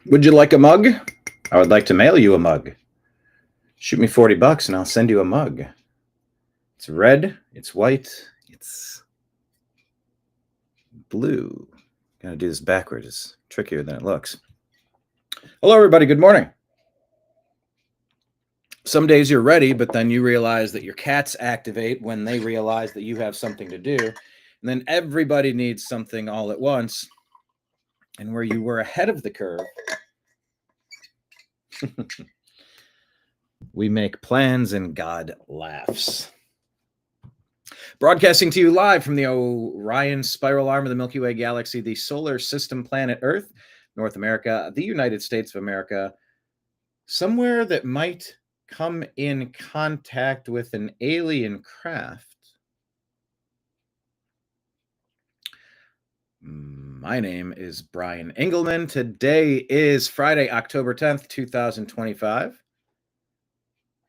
Would you like a mug? I would like to mail you a mug. Shoot me $40 and I'll send you a mug. It's red, it's white, it's blue. Gotta do this backwards. It's trickier than it looks. Hello, everybody. Good morning. Some days you're ready, but then you realize that your cats activate when they realize that you have something to do. And then everybody needs something all at once. And where you were ahead of the curve, we make plans and God laughs. Broadcasting to you live from the Orion spiral arm of the Milky Way galaxy, the solar system planet Earth, North America, the United States of America, somewhere that might come in contact with an alien craft. My name is Brian Engelman. Today is Friday, October 10th, 2025.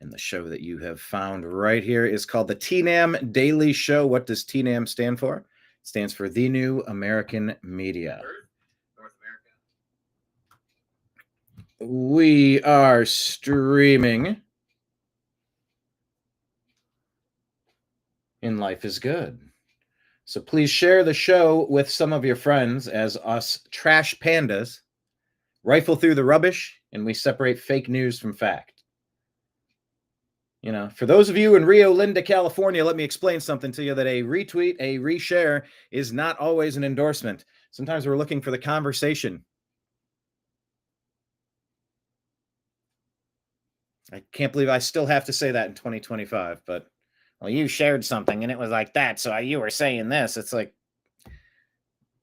And the show that you have found right here is called the TNAM Daily Show. What does TNAM stand for? It stands for The New American Media. North America. We are streaming in Life is Good. So please share the show with some of your friends as us trash pandas rifle through the rubbish and we separate fake news from fact. You know, for those of you in Rio Linda, California, let me explain something to you that a retweet, a reshare is not always an endorsement. Sometimes we're looking for the conversation. I can't believe I still have to say that in 2025, but well, you shared something and it was like that, so you were saying this. It's like,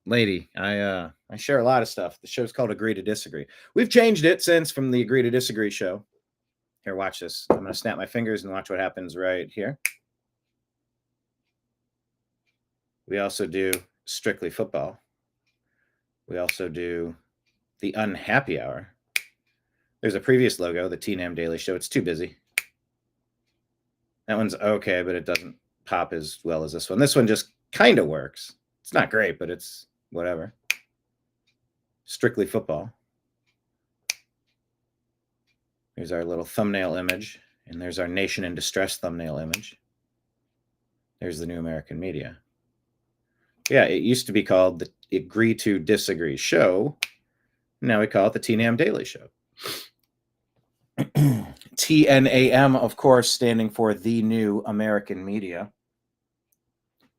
lady, I share a lot of stuff. The show's called Agree to Disagree. We've changed it since from the Agree to Disagree show. Here, watch this. I'm going to snap my fingers and watch what happens right here. We also do Strictly Football. We also do the Unhappy Hour. There's a previous logo, the TNAM Daily Show. It's too busy. That one's okay, but it doesn't pop as well as this one. This one just kind of works. It's not great, but it's whatever. Strictly Football. Here's our little thumbnail image, and there's our Nation in Distress thumbnail image. There's the New American Media. Yeah, it used to be called the Agree to Disagree Show. Now we call it the TNAM Daily Show. TNAM, of course, standing for The New American Media,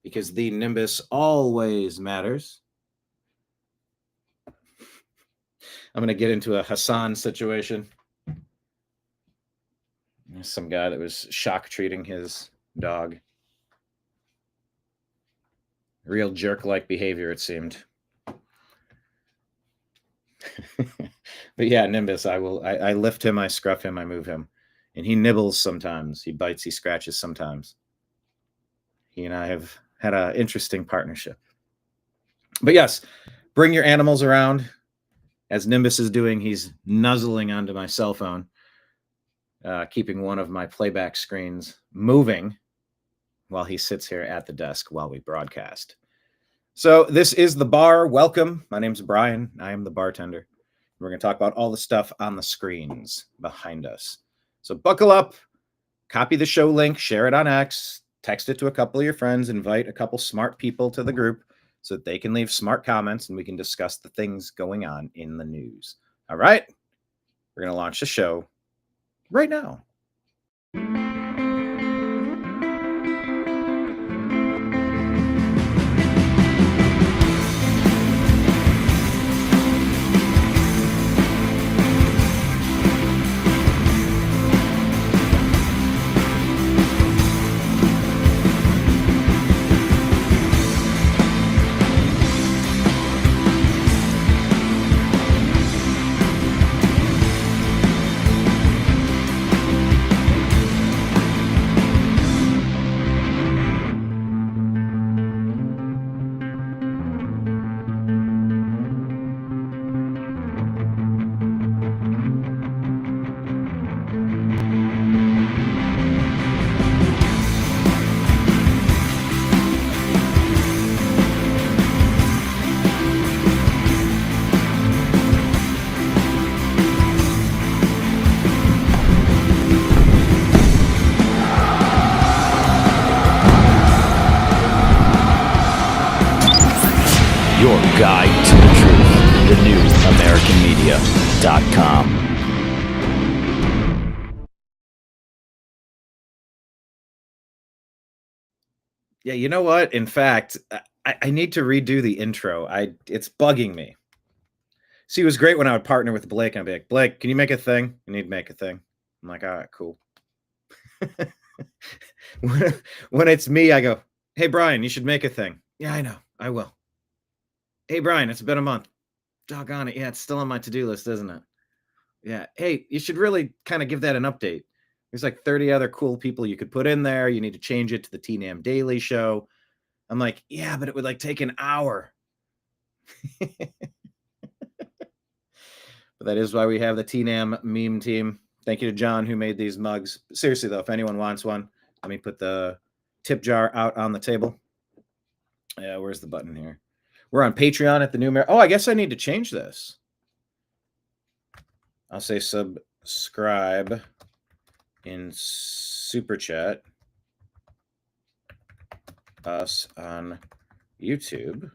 because the Nimbus always matters. I'm going to get into a Hassan situation. There's some guy that was shock treating his dog. Real jerk-like behavior, it seemed. But yeah, Nimbus, I lift him, I scruff him, I move him. And he nibbles sometimes. He bites, he scratches sometimes. He and I have had an interesting partnership. But yes, bring your animals around. As Nimbus is doing, he's nuzzling onto my cell phone, keeping one of my playback screens moving while he sits here at the desk while we broadcast. So this is the bar. Welcome. My name's Brian. I am the bartender. We're going to talk about all the stuff on the screens behind us. So buckle up, copy the show link, share it on X, text it to a couple of your friends, invite a couple smart people to the group so that they can leave smart comments and we can discuss the things going on in the news. All right, we're going to launch the show right now. Your guide to the truth. TheNewAmericanMedia.com. Yeah, you know what? In fact, I need to redo the intro. It's bugging me. See, it was great when I would partner with Blake and I'd be like, Blake, can you make a thing? You need to make a thing. I'm like, all right, cool. When it's me, I go, hey, Brian, you should make a thing. Yeah, I know. I will. Hey, Brian, it's been a month. Doggone it. Yeah, it's still on my to-do list, isn't it? Yeah. Hey, you should really kind of give that an update. There's like 30 other cool people you could put in there. You need to change it to the TNAM Daily Show. I'm like, yeah, but it would like take an hour. But that is why we have the TNAM meme team. Thank you to John who made these mugs. Seriously, though, if anyone wants one, let me put the tip jar out on the table. Yeah, where's the button here? We're on Patreon at the new Oh, I guess I need to change this. I'll say subscribe in Super Chat us on YouTube.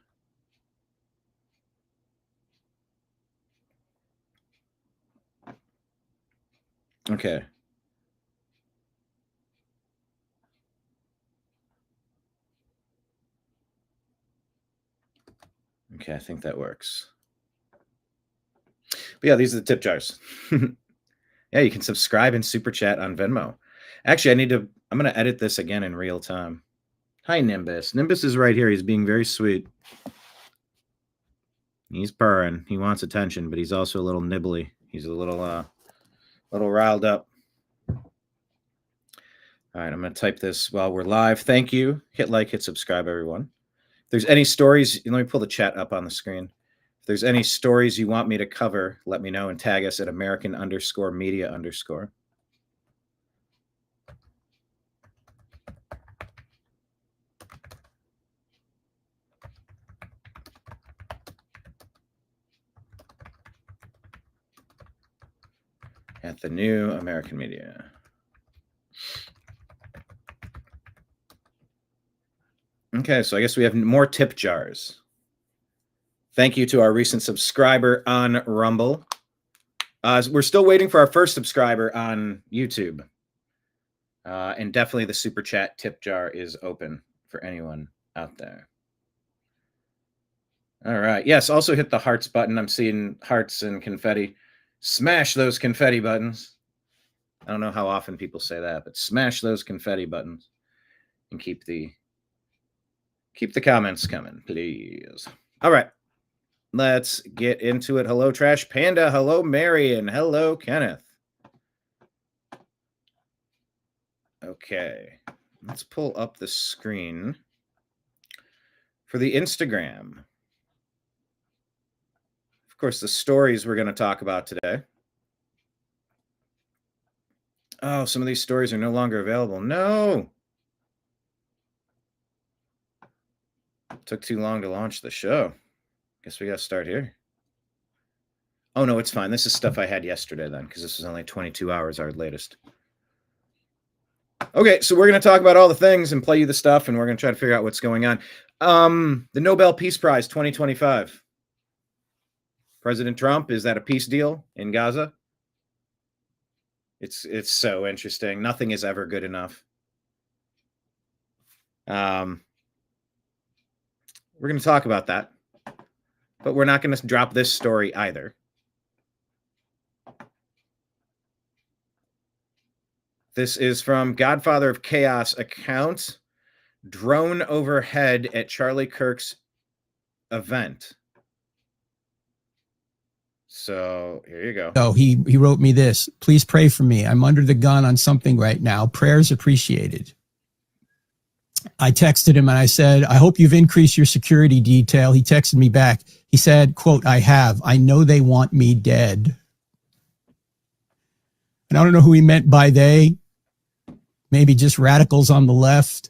Okay. Okay, I think that works. But yeah, these are the tip jars. Yeah, you can subscribe and super chat on Venmo. Actually, I'm going to edit this again in real time. Hi, Nimbus. Nimbus is right here. He's being very sweet. He's purring. He wants attention, but he's also a little nibbly. He's a little riled up. All right, I'm going to type this while we're live. Thank you. Hit like, hit subscribe, everyone. If there's any stories, let me pull the chat up on the screen. If there's any stories you want me to cover, let me know and tag us at American_media_. At the New American Media. Okay, so I guess we have more tip jars. Thank you to our recent subscriber on Rumble. We're still waiting for our first subscriber on YouTube. And definitely the super chat tip jar is open for anyone out there. All right. Yes, also hit the hearts button. I'm seeing hearts and confetti. Smash those confetti buttons. I don't know how often people say that, but smash those confetti buttons and keep the comments coming, please. All right. Let's get into it. Hello, Trash Panda. Hello, Marion. Hello, Kenneth. Okay. Let's pull up the screen for the Instagram. Of course, the stories we're going to talk about today. Oh, some of these stories are no longer available. No. It took too long to launch the show. Guess we got to start here. Oh, no, it's fine. This is stuff I had yesterday then, because this was only 22 hours, our latest. Okay, so we're going to talk about all the things and play you the stuff, and we're going to try to figure out what's going on. The Nobel Peace Prize 2025. President Trump, is that a peace deal in Gaza? It's so interesting. Nothing is ever good enough. We're going to talk about that, but we're not going to drop this story either. This is from Godfather of Chaos account. Drone overhead at Charlie Kirk's event. So here you go. Oh, he wrote me this. Please pray for me. I'm under the gun on something right now. Prayers appreciated. I texted him and I said, I hope you've increased your security detail. He texted me back. He said, quote, I have. I know they want me dead. And I don't know who he meant by they. Maybe just radicals on the left.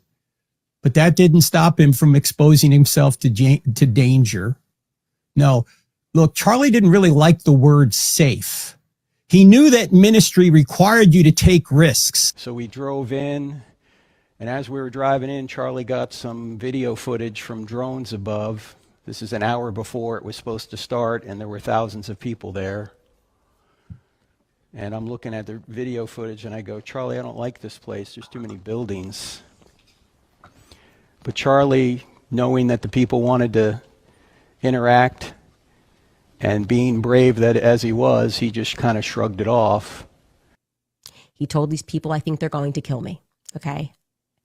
But that didn't stop him from exposing himself to danger. No. Look, Charlie didn't really like the word safe. He knew that ministry required you to take risks. So we drove in, and as we were driving in, Charlie got some video footage from drones above. This is an hour before it was supposed to start, and there were thousands of people there. And I'm looking at the video footage, and I go, Charlie, I don't like this place. There's too many buildings. But Charlie, knowing that the people wanted to interact, and being brave that as he was, he just kind of shrugged it off. He told these people, I think they're going to kill me. Okay.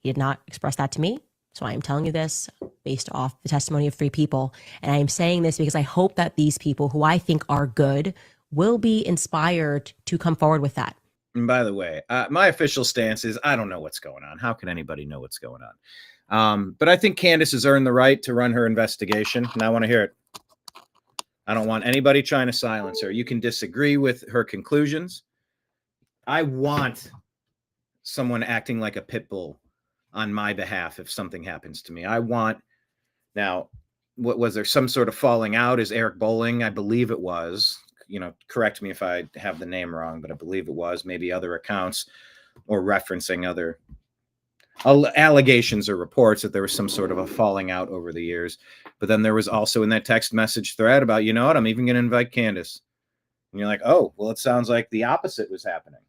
He did not express that to me. So I am telling you this based off the testimony of 3 people. And I am saying this because I hope that these people who I think are good will be inspired to come forward with that. And by the way, my official stance is I don't know what's going on. How can anybody know what's going on? But I think Candace has earned the right to run her investigation, and I want to hear it. I don't want anybody trying to silence her. You can disagree with her conclusions. I want someone acting like a pit bull on my behalf if something happens to me. I want, now, what was there some sort of falling out? Is Eric Bolling? I believe it was. You know, correct me if I have the name wrong, but I believe it was. Maybe other accounts or referencing other allegations or reports that there was some sort of a falling out over the years. But then there was also in that text message thread about, you know what, I'm even going to invite Candace. And you're like, oh, well, it sounds like the opposite was happening.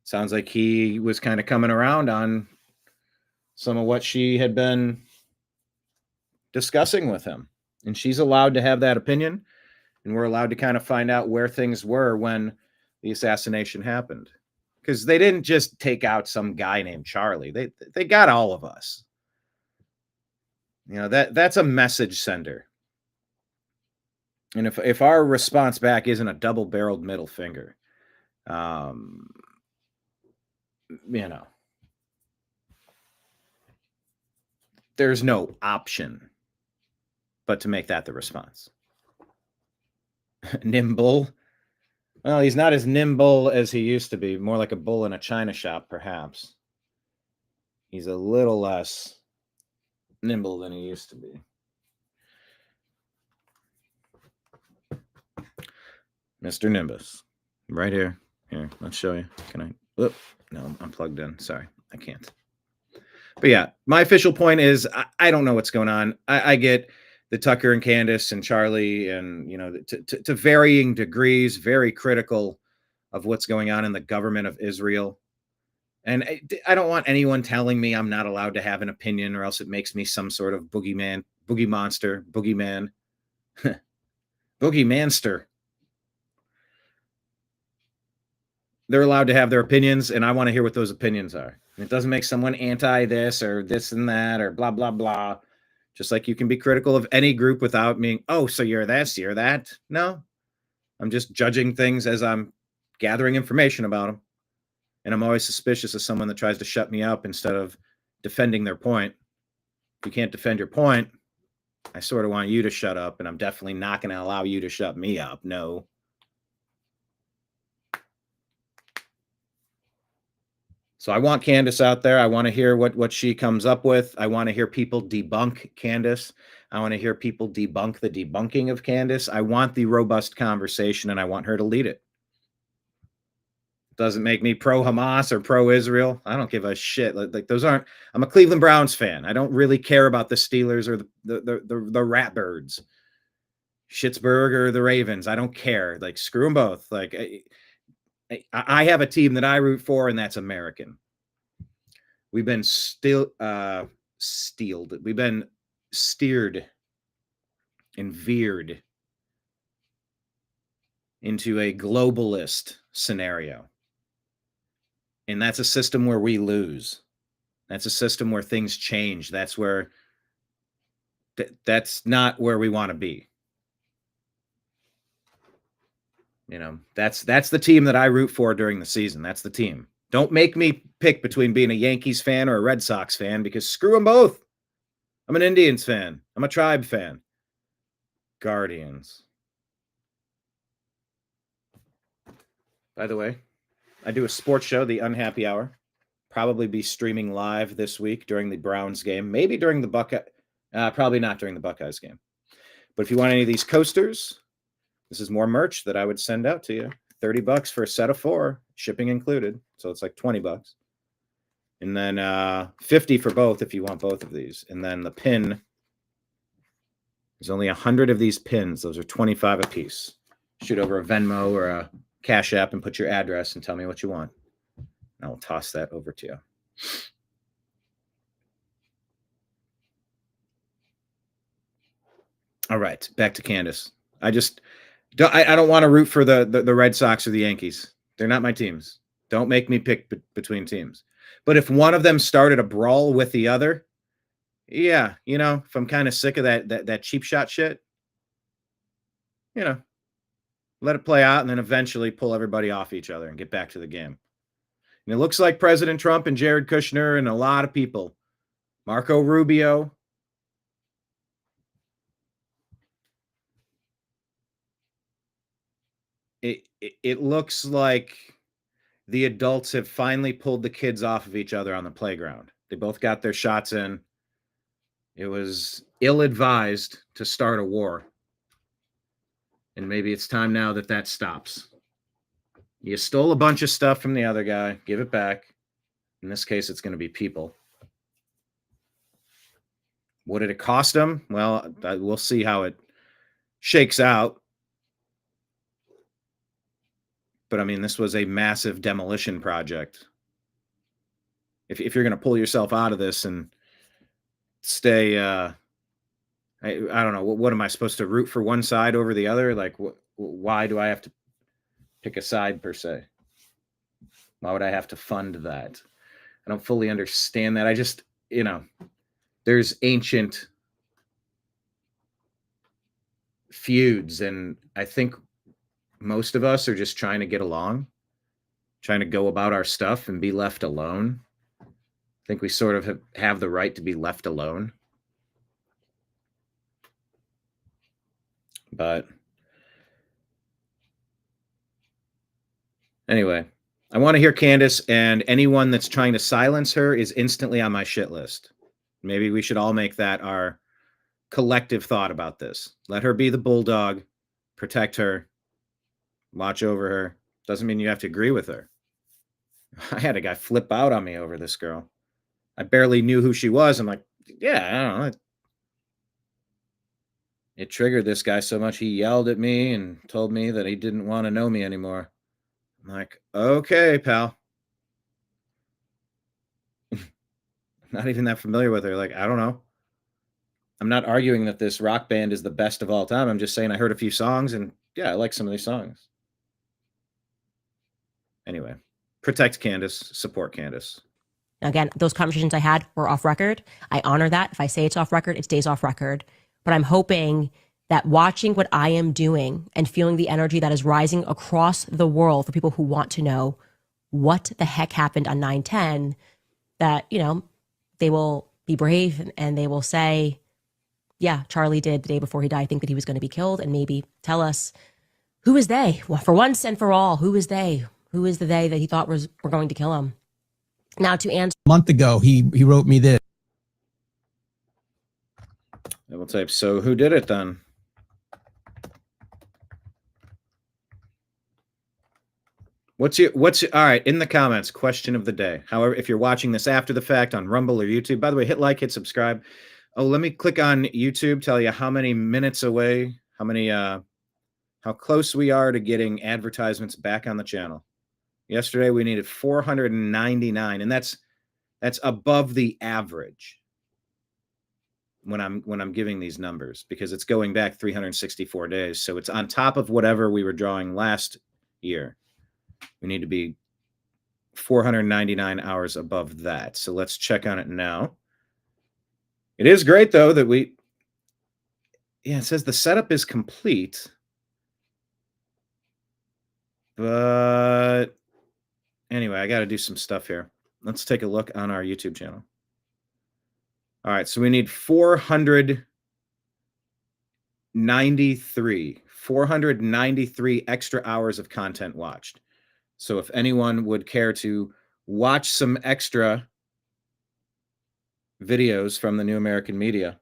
Sounds like he was kind of coming around on some of what she had been discussing with him. And she's allowed to have that opinion. And we're allowed to kind of find out where things were when the assassination happened. Because they didn't just take out some guy named Charlie. They got all of us. You know, that's a message sender. And if our response back isn't a double-barreled middle finger, you know, there's no option but to make that the response. Nimble. Well, he's not as nimble as he used to be. More like a bull in a china shop, perhaps. He's a little less nimble than he used to be. Mr. Nimbus. Right here. Here, let's show you. Can I? Oop, no, I'm plugged in. Sorry, I can't. But yeah, my official point is I don't know what's going on. I get the Tucker and Candace and Charlie and, you know, to varying degrees, very critical of what's going on in the government of Israel. And I don't want anyone telling me I'm not allowed to have an opinion or else it makes me some sort of boogeyman, boogie monster, boogeyman, boogeymanster. They're allowed to have their opinions, and I want to hear what those opinions are. And it doesn't make someone anti this or this and that or blah, blah, blah. Just like you can be critical of any group without being, oh, so you're this, you're that. No, I'm just judging things as I'm gathering information about them. And I'm always suspicious of someone that tries to shut me up instead of defending their point. If you can't defend your point, I sort of want you to shut up, and I'm definitely not going to allow you to shut me up. No. So I want Candace out there. I want to hear what she comes up with. I want to hear people debunk Candace. I want to hear people debunk the debunking of Candace. I want the robust conversation, and I want her to lead it. Doesn't make me pro-Hamas or pro-Israel. I don't give a shit. Like those aren't. I'm a Cleveland Browns fan. I don't really care about the Steelers or the Ratbirds, Schittsburg or the Ravens. I don't care. Like screw them both. Like I have a team that I root for, and that's American. We've been steeled. We've been steered and veered into a globalist scenario. And that's a system where we lose. That's a system where things change. That's where that's not where we want to be. You know, that's the team that I root for during the season. That's the team. Don't make me pick between being a Yankees fan or a Red Sox fan, because screw them both. I'm an Indians fan. I'm a Tribe fan. Guardians. By the way, I do a sports show, The Unhappy Hour. Probably be streaming live this week during the Browns game. Maybe during the probably not during the Buckeyes game. But if you want any of these coasters, this is more merch that I would send out to you. $30 for a set of 4, shipping included. So it's like $20. And then 50 for both if you want both of these. And then the pin There's only 100 of these pins. Those are 25 a piece. Shoot over a Venmo or a Cash App and put your address and tell me what you want. I will toss that over to you. All right, back to Candace. I don't want to root for the Red Sox or the Yankees. They're not my teams. Don't make me pick between teams. But if one of them started a brawl with the other, yeah, if I'm kind of sick of that cheap shot shit, let it play out and then eventually pull everybody off each other and get back to the game. And it looks like President Trump and Jared Kushner and a lot of people, Marco Rubio, it looks like the adults have finally pulled the kids off of each other on the playground. They both got their shots in. It was ill-advised to start a war. And maybe it's time now that stops. You stole a bunch of stuff from the other guy. Give it back. In this case, it's going to be people. What did it cost them? Well, we'll see how it shakes out. But I mean, this was a massive demolition project. If you're going to pull yourself out of this and stay, I don't know, what am I supposed to root for one side over the other? Like, why do I have to pick a side per se? Why would I have to fund that? I don't fully understand that. I just, there's ancient feuds, and I think most of us are just trying to get along, trying to go about our stuff and be left alone. I think we sort of have the right to be left alone. But anyway, I want to hear Candace, and anyone that's trying to silence her is instantly on my shit list. Maybe we should all make that our collective thought about this. Let her be the bulldog, protect her, watch over her. Doesn't mean you have to agree with her. I had a guy flip out on me over this girl. I barely knew who she was. I'm like, yeah, I don't know. It triggered this guy so much he yelled at me and told me that he didn't want to know me anymore. I'm like, okay, pal. Not even that familiar with her. Like, I don't know. I'm not arguing that this rock band is the best of all time. I'm just saying I heard a few songs and yeah, I like some of these songs. Anyway, protect Candace, support Candace. Again, those conversations I had were off record. I honor that. If I say it's off record, it stays off record. But I'm hoping that watching what I am doing and feeling the energy that is rising across the world for people who want to know what the heck happened on 9/10, that, they will be brave and they will say, yeah, Charlie did the day before he died think that he was going to be killed, and maybe tell us, who is they? Well, for once and for all, who is they? Who is the they that he thought were going to kill him? Now, to answer. A month ago, he wrote me this. I will type, so who did it then? What's all right, in the comments, question of the day. However, if you're watching this after the fact on Rumble or YouTube, by the way, hit like, hit subscribe. Oh, let me click on YouTube, tell you how many minutes away, how close we are to getting advertisements back on the channel. Yesterday we needed 499, and that's above the average when I'm giving these numbers, because it's going back 364 days. So it's on top of whatever we were drawing last year. We need to be 499 hours above that. So let's check on it now. It is great, though, that it says the setup is complete. But anyway, I got to do some stuff here. Let's take a look on our YouTube channel. All right, so we need 493 extra hours of content watched. So if anyone would care to watch some extra videos from the New American Media,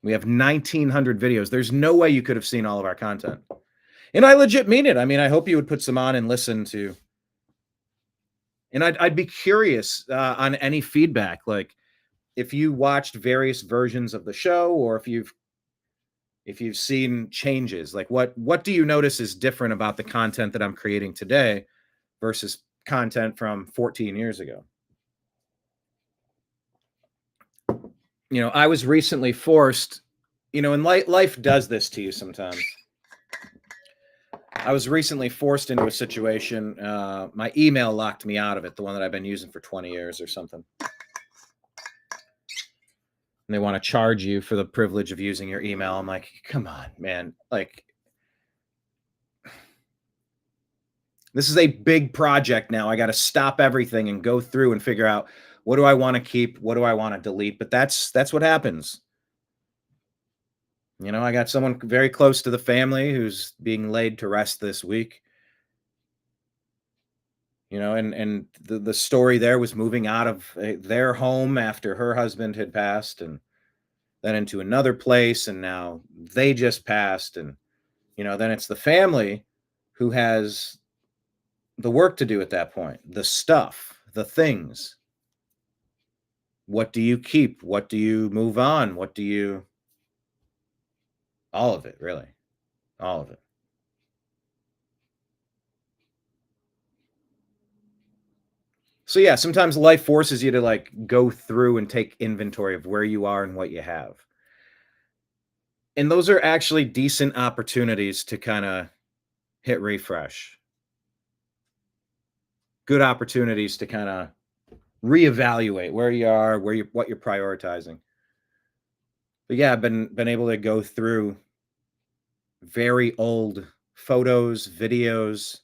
we have 1,900 videos. There's no way you could have seen all of our content. And I legit mean it. I mean, I hope you would put some on and listen to. And I'd be curious on any feedback, like if you watched various versions of the show, or if you've if you've seen changes, like what do you notice is different about the content that I'm creating today versus content from 14 years ago? You know, I was recently forced, you know, and life does this to you sometimes. I was recently forced into a situation. My email locked me out of it, the one that I've been using for 20 years or something. And they want to charge you for the privilege of using your email. I'm like, come on, man. Like, this is a big project now. I got to stop everything and go through and figure out, what do I want to keep? What do I want to delete? But that's what happens. You know, I got someone very close to the family who's being laid to rest this week. You know, and the story there was moving out of their home after her husband had passed, and then into another place, and now they just passed. And, you know, then it's the family who has the work to do at that point, the stuff, the things. What do you keep? What do you move on? What do you... All of it, really. All of it. So yeah, sometimes life forces you to like go through and take inventory of where you are and what you have. And those are actually decent opportunities to kind of hit refresh. Good opportunities to kind of reevaluate where you are, what you're prioritizing. But yeah, I've been able to go through very old photos, videos,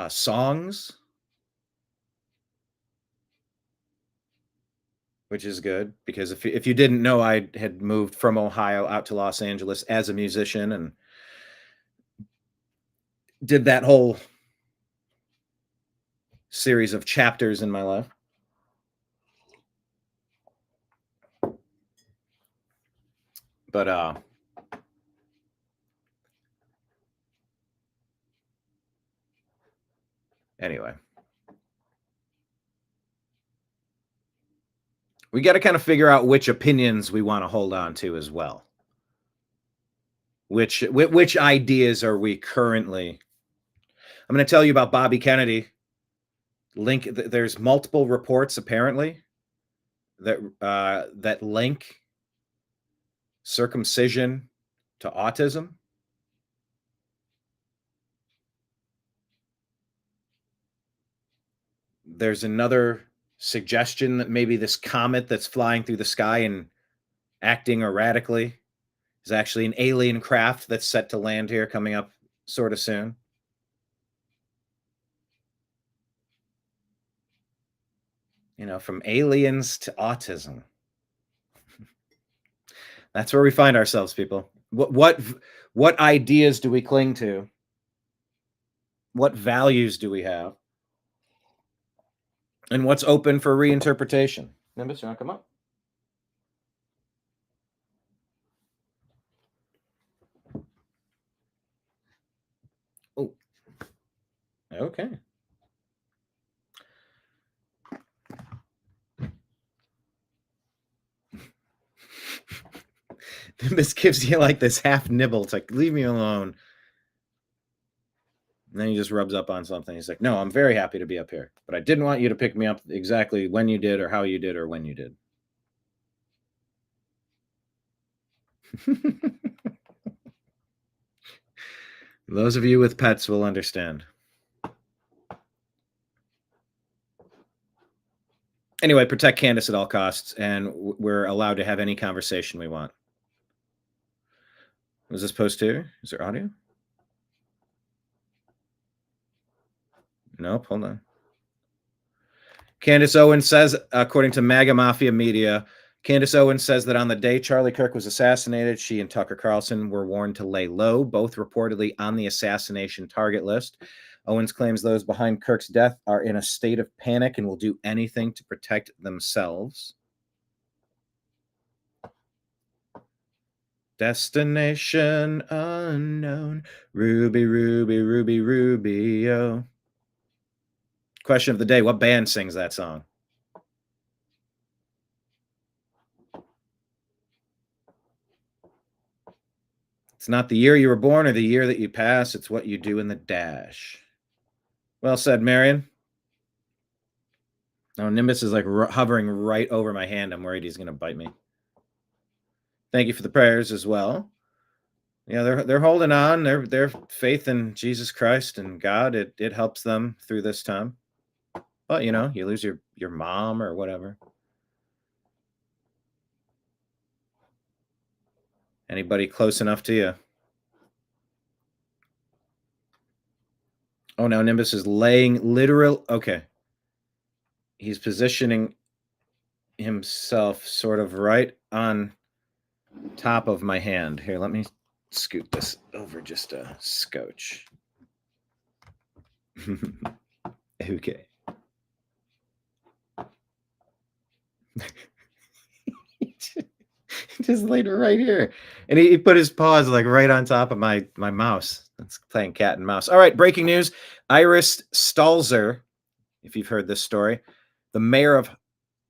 songs, which is good, because if you didn't know, I had moved from Ohio out to Los Angeles as a musician and did that whole series of chapters in my life. But anyway, we got to kind of figure out which opinions we want to hold on to as well. Which ideas are we currently... I'm going to tell you about Bobby Kennedy. There's multiple reports apparently that link circumcision to autism. There's another suggestion that maybe this comet that's flying through the sky and acting erratically is actually an alien craft that's set to land here coming up sort of soon. You know, from aliens to autism. That's where we find ourselves, people. What ideas do we cling to? What values do we have? And what's open for reinterpretation? Nimbus, you want to come up? Oh, okay. Nimbus gives you like this half nibble. It's like, leave me alone. And then he just rubs up on something. He's like, no, I'm very happy to be up here, but I didn't want you to pick me up exactly when you did or how you did or when you did. Those of you with pets will understand. Anyway, protect Candace at all costs, and we're allowed to have any conversation we want. Was this post here? Is there audio? Nope, hold on. Candace Owens says, according to MAGA Mafia Media, Candace Owens says that on the day Charlie Kirk was assassinated, she and Tucker Carlson were warned to lay low, both reportedly on the assassination target list. Owens claims those behind Kirk's death are in a state of panic and will do anything to protect themselves. Destination unknown. Ruby, Ruby, Ruby, Rubio. Question of the day: what band sings that song? It's not the year you were born or the year that you pass. It's what you do in the dash. Well said, Marion. Oh, Nimbus is like hovering right over my hand. I'm worried he's going to bite me. Thank you for the prayers as well. Yeah, they're holding on. Their faith in Jesus Christ and God, it helps them through this time. But you know, you lose your mom or whatever. Anybody close enough to you? Oh, now Nimbus is laying literal. Okay. He's positioning himself sort of right on top of my hand. Here, let me scoot this over just a scotch. Okay. Just laid it right here. And he put his paws like right on top of my mouse. That's playing cat and mouse. All right, breaking news. Iris Stalzer, if you've heard this story, the mayor of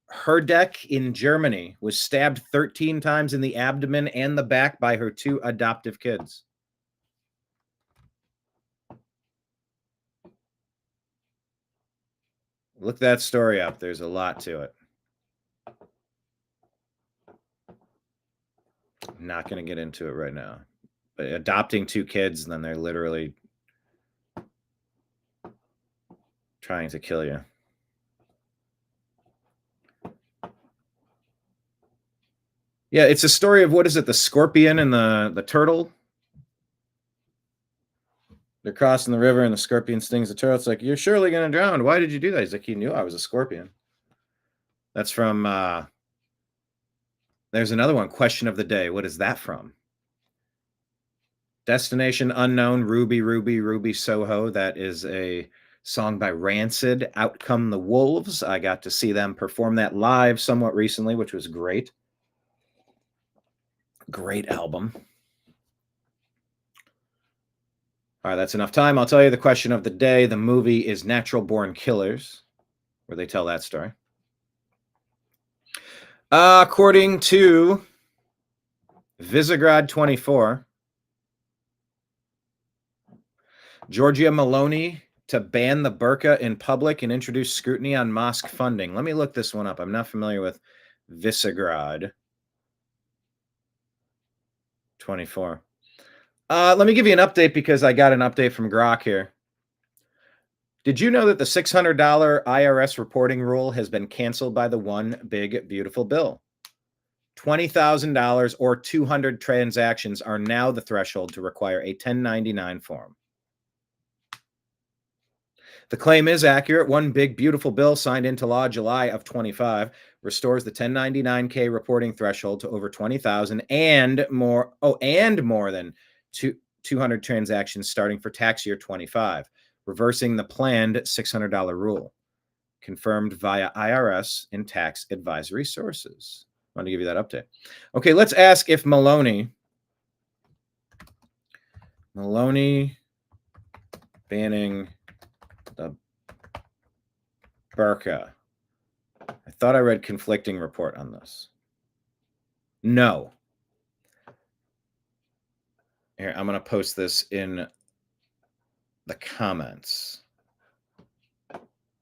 Herdeck in Germany, was stabbed 13 times in the abdomen and the back by her 2 adoptive kids. Look that story up. There's a lot to it. I'm not going to get into it right now. But adopting 2 kids, and then they're literally trying to kill you. Yeah, it's a story of, what is it, the scorpion and the turtle? They're crossing the river and the scorpion stings the turtle. It's like, you're surely going to drown. Why did you do that? He's like, he knew I was a scorpion. That's from, there's another one, Question of the Day. What is that from? Destination Unknown, Ruby, Ruby, Ruby Soho. That is a song by Rancid, Out Come the Wolves. I got to see them perform that live somewhat recently, which was great. Great album. All right, that's enough time. I'll tell you the question of the day. The movie is Natural Born Killers, where they tell that story. According to Visegrad 24, Giorgia Meloni to ban the burqa in public and introduce scrutiny on mosque funding. Let me look this one up. I'm not familiar with Visegrad 24. Let me give you an update because I got an update from Grok here. Did you know that the $600 IRS reporting rule has been canceled by the One Big Beautiful Bill? $20,000 or 200 transactions are now the threshold to require a 1099 form. The claim is accurate. One Big Beautiful Bill signed into law July of 25 restores the 1099K reporting threshold to over 20,000 and more. Oh, and more than 200 transactions starting for tax year 25, reversing the planned $600 rule, confirmed via IRS and tax advisory sources. I want to give you that update. Okay, let's ask if Meloni banning the burqa. I thought I read conflicting report on this. No. Here, I'm going to post this in the comments.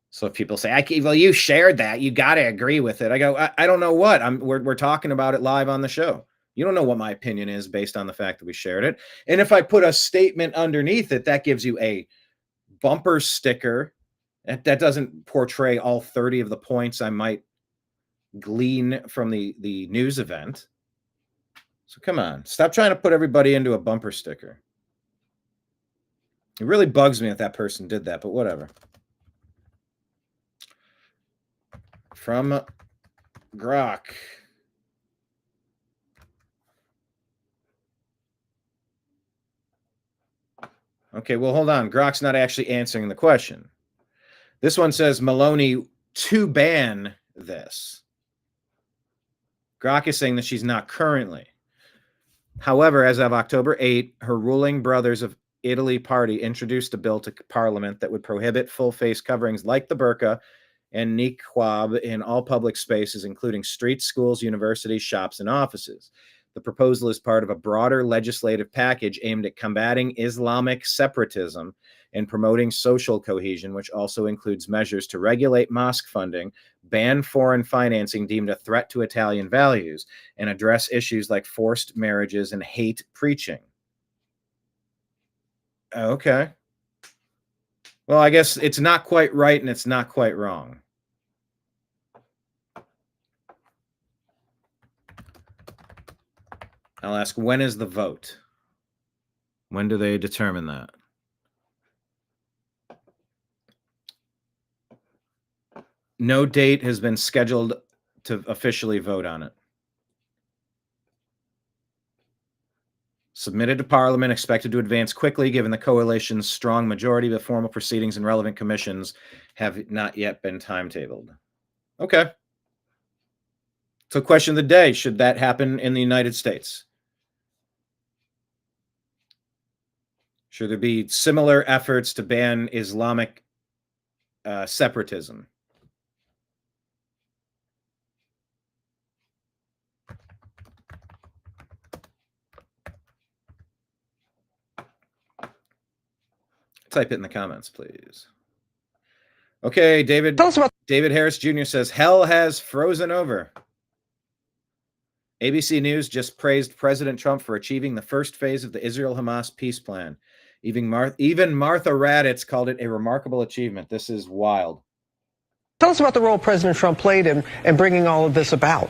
So if people say, well, you shared that, you got to agree with it. I go, I don't know what. We're talking about it live on the show. You don't know what my opinion is based on the fact that we shared it. And if I put a statement underneath it, that gives you a bumper sticker. That doesn't portray all 30 of the points I might glean from the news event. So come on, stop trying to put everybody into a bumper sticker. It really bugs me that person did that, but whatever. From Grok. Okay, well, hold on. Grok's not actually answering the question. This one says Meloni to ban this. Grok is saying that she's not currently. However, as of October 8, her ruling Brothers of Italy party introduced a bill to Parliament that would prohibit full face coverings like the burqa and niqab in all public spaces, including streets, schools, universities, shops, and offices. The proposal is part of a broader legislative package aimed at combating Islamic separatism and promoting social cohesion, which also includes measures to regulate mosque funding, ban foreign financing deemed a threat to Italian values, and address issues like forced marriages and hate preaching. Okay. Well, I guess it's not quite right and it's not quite wrong. I'll ask, when is the vote? When do they determine that? No date has been scheduled to officially vote on it. Submitted to Parliament, expected to advance quickly given the coalition's strong majority. The formal proceedings and relevant commissions have not yet been timetabled. Okay. So question of the day, should that happen in the United States? Should there be similar efforts to ban Islamic separatism? Type it in the comments, please. Okay, David. Tell us about David Harris Jr. says, hell has frozen over. ABC News just praised President Trump for achieving the first phase of the Israel-Hamas peace plan. Even Martha Raddatz called it a remarkable achievement. This is wild. Tell us about the role President Trump played in bringing all of this about.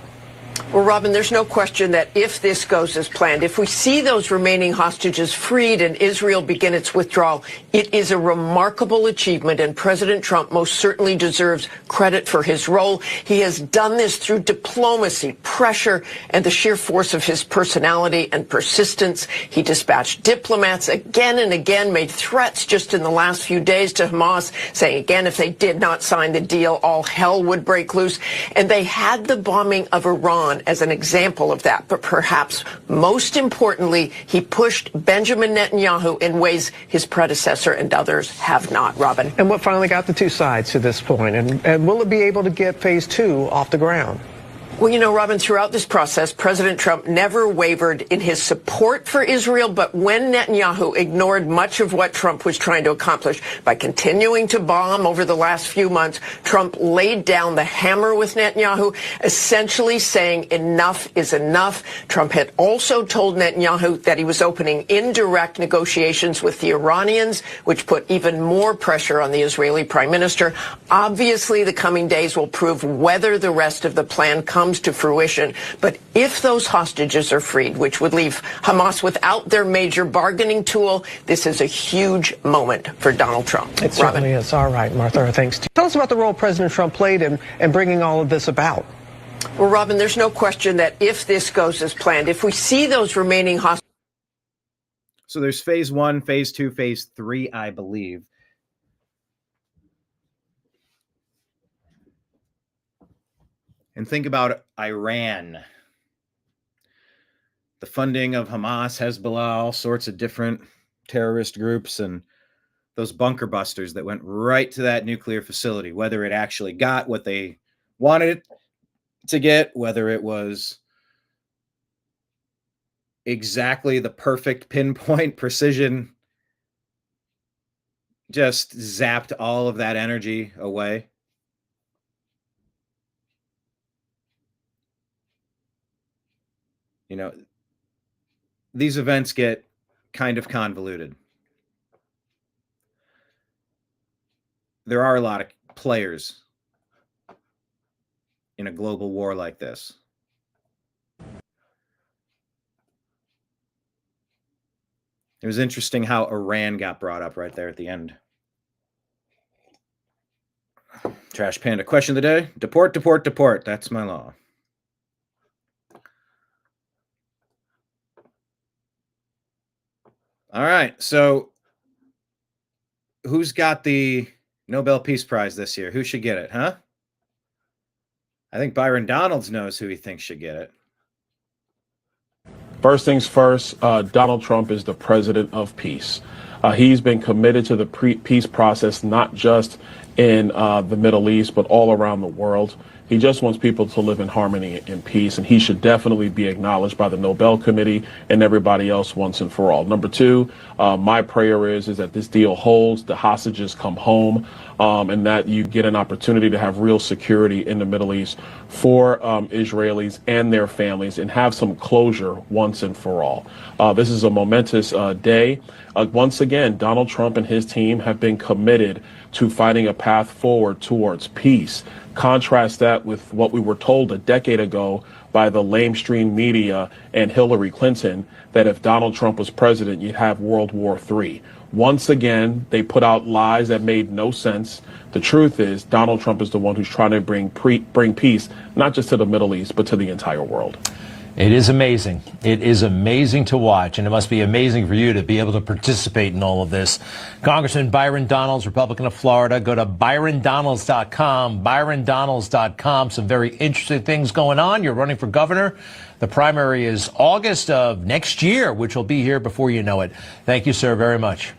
Well, Robin, there's no question that if this goes as planned, if we see those remaining hostages freed and Israel begin its withdrawal, it is a remarkable achievement, and President Trump most certainly deserves credit for his role. He has done this through diplomacy, pressure, and the sheer force of his personality and persistence. He dispatched diplomats again and again, made threats just in the last few days to Hamas, saying again if they did not sign the deal, all hell would break loose. And they had the bombing of Iran as an example of that. But perhaps most importantly, he pushed Benjamin Netanyahu in ways his predecessor and others have not, Robin. And what finally got the two sides to this point? And will it be able to get phase 2 off the ground? Well, you know, Robin, throughout this process, President Trump never wavered in his support for Israel. But when Netanyahu ignored much of what Trump was trying to accomplish by continuing to bomb over the last few months, Trump laid down the hammer with Netanyahu, essentially saying enough is enough. Trump had also told Netanyahu that he was opening indirect negotiations with the Iranians, which put even more pressure on the Israeli prime minister. Obviously, the coming days will prove whether the rest of the plan comes to fruition. But if those hostages are freed, which would leave Hamas without their major bargaining tool, this is a huge moment for Donald Trump. It certainly is. All right, Martha, thanks. Tell us about the role President Trump played in bringing all of this about. Well, Robin, there's no question that if this goes as planned, if we see those remaining hostages. So there's phase 1, phase 2, phase 3, I believe. And think about Iran. The funding of Hamas, Hezbollah, all sorts of different terrorist groups, and those bunker busters that went right to that nuclear facility, whether it actually got what they wanted it to get, whether it was exactly the perfect pinpoint precision, just zapped all of that energy away. You know, these events get kind of convoluted. There are a lot of players in a global war like this. It was interesting how Iran got brought up right there at the end. Trash Panda, question of the day. Deport, deport, deport. That's my law. All right, so who's got the Nobel Peace Prize this year? Who should get it, huh? I think Byron Donalds knows who he thinks should get it. First things first, Donald Trump is the president of peace. He's been committed to the peace process, not just in the Middle East, but all around the world. He just wants people to live in harmony and peace, and he should definitely be acknowledged by the Nobel Committee and everybody else once and for all. Number two, my prayer is that this deal holds, the hostages come home, and that you get an opportunity to have real security in the Middle East for Israelis and their families, and have some closure once and for all. This is a momentous day. Once again, Donald Trump and his team have been committed to finding a path forward towards peace. Contrast that with what we were told a decade ago by the lamestream media and Hillary Clinton, that if Donald Trump was president, you'd have World War III. Once again, they put out lies that made no sense. The truth is, Donald Trump is the one who's trying to bring peace, not just to the Middle East, but to the entire world. It is amazing. It is amazing to watch, and it must be amazing for you to be able to participate in all of this. Congressman Byron Donalds, Republican of Florida. Go to byrondonalds.com, byrondonalds.com. Some very interesting things going on. You're running for governor. The primary is August of next year, which will be here before you know it. Thank you, sir, very much.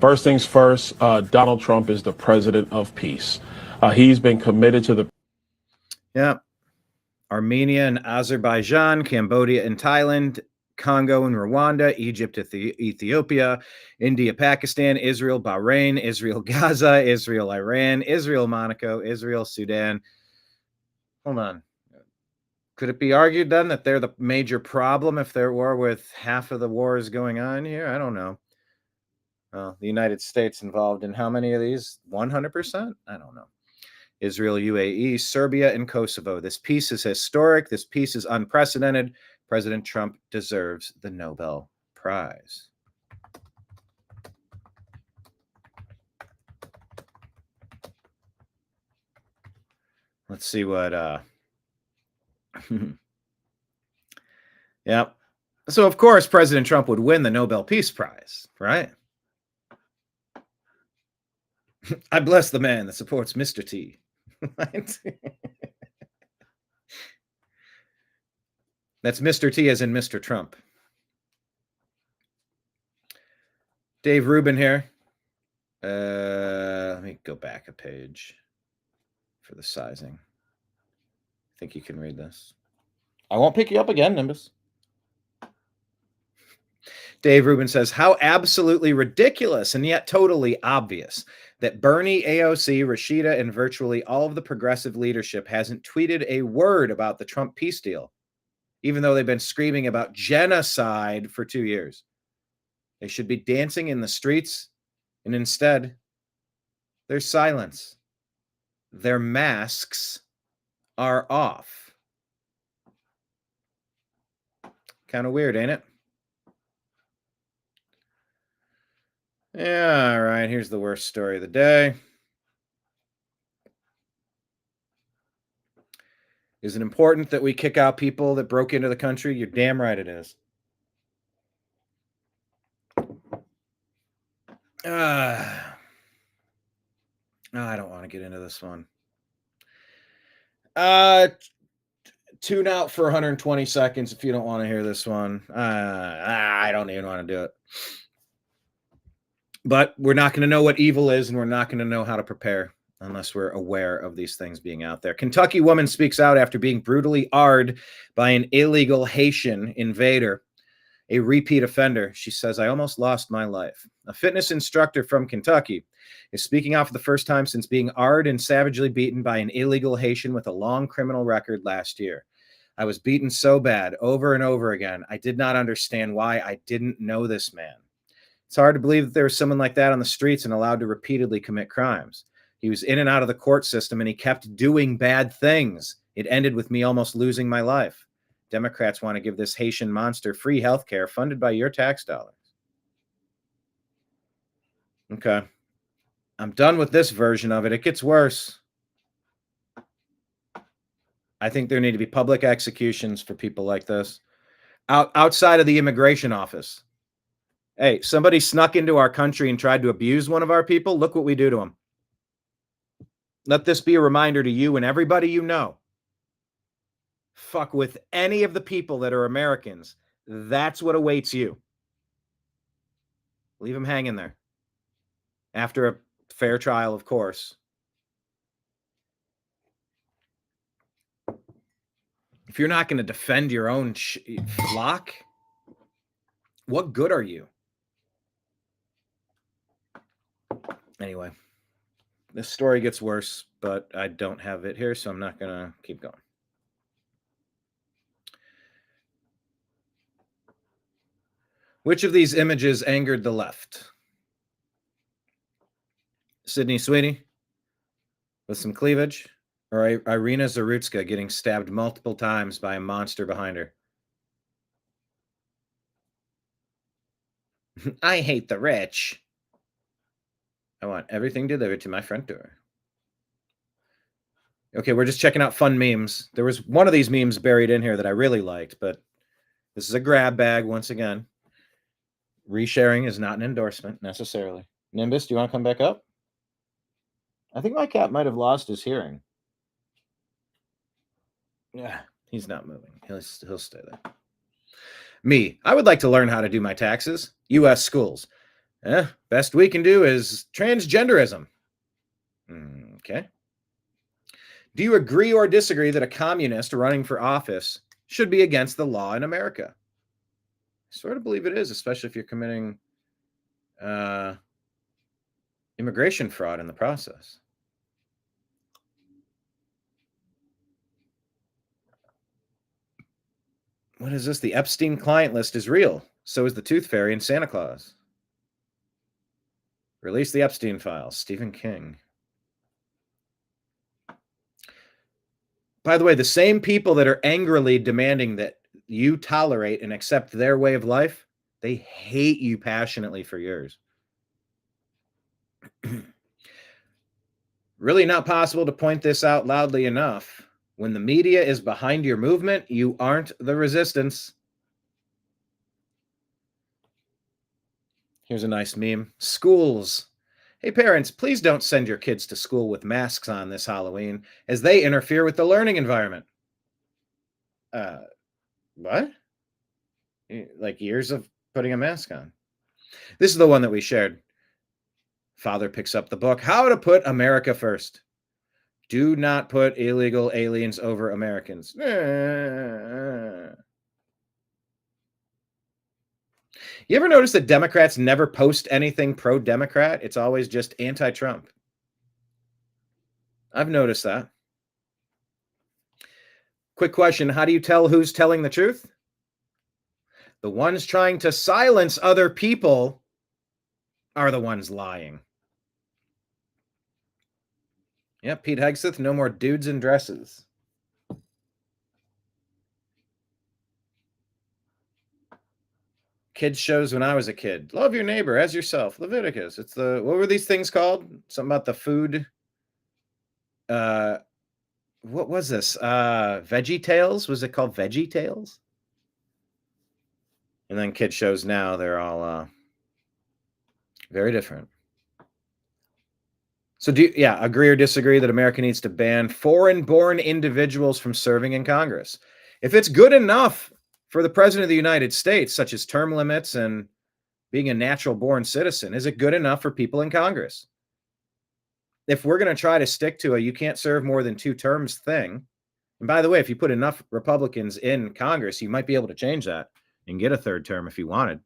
First things first, Donald Trump is the president of peace. He's been committed to the... Yeah. Armenia and Azerbaijan, Cambodia and Thailand, Congo and Rwanda, Egypt, Ethiopia, India, Pakistan, Israel, Bahrain, Israel, Gaza, Israel, Iran, Israel, Monaco, Israel, Sudan. Hold on. Could it be argued then that they're the major problem if there were with half of the wars going on here? I don't know. The United States involved in how many of these? 100%? I don't know. Israel, UAE, Serbia, and Kosovo. This peace is historic. This peace is unprecedented. President Trump deserves the Nobel Prize. Let's see what... Yep. So, of course, President Trump would win the Nobel Peace Prize, right? I bless the man that supports Mr. T. Right? That's Mr. T as in Mr. Trump. Dave Rubin here. Let me go back a page for the sizing. I think you can read this. I won't pick you up again, Nimbus. Dave Rubin says, how absolutely ridiculous and yet totally obvious that Bernie, AOC, Rashida, and virtually all of the progressive leadership hasn't tweeted a word about the Trump peace deal, even though they've been screaming about genocide for 2 years. They should be dancing in the streets, and instead, there's silence. Their masks are off. Kind of weird, ain't it? Yeah, all right. Here's the worst story of the day. Is it important that we kick out people that broke into the country? You're damn right it is. I don't want to get into this one. Tune out for 120 seconds if you don't want to hear this one. I don't even want to do it. But we're not going to know what evil is, and we're not going to know how to prepare unless we're aware of these things being out there. Kentucky woman speaks out after being brutally AR'd by an illegal Haitian invader, a repeat offender. She says, I almost lost my life. A fitness instructor from Kentucky is speaking out for the first time since being AR'd and savagely beaten by an illegal Haitian with a long criminal record last year. I was beaten so bad over and over again. I did not understand why. I didn't know this man. It's hard to believe that there was someone like that on the streets and allowed to repeatedly commit crimes. He was in and out of the court system, and he kept doing bad things. It ended with me almost losing my life. Democrats want to give this Haitian monster free health care funded by your tax dollars. Okay. I'm done with this version of it. It gets worse. I think there need to be public executions for people like this. Outside of the immigration office. Hey, somebody snuck into our country and tried to abuse one of our people. Look what we do to them. Let this be a reminder to you and everybody you know. Fuck with any of the people that are Americans. That's what awaits you. Leave them hanging there. After a fair trial, of course. If you're not going to defend your own flock, what good are you? Anyway, this story gets worse, but I don't have it here, so I'm not going to keep going. Which of these images angered the left? Sydney Sweeney with some cleavage, or Irina Zarutska getting stabbed multiple times by a monster behind her? I hate the rich. I want everything delivered to my front door. Okay, we're just checking out fun memes. There was one of these memes buried in here that I really liked, but this is a grab bag once again. Resharing is not an endorsement necessarily. Nimbus, do you want to come back up? I think my cat might have lost his hearing. Yeah, he's not moving. He'll stay there. Me, I would like to learn how to do my taxes. U.S. schools. Best we can do is transgenderism. Okay. Do you agree or disagree that a communist running for office should be against the law in America? I sort of believe it is, especially if you're committing immigration fraud in the process. What is this? The Epstein client list is real. So is the Tooth Fairy and Santa Claus. Release the Epstein files. Stephen King. By the way, the same people that are angrily demanding that you tolerate and accept their way of life, they hate you passionately for yours. Really not possible to point this out loudly enough. When the media is behind your movement, you aren't the resistance. Here's a nice meme. Schools. Hey, parents, please don't send your kids to school with masks on this Halloween, as they interfere with the learning environment. What? Like years of putting a mask on. This is the one that we shared. Father picks up the book, How to Put America First. Do not put illegal aliens over Americans. You ever notice that Democrats never post anything pro-Democrat? It's always just anti-Trump. I've noticed that. Quick question. How do you tell who's telling the truth? The ones trying to silence other people are the ones lying. Yep, Pete Hegseth, no more dudes in dresses. Kids shows when I was a kid. Love your neighbor as yourself. Leviticus. It's the, what were these things called? Something about the food. What was this? Veggie Tales? Was it called Veggie Tales? And then kid shows now, they're all very different. So do you, agree or disagree that America needs to ban foreign-born individuals from serving in Congress? If it's good enough for the President of the United States, such as term limits and being a natural-born citizen, is it good enough for people in Congress? If we're going to try to stick to a you can't serve more than 2 terms thing, and by the way, if you put enough Republicans in Congress, you might be able to change that and get a 3rd term if you wanted.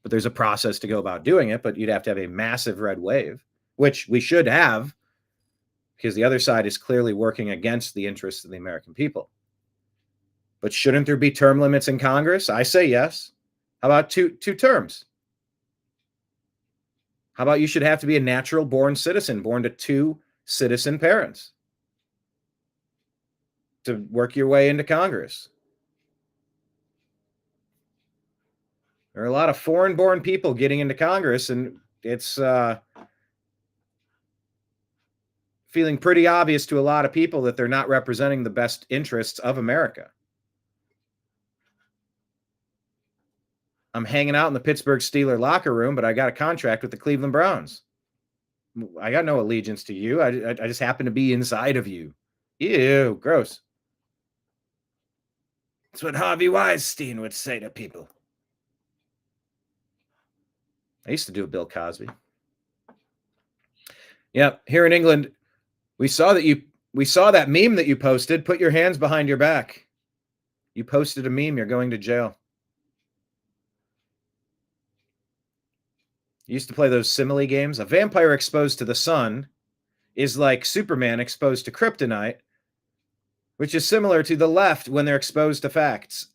But there's a process to go about doing it, but you'd have to have a massive red wave, which we should have, because the other side is clearly working against the interests of the American people. But shouldn't there be term limits in Congress? I say yes. How about two terms? How about you should have to be a natural-born citizen, born to 2 citizen parents to work your way into Congress? There are a lot of foreign-born people getting into Congress, and it's feeling pretty obvious to a lot of people that they're not representing the best interests of America. I'm hanging out in the Pittsburgh Steelers locker room, but I got a contract with the Cleveland Browns. I got no allegiance to you. I just happen to be inside of you. Ew, gross. That's what Harvey Weinstein would say to people. I used to do a Bill Cosby. Yep, here in England, we saw that meme that you posted. Put your hands behind your back. You posted a meme, you're going to jail. You used to play those simile games. A vampire exposed to the sun is like Superman exposed to kryptonite, which is similar to the left when they're exposed to facts.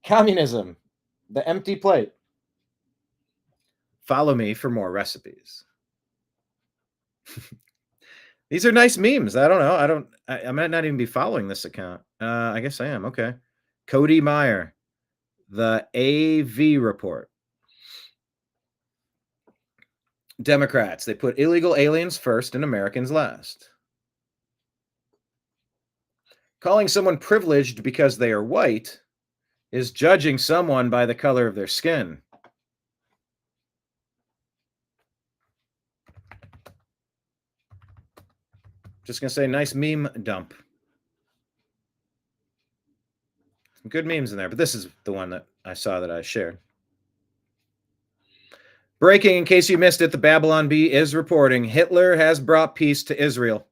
Communism, the empty plate. Follow me for more recipes. These are nice memes. I don't know. I might not even be following this account. I guess I am. Okay. Cody Meyer, the AV report. Democrats, they put illegal aliens first and Americans last. Calling someone privileged because they are white is judging someone by the color of their skin. Just going to say, nice meme dump. Some good memes in there, but this is the one that I saw that I shared. Breaking, in case you missed it, the Babylon Bee is reporting Hitler has brought peace to Israel.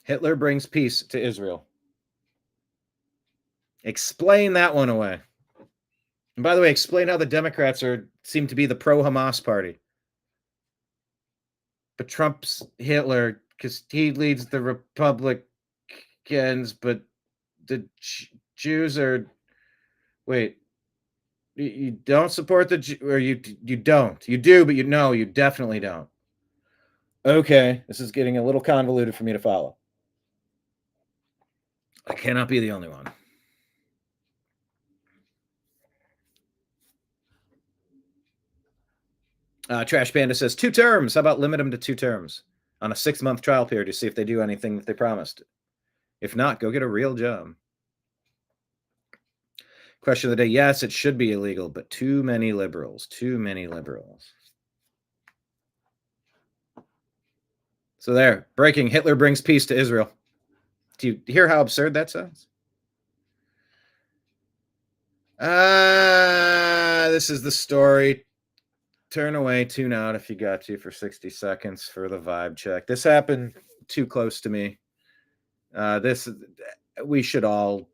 Hitler brings peace to Israel. Explain that one away. And by the way, explain how the Democrats seem to be the pro-Hamas party. But Trump's Hitler because he leads the Republicans, but the Jews are... Wait, you don't support the... Or you don't. You do, but you definitely don't. Okay, this is getting a little convoluted for me to follow. I cannot be the only one. Trash Panda says 2 terms. How about limit them to 2 terms on a 6-month trial period to see if they do anything that they promised? If not, go get a real job. Question of the day. Yes, it should be illegal, but too many liberals. Too many liberals. So there. Breaking. Hitler brings peace to Israel. Do you hear how absurd that sounds? This is the story. Turn away, tune out if you got to for 60 seconds for the vibe check. This happened too close to me. We should all...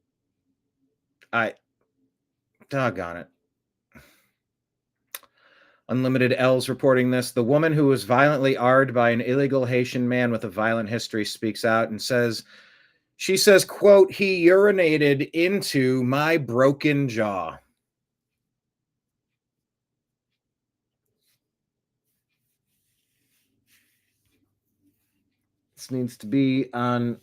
Doggone it. Unlimited L's reporting this. The woman who was violently arred by an illegal Haitian man with a violent history speaks out and says, quote, he urinated into my broken jaw. This needs to be on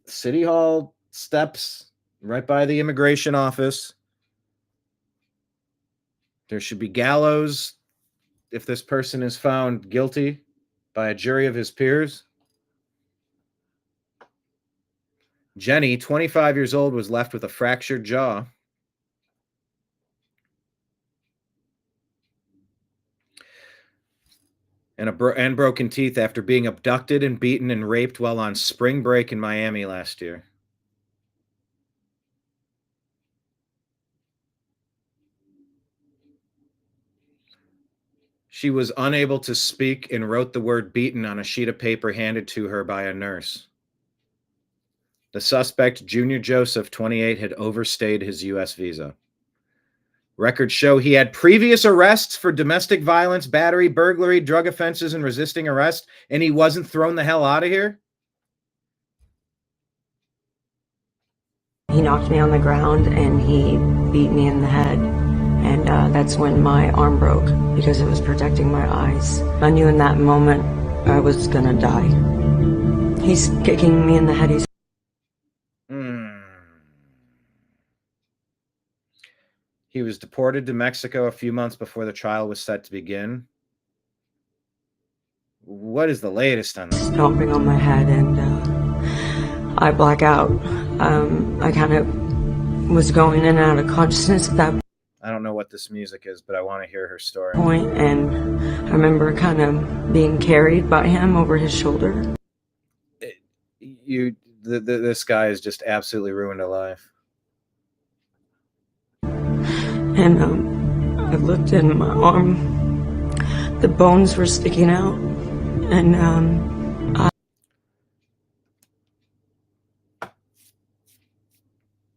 City Hall steps, right by the immigration office. There should be gallows if this person is found guilty by a jury of his peers. Jenny, 25 years old, was left with a fractured jaw. And broken teeth after being abducted and beaten and raped while on spring break in Miami last year. She was unable to speak and wrote the word beaten on a sheet of paper handed to her by a nurse. The suspect, Junior Joseph, 28, had overstayed his U.S. visa. Records show he had previous arrests for domestic violence, battery, burglary, drug offenses, and resisting arrest, and he wasn't thrown the hell out of here? He knocked me on the ground and he beat me in the head. And that's when my arm broke because it was protecting my eyes. I knew in that moment I was gonna die. He's kicking me in the head. He was deported to Mexico a few months before the trial was set to begin. What is the latest on this? Stomping on my head and I black out. I kind of was going in and out of consciousness at that point. I don't know what this music is, but I want to hear her story. And I remember kind of being carried by him over his shoulder. This guy has just absolutely ruined a life. And I looked in my arm, the bones were sticking out, and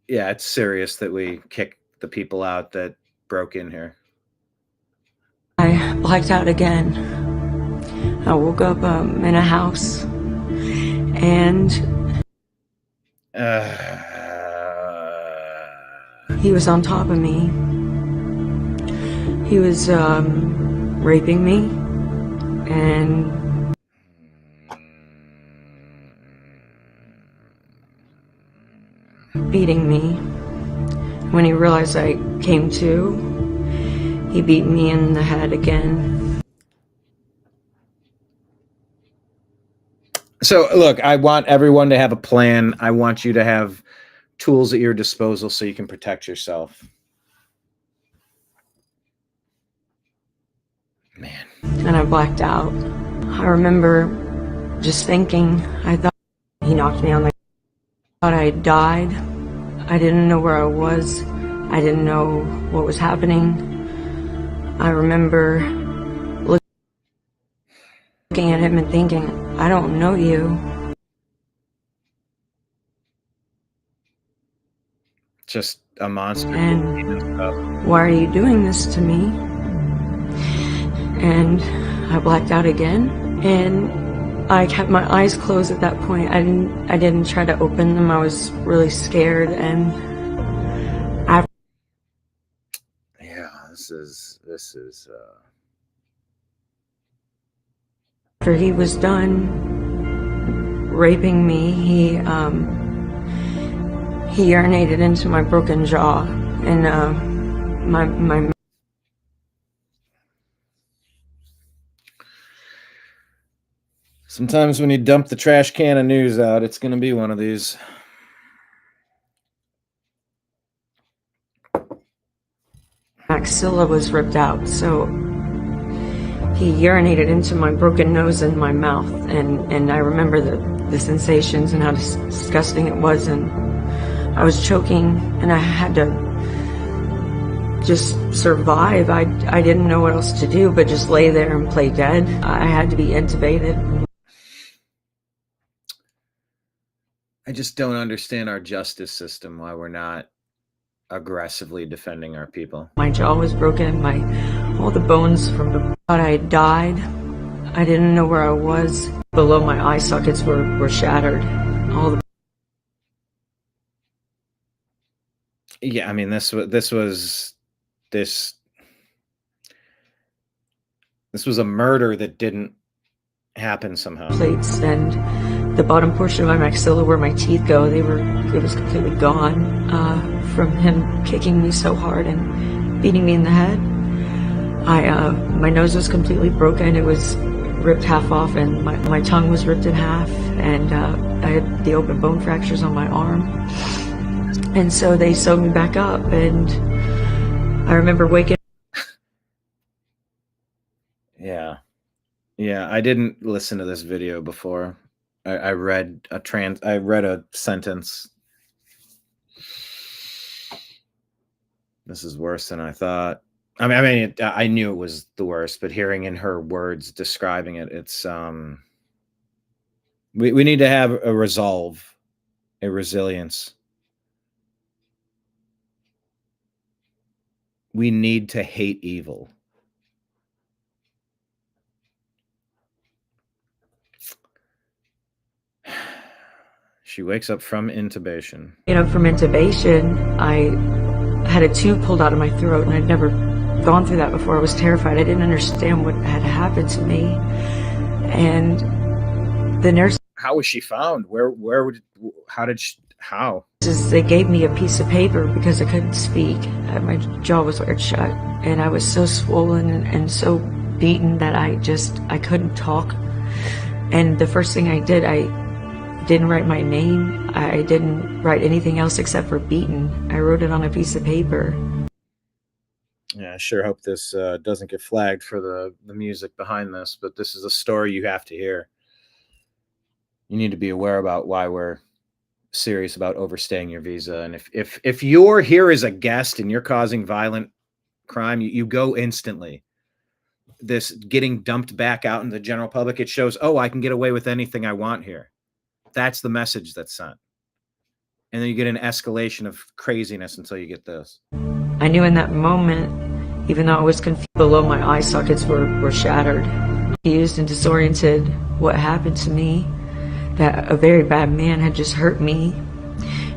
yeah, it's serious that we kick the people out that broke in here. I blacked out again. I woke up in a house, and he was on top of me. He was raping me and beating me. When he realized I came to, he beat me in the head again. So look, I want everyone to have a plan. I want you to have tools at your disposal so you can protect yourself. Man. And I blacked out. I remember just thinking, I thought he knocked me on the... I thought I had died. I didn't know where I was. I didn't know what was happening. I remember looking at him and thinking, I don't know you. Just a monster. And why are you doing this to me? And I blacked out again, and I kept my eyes closed at that point. I didn't try to open them. I was really scared, and this is after he was done raping me, he urinated into my broken jaw, and my Sometimes when you dump the trash can of news out, it's going to be one of these. maxilla was ripped out, so he urinated into my broken nose and my mouth, and I remember the sensations and how disgusting it was, and I was choking, and I had to just survive. I didn't know what else to do but just lay there and play dead. I had to be intubated. I just don't understand our justice system, why we're not aggressively defending our people. My jaw was broken, all the bones from the... thought I had died. I didn't know where I was. Below my eye sockets were shattered. Yeah, I mean, this was a murder that didn't happen somehow. Plates, and the bottom portion of my maxilla where my teeth go, it was completely gone from him kicking me so hard and beating me in the head. My nose was completely broken. It was ripped half off, and my tongue was ripped in half, and I had the open bone fractures on my arm. And so they sewed me back up, and I remember waking up. Yeah, I didn't listen to this video before. I read a sentence. This is worse than I thought. I knew it was the worst, but hearing in her words describing it, it's we need to have a resolve, a resilience. We need to hate evil. She wakes up from intubation. From intubation, I had a tube pulled out of my throat, and I'd never gone through that before. I was terrified. I didn't understand what had happened to me. And the nurse... How was she found? How? They gave me a piece of paper because I couldn't speak. My jaw was wired shut, and I was so swollen and so beaten that I couldn't talk. And the first thing I did, I didn't write my name. I didn't write anything else except for beaten. I wrote it on a piece of paper. Yeah, I sure hope this doesn't get flagged for the music behind this, but this is a story you have to hear. You need to be aware about why we're serious about overstaying your visa. And if you're here as a guest and you're causing violent crime, you go instantly. This getting dumped back out in the general public, it shows, oh, I can get away with anything I want here. That's the message that's sent. And then you get an escalation of craziness until you get this. I knew in that moment, even though I was confused, below my eye sockets were shattered. Confused and disoriented what happened to me, that a very bad man had just hurt me,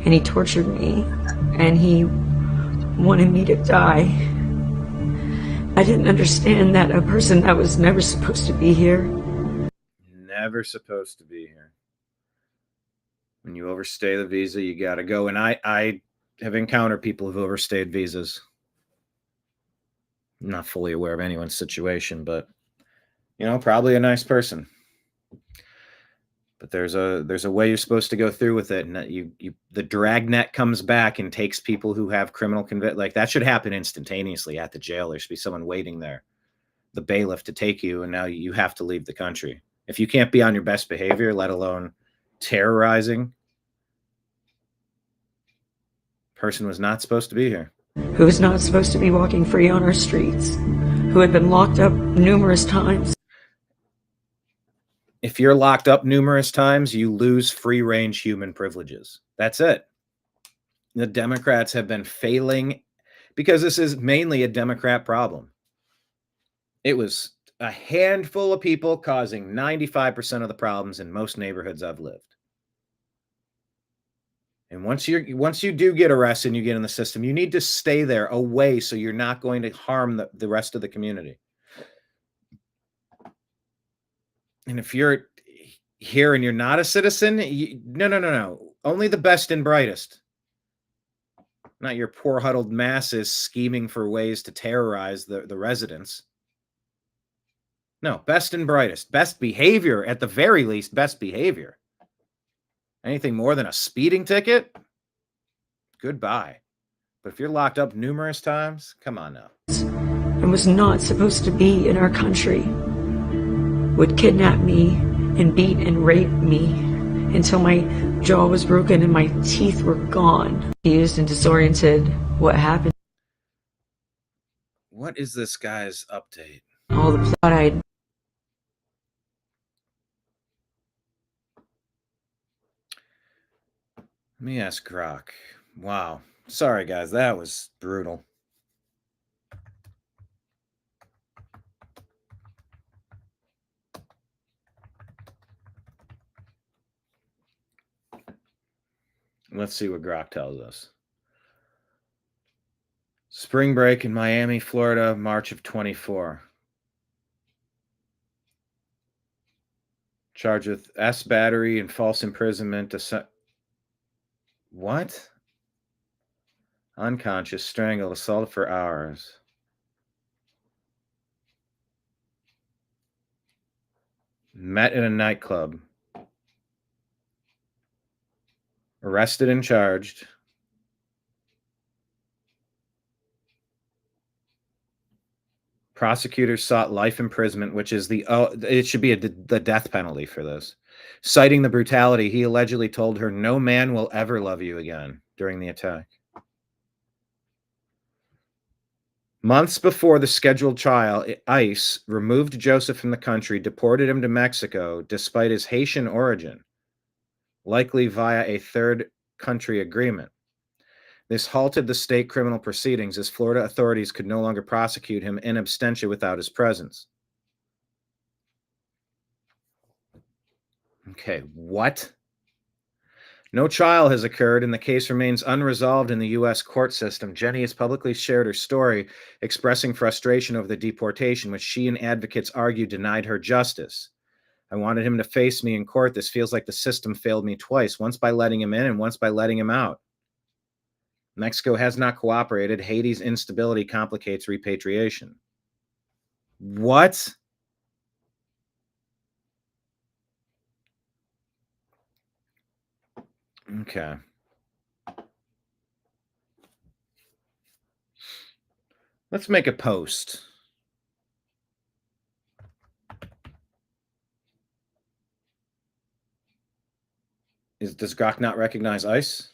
and he tortured me, and he wanted me to die. I didn't understand that a person that was never supposed to be here. Never supposed to be here. When you overstay the visa, you got to go. And I have encountered people who've overstayed visas. I'm not fully aware of anyone's situation, but, you know, probably a nice person. But there's a way you're supposed to go through with it, and that the dragnet comes back and takes people who have criminal convict. Like, that should happen instantaneously at the jail. There should be someone waiting there, the bailiff, to take you, and now you have to leave the country. If you can't be on your best behavior, let alone terrorizing, person was not supposed to be here. Who was not supposed to be walking free on our streets, who had been locked up numerous times. If you're locked up numerous times, you lose free-range human privileges. That's it. The Democrats have been failing because this is mainly a Democrat problem. It was a handful of people causing 95% of the problems in most neighborhoods I've lived. And once you do get arrested and you get in the system, you need to stay there away so you're not going to harm the rest of the community. And if you're here and you're not a citizen, no. Only the best and brightest. Not your poor huddled masses scheming for ways to terrorize the residents. No, best and brightest. Best behavior, at the very least, best behavior. Anything more than a speeding ticket? Goodbye. But if you're locked up numerous times, come on now. And was not supposed to be in our country, would kidnap me and beat and rape me until my jaw was broken and my teeth were gone. Confused and disoriented what happened. What is this guy's update? All the plot I'd Let me ask Grok. Wow. Sorry, guys. That was brutal. Let's see what Grok tells us. Spring break in Miami, Florida, March of 24. Charged with S battery and false imprisonment. What? Unconscious, strangled, assaulted for hours. Met in a nightclub. Arrested and charged. Prosecutors sought life imprisonment, which is it should be the death penalty for this. Citing the brutality, he allegedly told her, "No man will ever love you again," during the attack. Months before the scheduled trial, ICE removed Joseph from the country, deported him to Mexico despite his Haitian origin, likely via a third country agreement. This halted the state criminal proceedings as Florida authorities could no longer prosecute him in absentia without his presence. Okay, what? No trial has occurred and the case remains unresolved in the U.S. court system. Jenny has publicly shared her story, expressing frustration over the deportation, which she and advocates argue denied her justice. I wanted him to face me in court. This feels like the system failed me twice, once by letting him in and once by letting him out. Mexico has not cooperated. Haiti's instability complicates repatriation. What? Okay. Let's make a post. Does Grok not recognize ICE?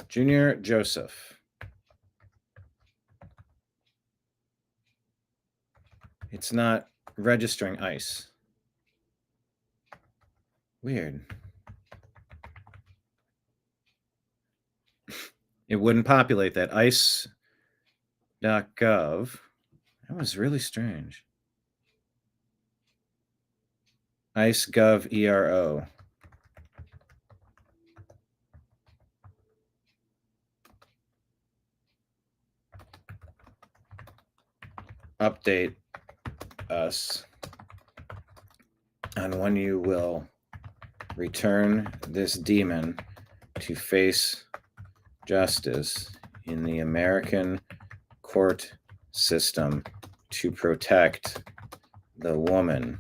Junior Joseph. It's not registering ICE. Weird. It wouldn't populate that. ICE.gov. That was really strange. ICE.gov ERO. Update us on when you will return this demon to face justice in the American court system to protect the woman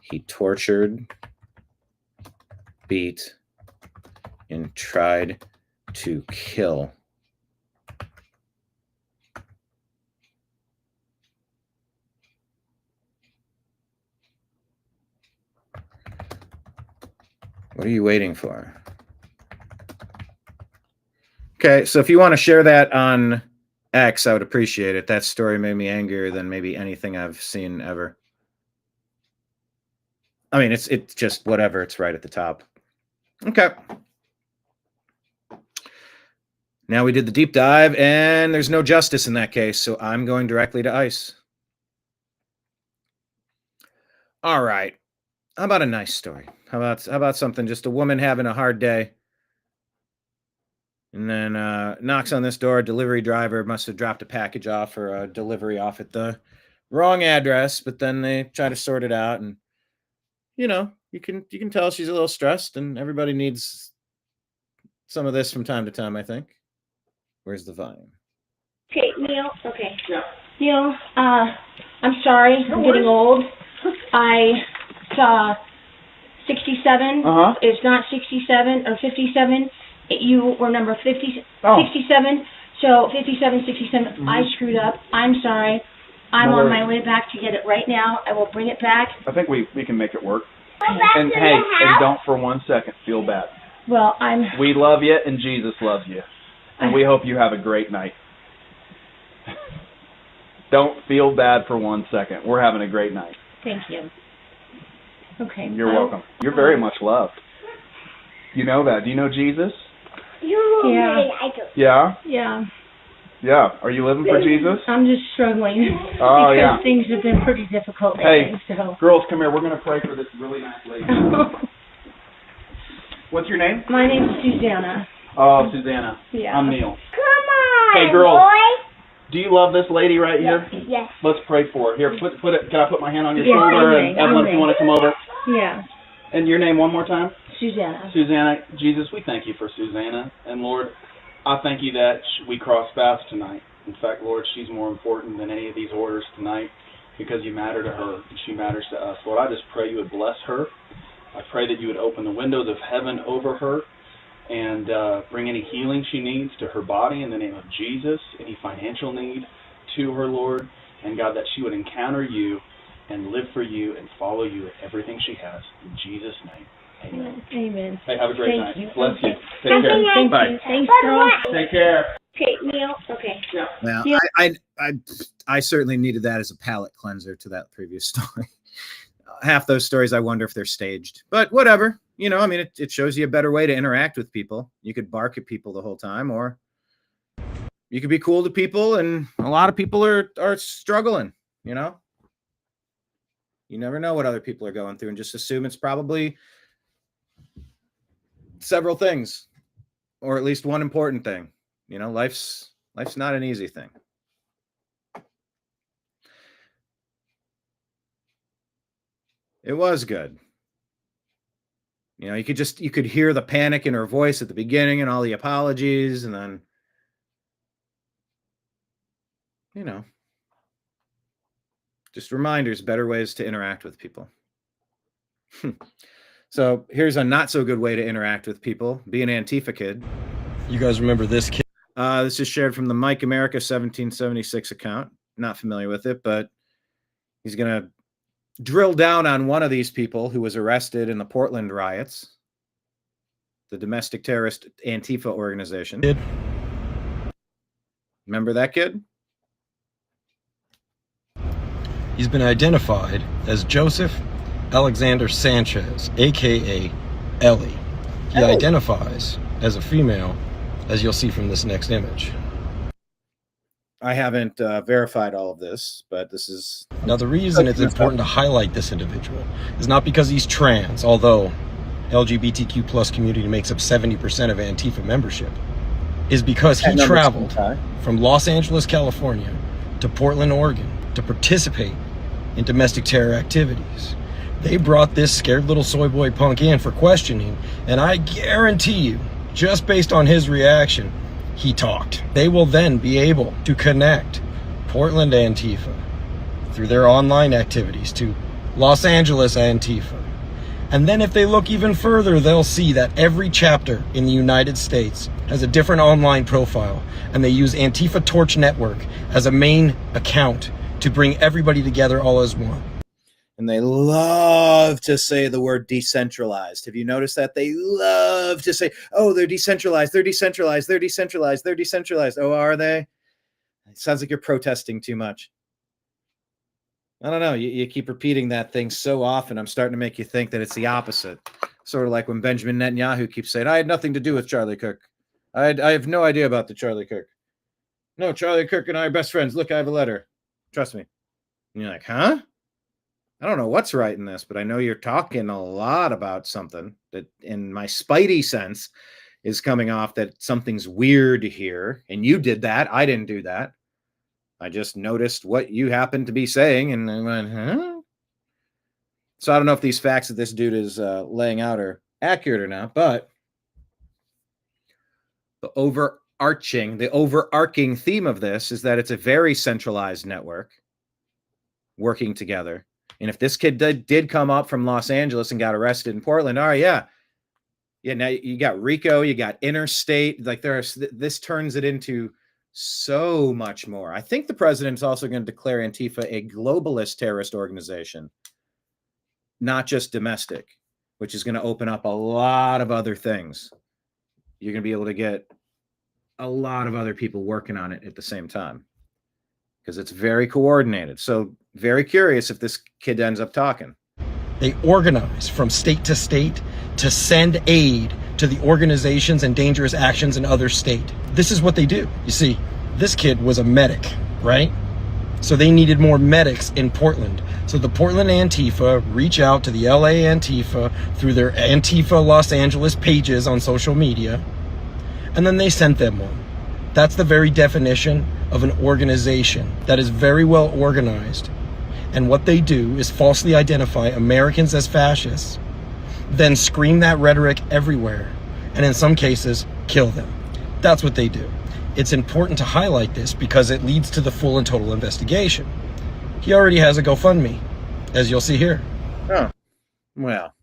he tortured, beat, and tried to kill. What are you waiting for? Okay, so if you want to share that on X, I would appreciate it. That story made me angrier than maybe anything I've seen ever. I mean, it's just whatever. It's right at the top. Okay. Now we did the deep dive, and there's no justice in that case, so I'm going directly to ICE. All right. How about a nice story? How about something, just a woman having a hard day, and then knocks on this door. Delivery driver must have dropped a package off or a delivery off at the wrong address, but then they try to sort it out, and you know, you can tell she's a little stressed, and everybody needs some of this from time to time, I think. Where's the volume? Okay, Neil. Okay. Yeah. Neil, I'm sorry. I'm getting old. I saw 67. It's not 67 or 57. You were number 67. So 57, 67. I screwed up. I'm sorry. I'm on my way back to get it right now. I will bring it back. I think we can make it work. And hey, and don't for 1 second feel bad. Well, we love you, and Jesus loves you. And we hope you have a great night. Don't feel bad for 1 second. We're having a great night. Thank you. Okay. You're welcome. You're very much loved. You know that. Do you know Jesus? Yeah. Yeah? Yeah. Yeah. Are you living for Jesus? I'm just struggling. Oh, because yeah. things have been pretty difficult Hey, lately. So. girls, come here. We're going to pray for this really nice lady. What's your name? My name's Susanna. Oh, Susanna. Yeah. I'm Neil. Come on, Hey, girls. boy. Do you love this lady right here? Yes. Let's pray for her. Here, put it. Can I put my hand on your Yes, shoulder? amen, And Evelyn, if you want to come over. Yeah. And your name one more time? Susanna. Susanna. Jesus, we thank you for Susanna. And Lord, I thank you that we crossed paths tonight. In fact, Lord, she's more important than any of these orders tonight because you matter to her and she matters to us. Lord, I just pray you would bless her. I pray that you would open the windows of heaven over her and bring any healing she needs to her body in the name of Jesus, any financial need to her, Lord, and God, that she would encounter you and live for you and follow you with everything she has. In Jesus' name, amen. Amen. Hey, have a great night. You. Bless you. Okay. Take care. Thank Bye. you. Thanks, girl. Take care. Okay, Neil. Okay. Yeah. Well, Yeah. I certainly needed that as a palate cleanser to that previous story. Half those stories, I wonder if they're staged, but whatever. You know, I mean, it shows you a better way to interact with people. You could bark at people the whole time, or you could be cool to people, and a lot of people are struggling, you know? You never know what other people are going through, and just assume it's probably several things, or at least one important thing. You know, life's not an easy thing. It was good. You know, you could hear the panic in her voice at the beginning and all the apologies, and then, you know, just reminders, better ways to interact with people. So here's a not so good way to interact with people. Be an Antifa kid. You guys remember this kid? This is shared from the Mike America 1776 account. Not familiar with it, but he's going to drill down on one of these people who was arrested in the Portland riots, the domestic terrorist Antifa organization. Kid. Remember that kid? He's been identified as Joseph Alexander Sanchez, aka Ellie. He identifies as a female, as you'll see from this next image. I haven't verified all of this, but this is... Now, the reason it's important to highlight this individual is not because he's trans, although LGBTQ plus community makes up 70% of Antifa membership, is because he traveled from Los Angeles, California to Portland, Oregon to participate in domestic terror activities. They brought this scared little soy boy punk in for questioning, and I guarantee you, just based on his reaction, he talked. They will then be able to connect Portland Antifa through their online activities to Los Angeles Antifa. And then if they look even further, they'll see that every chapter in the United States has a different online profile, and they use Antifa Torch Network as a main account to bring everybody together all as one. And they love to say the word decentralized. Have you noticed that? They love to say, oh, they're decentralized, they're decentralized, they're decentralized, they're decentralized. Oh, are they? It sounds like you're protesting too much. I don't know. You keep repeating that thing so often, I'm starting to make you think that it's the opposite. Sort of like when Benjamin Netanyahu keeps saying, I had nothing to do with Charlie Kirk. I have no idea about the Charlie Kirk. No, Charlie Kirk and I are best friends. Look, I have a letter. Trust me. And you're like, huh? I don't know what's right in this, but I know you're talking a lot about something that in my spidey sense is coming off that something's weird here. And you did that. I didn't do that. I just noticed what you happened to be saying and I went, huh? So I don't know if these facts that this dude is laying out are accurate or not, but the overarching theme of this is that it's a very centralized network working together. And if this kid did come up from Los Angeles and got arrested in Portland, all right, yeah. Yeah, now you got RICO, you got interstate. Like this turns it into so much more. I think the president's also going to declare Antifa a globalist terrorist organization, not just domestic, which is going to open up a lot of other things. You're going to be able to get a lot of other people working on it at the same time because it's very coordinated. So very curious if this kid ends up talking. They organize from state to send aid to the organizations and dangerous actions in other states. This is what they do. You see, this kid was a medic, right? So they needed more medics in Portland. So the Portland Antifa reach out to the LA Antifa through their Antifa Los Angeles pages on social media, and then they sent them one. That's the very definition of an organization that is very well organized. And what they do is falsely identify Americans as fascists, then scream that rhetoric everywhere, and in some cases, kill them. That's what they do. It's important to highlight this because it leads to the full and total investigation. He already has a GoFundMe, as you'll see here. Oh, well.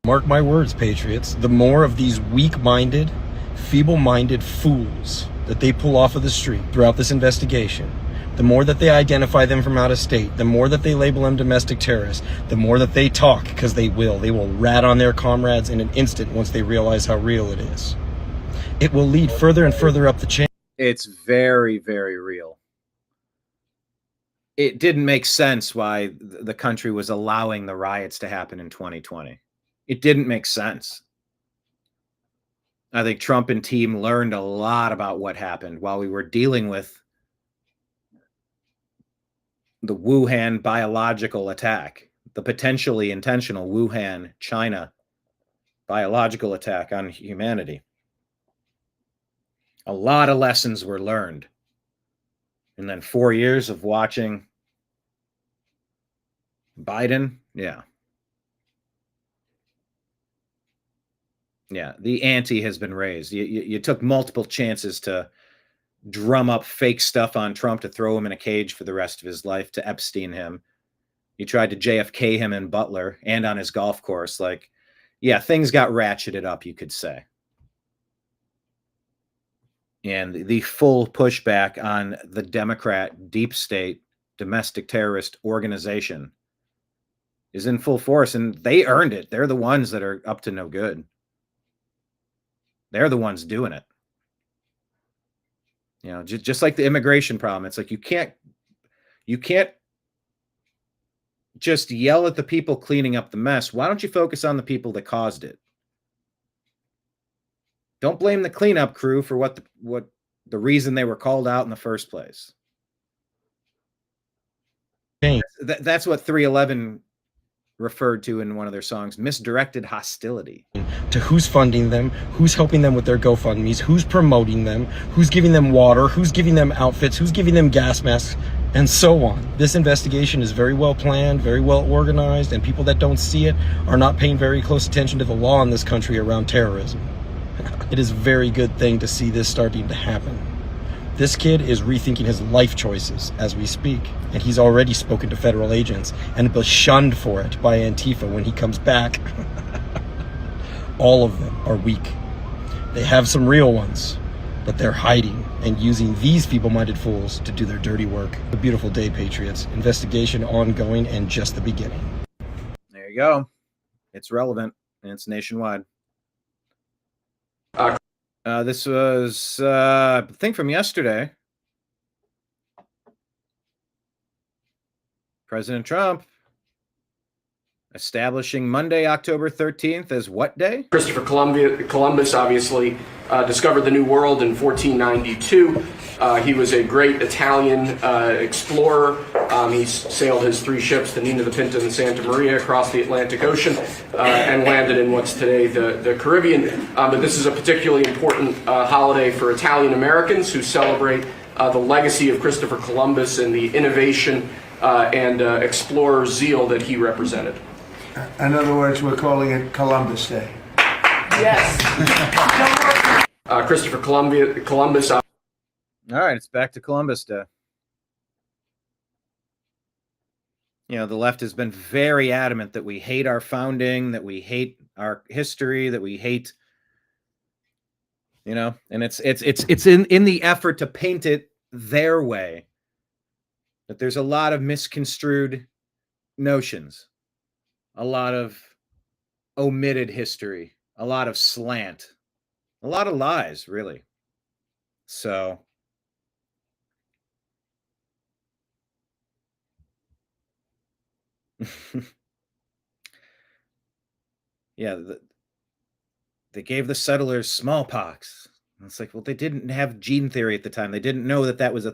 Mark my words, patriots, the more of these weak-minded, feeble-minded fools that they pull off of the street throughout this investigation, the more that they identify them from out of state, the more that they label them domestic terrorists, the more that they talk, because they will rat on their comrades in an instant once they realize how real it is. It will lead further and further up the chain. It's very, very real. It didn't make sense why the country was allowing the riots to happen in 2020. It didn't make sense. I think Trump and team learned a lot about what happened while we were dealing with the Wuhan biological attack, the potentially intentional Wuhan, China biological attack on humanity. A lot of lessons were learned. And then 4 years of watching Biden. Yeah. Yeah. The ante has been raised. You took multiple chances to drum up fake stuff on Trump to throw him in a cage for the rest of his life, to Epstein him. You tried to JFK him in Butler and on his golf course. Like, yeah, things got ratcheted up, you could say. And the full pushback on the Democrat deep state domestic terrorist organization is in full force, and they earned it. They're the ones that are up to no good. They're the ones doing it. You know, just like the immigration problem. It's like you You can't just yell at the people cleaning up the mess. Why don't you focus on the people that caused it? Don't blame the cleanup crew for what the reason they were called out in the first place. That's what 311 referred to in one of their songs, misdirected hostility. To who's funding them, who's helping them with their GoFundMes, who's promoting them, who's giving them water, who's giving them outfits, who's giving them gas masks, and so on. This investigation is very well planned, very well organized, and people that don't see it are not paying very close attention to the law in this country around terrorism. It is a very good thing to see this starting to happen. This kid is rethinking his life choices as we speak, and he's already spoken to federal agents and been shunned for it by Antifa when he comes back. All of them are weak. They have some real ones, but they're hiding and using these feeble-minded fools to do their dirty work. A beautiful day, Patriots. Investigation ongoing and just the beginning. There you go. It's relevant, and it's nationwide. This was a thing from yesterday. President Trump establishing Monday, October 13th as what day? Christopher Columbus obviously discovered the New World in 1492. He was a great Italian explorer. He sailed his 3 ships, the Nina, the Pinta, and the Santa Maria, across the Atlantic Ocean and landed in what's today the Caribbean. But this is a particularly important holiday for Italian Americans who celebrate the legacy of Christopher Columbus and the innovation and explorer zeal that he represented. In other words, we're calling it Columbus Day. Yes. Christopher Columbus. All right, it's back to Columbus Day. You know, the left has been very adamant that we hate our founding, that we hate our history, that we hate, you know, and it's in the effort to paint it their way. That there's a lot of misconstrued notions, a lot of omitted history, a lot of slant, a lot of lies, really. So yeah, they gave the settlers smallpox. And it's like, well, they didn't have gene theory at the time. They didn't know that was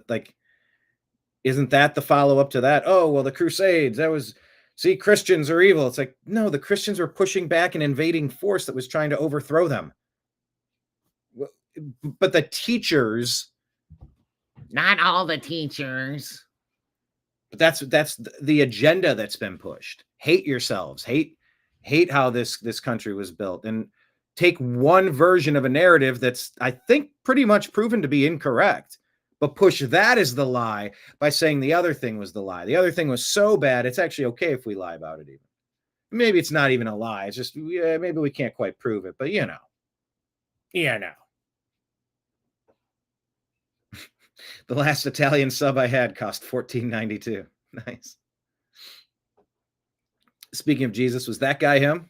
isn't that the follow-up to that? Oh, well, the Crusades, that was, see, Christians are evil. It's like, no, the Christians were pushing back an invading force that was trying to overthrow them. But the teachers, not all the teachers, but that's the agenda that's been pushed. Hate yourselves, hate how this country was built, and take one version of a narrative that's, I think, pretty much proven to be incorrect, but push that as the lie by saying the other thing was the lie. The other thing was so bad, it's actually okay if we lie about it even. Maybe it's not even a lie. It's just, maybe we can't quite prove it, but you know. The last Italian sub I had cost $14.92. Nice. Speaking of Jesus, was that guy him?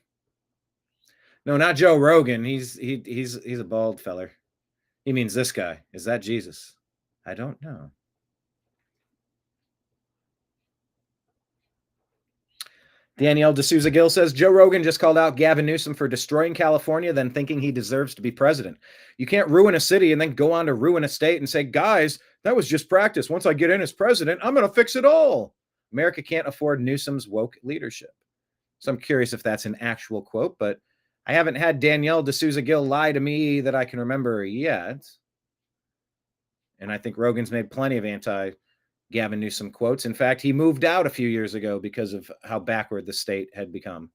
No, not Joe Rogan. He's a bald feller. He means this guy. Is that Jesus? I don't know. Danielle D'Souza Gill says, Joe Rogan just called out Gavin Newsom for destroying California, then thinking he deserves to be president. You can't ruin a city and then go on to ruin a state and say, guys, that was just practice. Once I get in as president, I'm going to fix it all. America can't afford Newsom's woke leadership. So I'm curious if that's an actual quote, but I haven't had Danielle D'Souza Gill lie to me that I can remember yet. And I think Rogan's made plenty of anti-Gavin Newsom quotes. In fact, he moved out a few years ago because of how backward the state had become.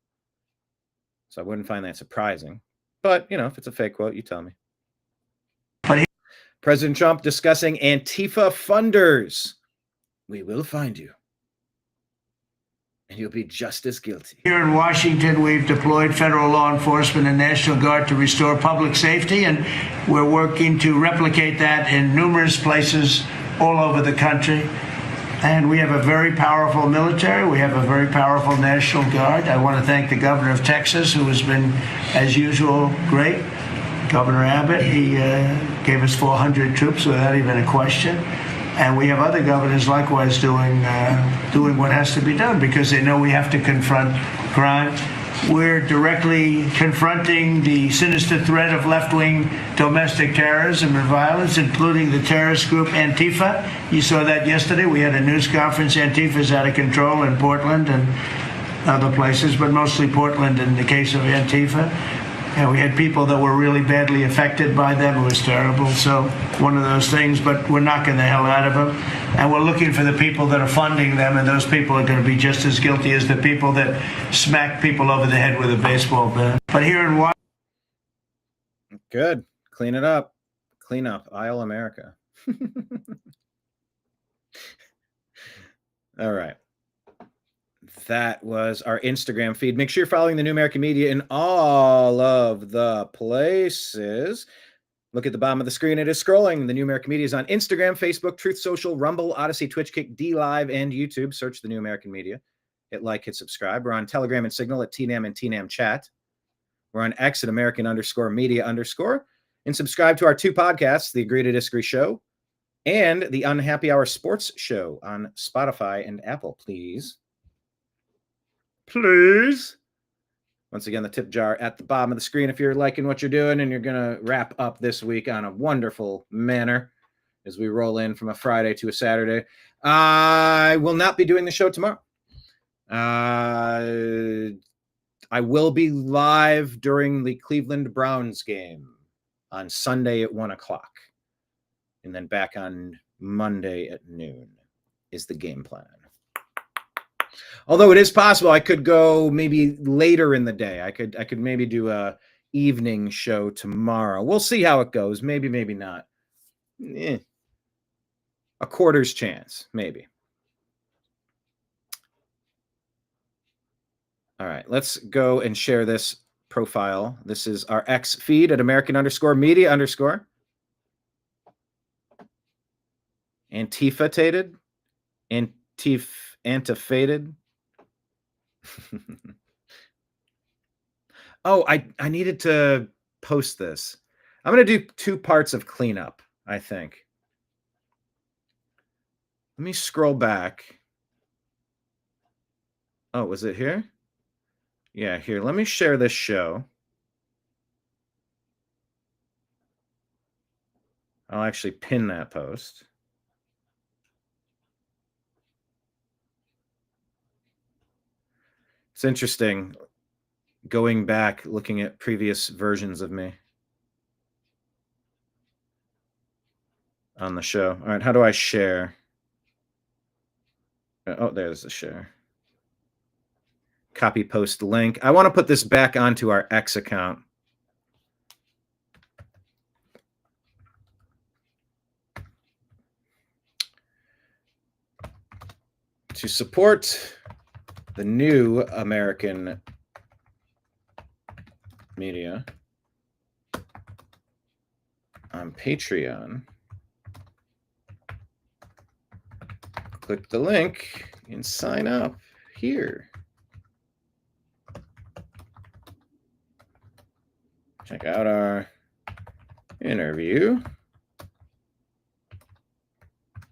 So I wouldn't find that surprising. But, you know, if it's a fake quote, you tell me. President Trump discussing Antifa funders. We will find you. And you'll be just as guilty. Here in Washington, we've deployed federal law enforcement and National Guard to restore public safety, and we're working to replicate that in numerous places all over the country. And we have a very powerful military. We have a very powerful National Guard. I want to thank the governor of Texas, who has been, as usual, great. Governor Abbott, he gave us 400 troops without even a question. And we have other governors likewise doing what has to be done because they know we have to confront crime. We're directly confronting the sinister threat of left-wing domestic terrorism and violence, including the terrorist group Antifa. You saw that yesterday. We had a news conference. Antifa's out of control in Portland and other places, but mostly Portland in the case of Antifa. And we had people that were really badly affected by them. It was terrible. So one of those things, but we're knocking the hell out of them. And we're looking for the people that are funding them, and those people are going to be just as guilty as the people that smack people over the head with a baseball bat. But here in Washington... Good. Clean it up. Clean up. Aisle America. All right. That was our Instagram feed. Make sure you're following the New American Media in all of the places. Look at the bottom of the screen. It is scrolling. The New American Media is on Instagram, Facebook, Truth Social, Rumble, Odyssey, Twitch, Kick, D Live, and YouTube. Search the New American Media. Hit like, hit subscribe. We're on Telegram and Signal at TNAM and TNAM Chat. We're on X at American_Media_. And subscribe to our two podcasts, The Agree to Disagree Show and The Unhappy Hour Sports Show on Spotify and Apple, please. Please. Once again, the tip jar at the bottom of the screen if you're liking what you're doing and you're going to wrap up this week on a wonderful manner as we roll in from a Friday to a Saturday. I will not be doing the show tomorrow. I will be live during the Cleveland Browns game on Sunday at 1 o'clock. And then back on Monday at noon is the game plan. Although it is possible I could go maybe later in the day. I could maybe do a evening show tomorrow. We'll see how it goes. Maybe, maybe not. A quarter's chance, maybe. All right, let's go and share this profile. This is our X feed at American_Media_. Antifa-tated. Antifated. Oh, I needed to post this. I'm going to do 2 parts of cleanup, I think. Let me scroll back. Oh, was it here? Yeah, here. Let me share this show. I'll actually pin that post. It's interesting going back, looking at previous versions of me on the show. All right, how do I share? Oh, there's the share. Copy post link. I want to put this back onto our X account. To support the New American Media on Patreon, click the link and sign up here. Check out our interview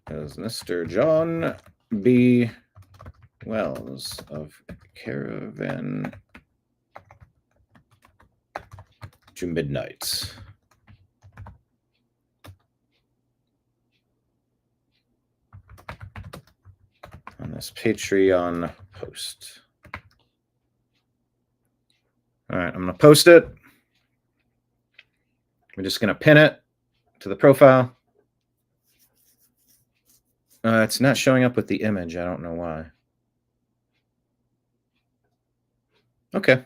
as Mr. John B. Wells of Caravan to Midnight. On this Patreon post. All right, I'm going to post it. We're just going to pin it to the profile. It's not showing up with the image. I don't know why. Okay.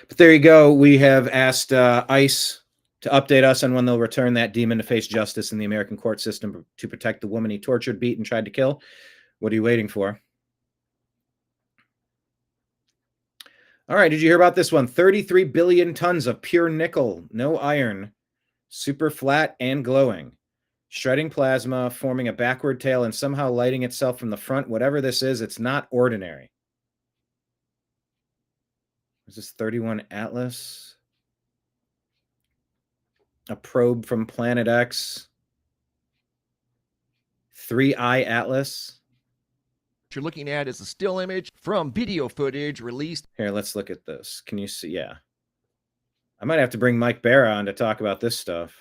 But there you go. We have asked ICE to update us on when they'll return that demon to face justice in the American court system to protect the woman he tortured, beat, and tried to kill. What are you waiting for? All right. Did you hear about this one? 33 billion tons of pure nickel, no iron, super flat and glowing. Shredding plasma, forming a backward tail, and somehow lighting itself from the front. Whatever this is, it's not ordinary. Is this 31 Atlas? A probe from Planet X. 3-Eye Atlas. What you're looking at is a still image from video footage released. Here, let's look at this. Can you see? Yeah. I might have to bring Mike Barra on to talk about this stuff.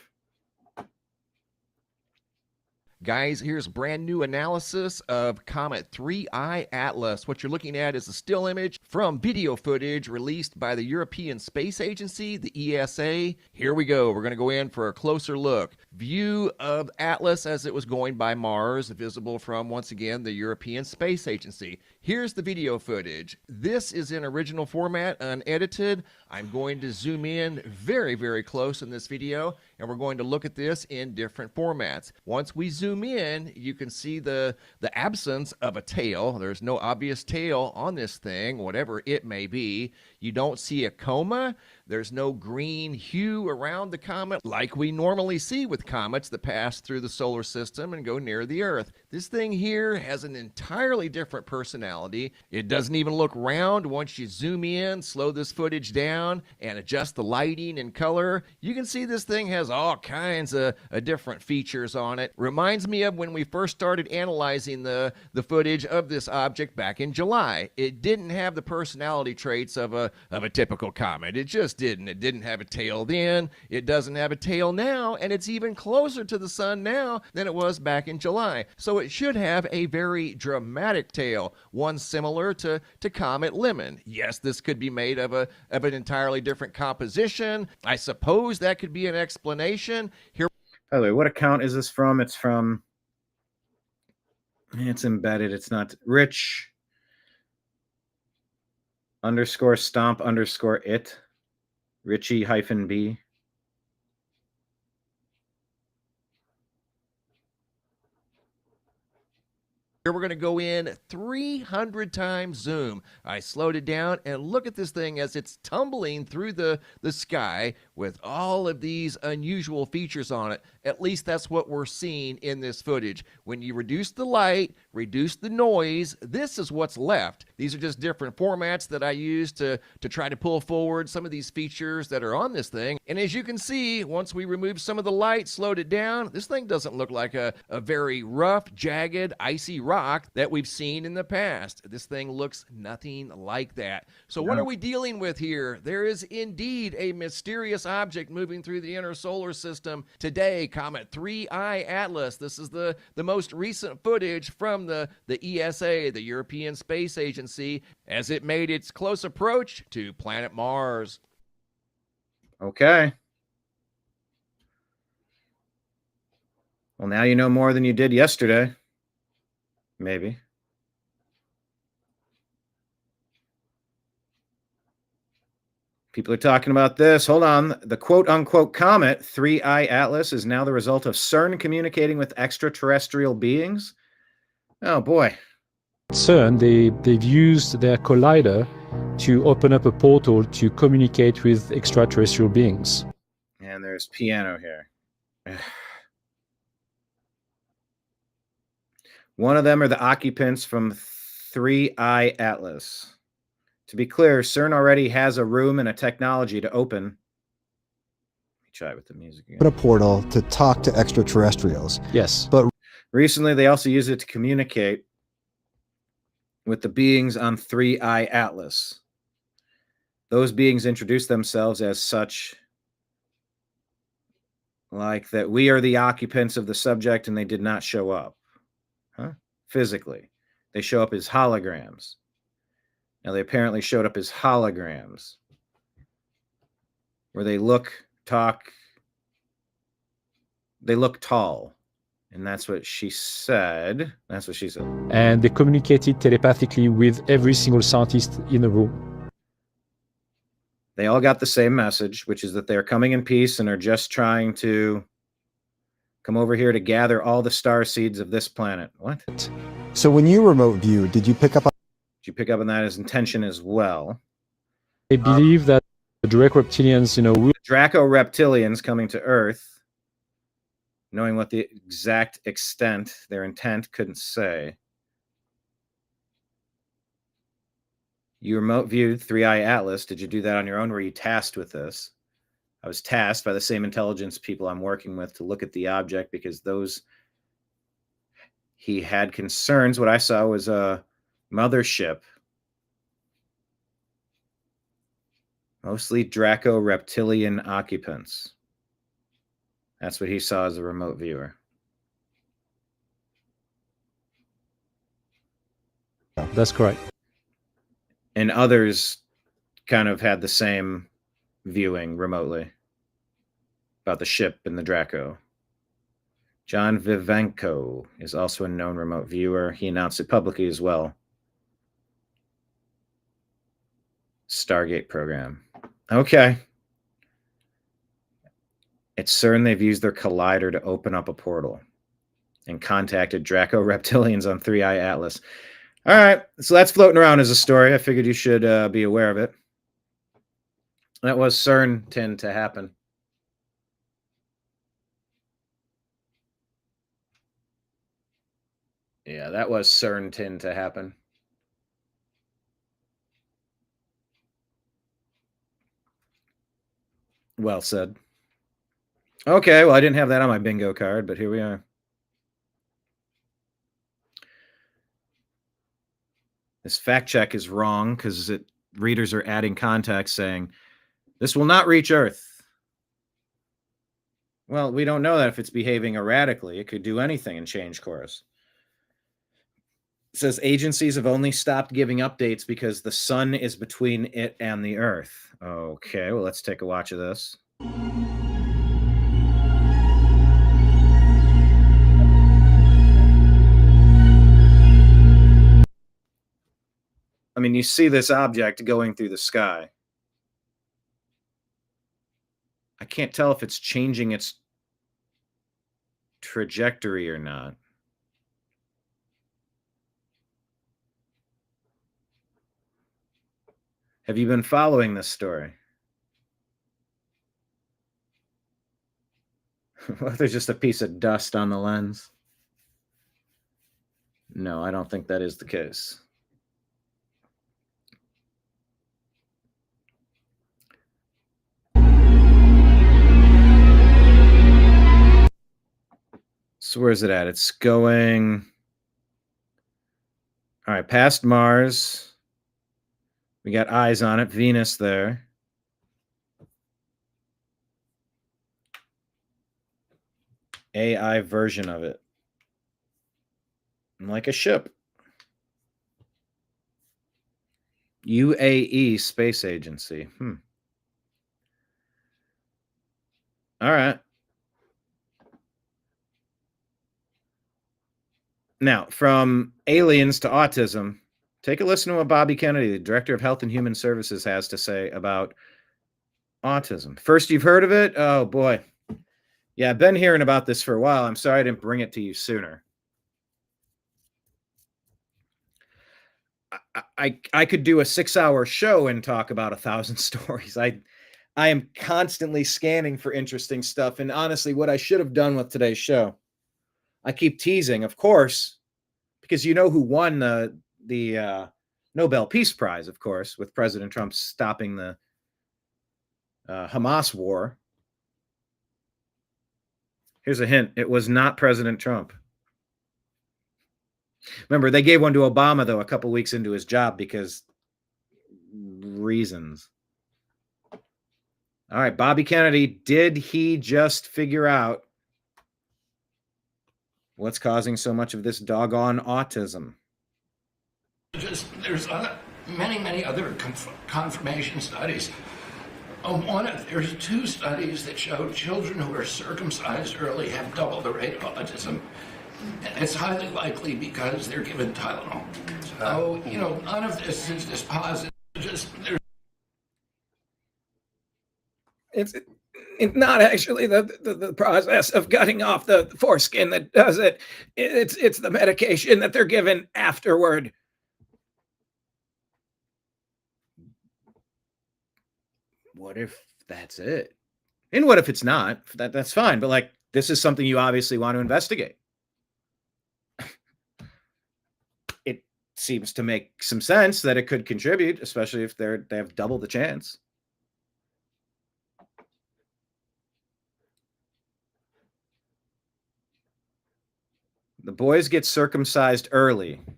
Guys, here's brand new analysis of Comet 3-Eye Atlas. What you're looking at is a still image from video footage released by the European Space Agency, the ESA. Here we go. We're going to go in for a closer look. View of Atlas as it was going by Mars, visible from, once again, the European Space Agency. Here's the video footage. This is in original format, unedited. I'm going to zoom in very, very close in this video, and we're going to look at this in different formats. Once we zoom in, you can see the absence of a tail. There's no obvious tail on this thing, whatever it may be. You don't see a coma. There's no green hue around the comet like we normally see with comets that pass through the solar system and go near the Earth. This thing here has an entirely different personality. It doesn't even look round. Once you zoom in, slow this footage down, and adjust the lighting and color, you can see this thing has all kinds of different features on it. Reminds me of when we first started analyzing the footage of this object back in July. It didn't have the personality traits of a typical comet. It just didn't. It didn't have a tail then. It doesn't have a tail now, and it's even closer to the sun now than it was back in July. So it should have a very dramatic tail, one similar to Comet Lemon. Yes, this could be made of an entirely different composition. I suppose that could be an explanation. Here. By the way, what account is this from? It's from. It's embedded. It's not Rich _stomp_it. Richie-B. Here we're going to go in 300 times zoom. I slowed it down, and look at this thing as it's tumbling through the sky with all of these unusual features on it. At least that's what we're seeing in this footage. When you reduce the light, reduce the noise, this is what's left. These are just different formats that I use to try to pull forward some of these features that are on this thing. And as you can see, once we remove some of the light, slowed it down, this thing doesn't look like a very rough, jagged, icy rock that we've seen in the past. This thing looks nothing like that. So what are we dealing with here? There is indeed a mysterious object moving through the inner solar system today, Comet 3-Eye Atlas. This is the most recent footage from the ESA, the European Space Agency, as it made its close approach to planet Mars. Okay. Well, now you know more than you did yesterday. Maybe. People are talking about this. Hold on. The quote-unquote comet 3-Eye Atlas is now the result of CERN communicating with extraterrestrial beings. Oh, boy. CERN, they've used their collider to open up a portal to communicate with extraterrestrial beings. And there's piano here. One of them are the occupants from 3-Eye Atlas. To be clear, CERN already has a room and a technology to open. Let me try with the music again. A portal to talk to extraterrestrials. Yes. But recently, they also use it to communicate with the beings on 3-Eye Atlas. Those beings introduce themselves as such, like that we are the occupants of the subject and they did not show up. Huh? Physically. They show up as holograms. Now, they apparently showed up as holograms where they look tall. And that's what she said. That's what she said. And they communicated telepathically with every single scientist in the room. They all got the same message, which is that they're coming in peace and are just trying to come over here to gather all the star seeds of this planet. What? So when you remote viewed, did you pick up on that as intention as well? They believe that the Draco reptilians, the Draco reptilians coming to Earth, knowing what the exact extent, their intent, couldn't say. You remote viewed 3-Eye Atlas. Did you do that on your own? Were you tasked with this? I was tasked by the same intelligence people I'm working with to look at the object because he had concerns. What I saw was a mothership, mostly Draco reptilian occupants. That's what he saw as a remote viewer. That's correct. And others kind of had the same viewing remotely about the ship and the Draco. John Vivenko is also a known remote viewer. He announced it publicly as well. Stargate program. Okay. At CERN, they've used their collider to open up a portal and contacted Draco reptilians on 3i Atlas. All right, so that's floating around as a story. I figured you should be aware of it. That was CERN tend to happen. Yeah, that was CERN tend to happen. Well said. Okay, well, I didn't have that on my bingo card, but here we are. This fact check is wrong because readers are adding context saying, this will not reach Earth. Well, we don't know that if it's behaving erratically. It could do anything and change course. It says agencies have only stopped giving updates because the sun is between it and the Earth. Okay, well, let's take a watch of this. I mean, you see this object going through the sky. I can't tell if it's changing its trajectory or not. Have you been following this story? Well, there's just a piece of dust on the lens. No, I don't think that is the case. So where is it at? It's going... All right, past Mars. We got eyes on it. Venus there. AI version of it. Like a ship. UAE Space Agency. All right. Now, from aliens to autism, take a listen to what Bobby Kennedy, the Director of Health and Human Services, has to say about autism. First, you've heard of it? Oh, boy. Yeah, I've been hearing about this for a while. I'm sorry I didn't bring it to you sooner. I could do a 6-hour show and talk about 1,000 stories. I am constantly scanning for interesting stuff. And honestly, what I should have done with today's show, I keep teasing, of course, because you know who won the Nobel Peace Prize, of course, with President Trump stopping the Hamas war. Here's a hint. It was not President Trump. Remember, they gave one to Obama, though, a couple weeks into his job because reasons. All right, Bobby Kennedy, did he just figure out what's causing so much of this doggone autism? There's many other confirmation studies. There's 2 studies that showed children who are circumcised early have double the rate of autism. And it's highly likely because they're given Tylenol. So, none of this is just positive. It's not actually the process of cutting off the foreskin that does it. It's the medication that they're given afterward. What if that's it? And what if it's not? That's fine. But like, this is something you obviously want to investigate. It seems to make some sense that it could contribute, especially if they have double the chance. The boys get circumcised early, and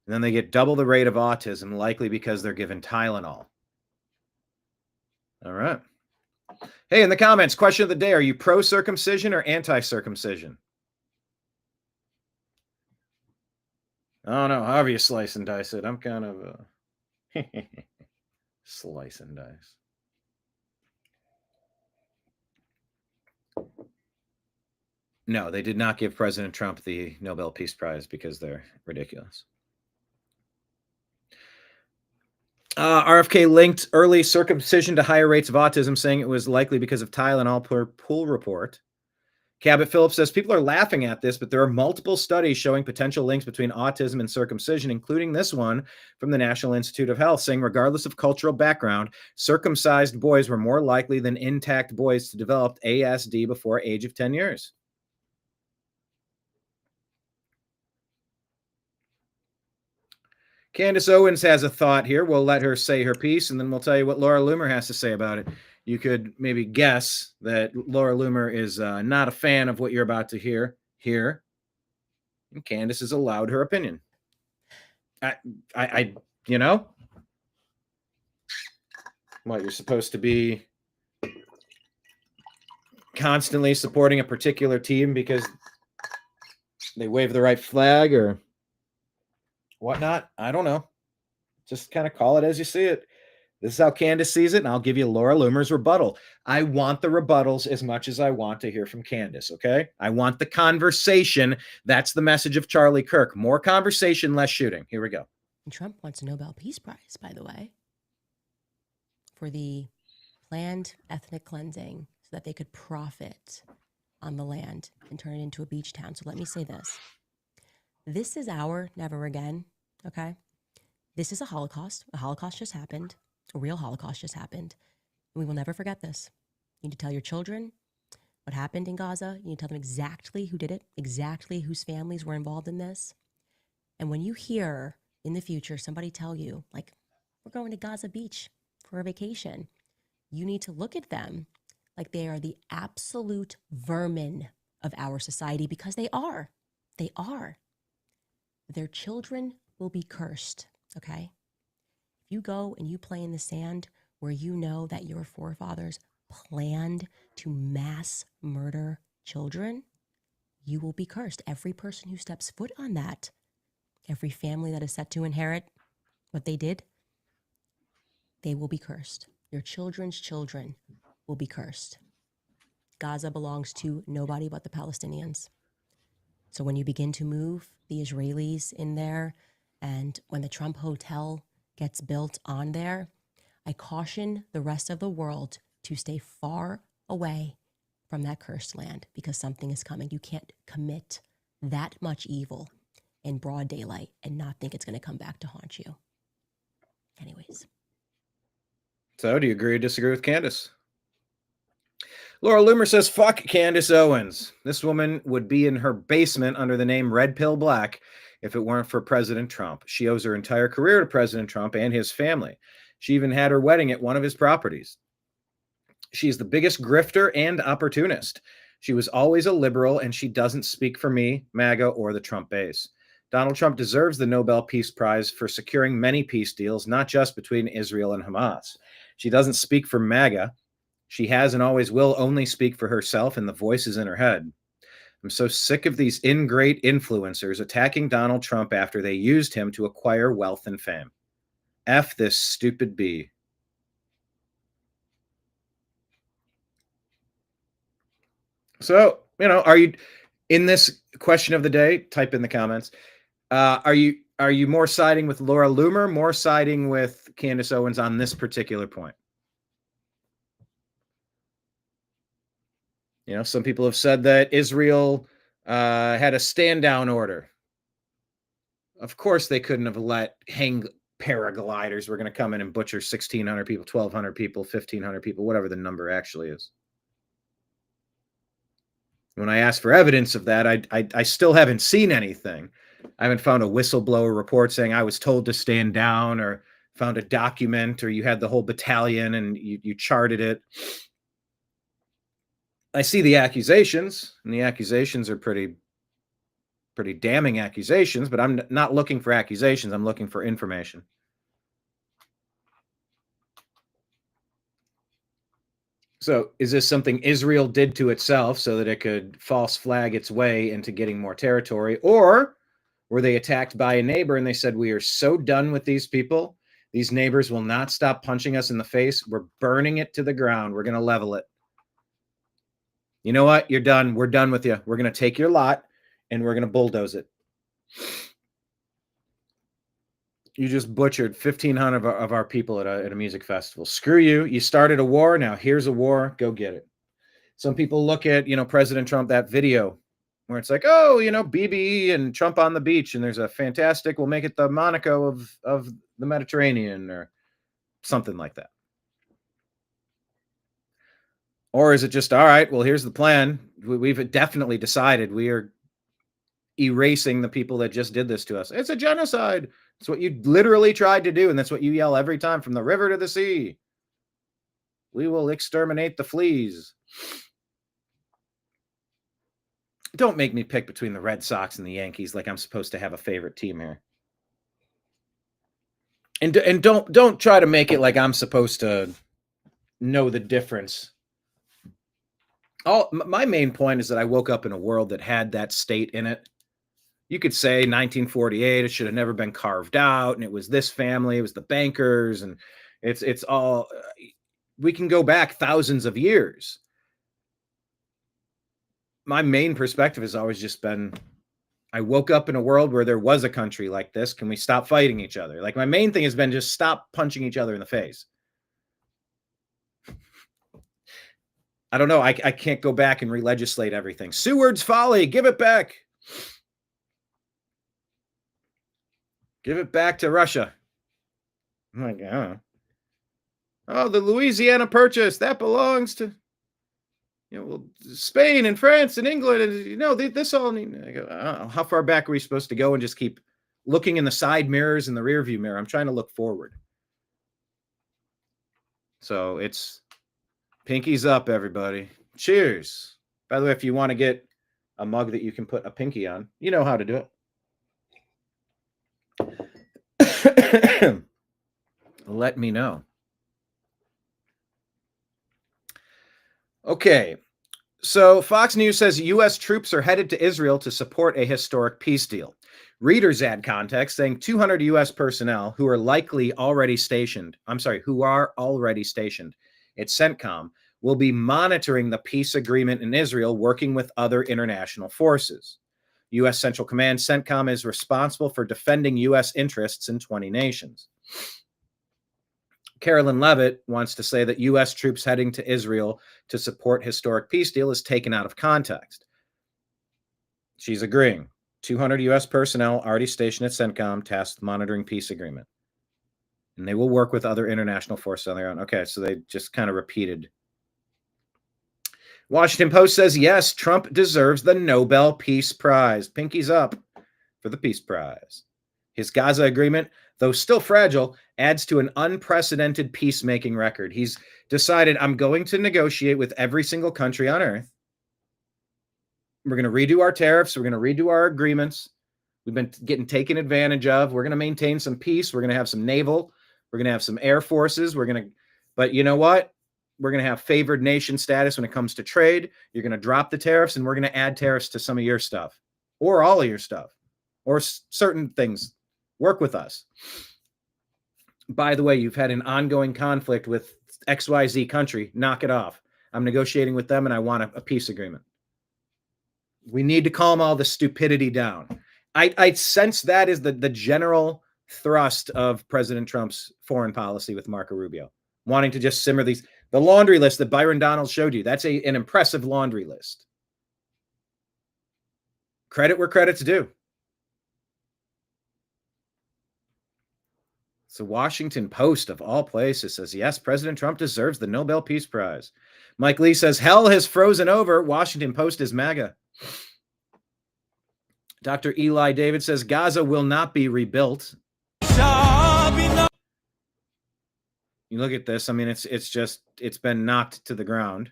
then they get double the rate of autism, likely because they're given Tylenol. All right. Hey, in the comments, question of the day, are you pro-circumcision or anti-circumcision? I don't know. However you slice and dice it. I'm kind of slice and dice. No, they did not give President Trump the Nobel Peace Prize because they're ridiculous. RFK linked early circumcision to higher rates of autism, saying it was likely because of Tylenol per pool report. Cabot Phillips says people are laughing at this, but there are multiple studies showing potential links between autism and circumcision, including this one from the National Institute of Health, saying regardless of cultural background, circumcised boys were more likely than intact boys to develop ASD before age of 10 years. Candace Owens has a thought here. We'll let her say her piece, and then we'll tell you what Laura Loomer has to say about it. You could maybe guess that Laura Loomer is not a fan of what you're about to hear here. And Candace has allowed her opinion. I you know, what, you're supposed to be constantly supporting a particular team because they wave the right flag or whatnot? I don't know. Just kind of call it as you see it. This is how Candace sees it, and I'll give you Laura Loomer's rebuttal. I want the rebuttals as much as I want to hear from Candace, okay? I want the conversation. That's the message of Charlie Kirk. More conversation, less shooting. Here we go. Trump wants a Nobel Peace Prize, by the way, for the planned ethnic cleansing so that they could profit on the land and turn it into a beach town. So let me say this. This is our never again, okay? This is a Holocaust. A Holocaust just happened. A real Holocaust just happened. We will never forget this. You need to tell your children what happened in Gaza. You need to tell them exactly who did it, exactly whose families were involved in this. And when you hear in the future somebody tell you, like, we're going to Gaza Beach for a vacation, you need to look at them like they are the absolute vermin of our society, because they are. They are. Their children will be cursed, okay? If you go and you play in the sand where you know that your forefathers planned to mass murder children, you will be cursed. Every person who steps foot on that, every family that is set to inherit what they did, they will be cursed. Your children's children will be cursed. Gaza belongs to nobody but the Palestinians. So when you begin to move the Israelis in there, and when the Trump Hotel gets built on there, I caution the rest of the world to stay far away from that cursed land, because something is coming. You can't commit that much evil in broad daylight and not think it's going to come back to haunt you. Anyways. So do you agree or disagree with Candace? Laura Loomer says, fuck Candace Owens. This woman would be in her basement under the name Red Pill Black if it weren't for President Trump. She owes her entire career to President Trump and his family. She even had her wedding at one of his properties. She's the biggest grifter and opportunist. She was always a liberal, and she doesn't speak for me, MAGA, or the Trump base. Donald Trump deserves the Nobel Peace Prize for securing many peace deals, not just between Israel and Hamas. She doesn't speak for MAGA. She has and always will only speak for herself and the voices in her head. I'm so sick of these ingrate influencers attacking Donald Trump after they used him to acquire wealth and fame. F this stupid bee. So, are you, in this question of the day, type in the comments, are you more siding with Laura Loomer, more siding with Candace Owens on this particular point? Some people have said that Israel had a stand-down order. Of course, they couldn't have let hang paragliders were going to come in and butcher 1,600 people, 1,200 people, 1,500 people, whatever the number actually is. When I asked for evidence of that, I still haven't seen anything. I haven't found a whistleblower report saying I was told to stand down, or found a document, or you had the whole battalion and you charted it. I see the accusations, and the accusations are pretty pretty damning accusations, but I'm not looking for accusations. I'm looking for information. So is this something Israel did to itself so that it could false flag its way into getting more territory? Or were they attacked by a neighbor and they said, we are so done with these people. These neighbors will not stop punching us in the face. We're burning it to the ground. We're going to level it. You know what? You're done. We're done with you. We're going to take your lot and we're going to bulldoze it. You just butchered 1,500 of our people at a music festival. Screw you. You started a war. Now here's a war. Go get it. Some people look at, President Trump, that video where it's like, oh, BB and Trump on the beach. And there's a fantastic, we'll make it the Monaco of the Mediterranean or something like that. Or is it just, all right, well, here's the plan. We've definitely decided we are erasing the people that just did this to us. It's a genocide. It's what you literally tried to do. And that's what you yell every time from the river to the sea. We will exterminate the fleas. Don't make me pick between the Red Sox and the Yankees like I'm supposed to have a favorite team here. And don't try to make it like I'm supposed to know the difference. My main point is that I woke up in a world that had that state in it. You could say 1948, it should have never been carved out, and it was this family, it was the bankers, and it's all, we can go back thousands of years. My main perspective has always just been, I woke up in a world where there was a country like this. Can we stop fighting each other? Like, my main thing has been just stop punching each other in the face. I don't know. I can't go back and re-legislate everything. Seward's folly. Give it back. Give it back to Russia. I'm like, I don't know. Oh, the Louisiana Purchase. That belongs to, Spain and France and England. And, this all need. I go, how far back are we supposed to go and just keep looking in the side mirrors and the rear view mirror? I'm trying to look forward. So it's pinkies up, everybody. Cheers. By the way, if you want to get a mug that you can put a pinky on, you know how to do it. Let me know. Okay. So Fox News says U.S. troops are headed to Israel to support a historic peace deal. Readers add context saying 200 U.S. personnel who are already stationed at CENTCOM will be monitoring the peace agreement in Israel, working with other international forces. U.S. Central Command CENTCOM is responsible for defending U.S. interests in 20 nations. Carolyn Levitt wants to say that U.S. troops heading to Israel to support historic peace deal is taken out of context. She's agreeing. 200 U.S. personnel already stationed at CENTCOM tasked with monitoring peace agreement. And they will work with other international forces on their own. Okay, so they just kind of repeated. Washington Post says, yes, Trump deserves the Nobel Peace Prize. Pinkies up for the Peace Prize. His Gaza agreement, though still fragile, adds to an unprecedented peacemaking record. He's decided, I'm going to negotiate with every single country on earth. We're going to redo our tariffs. We're going to redo our agreements. We've been getting taken advantage of. We're going to maintain some peace. We're going to have some naval. We're going to have some air forces. But you know what? We're going to have favored nation status when it comes to trade. You're going to drop the tariffs, and we're going to add tariffs to some of your stuff or all of your stuff or certain things. Work with us. By the way, you've had an ongoing conflict with XYZ country. Knock it off. I'm negotiating with them, and I want a peace agreement. We need to calm all the stupidity down. I sense that is the general thrust of President Trump's foreign policy with Marco Rubio, wanting to just simmer these. The laundry list that Byron Donalds showed you, that's an impressive laundry list. Credit where credit's due. So Washington Post, of all places, says, yes, President Trump deserves the Nobel Peace Prize. Mike Lee says, hell has frozen over. Washington Post is MAGA. Dr. Eli David says, Gaza will not be rebuilt. You look at this. I mean, it's been knocked to the ground.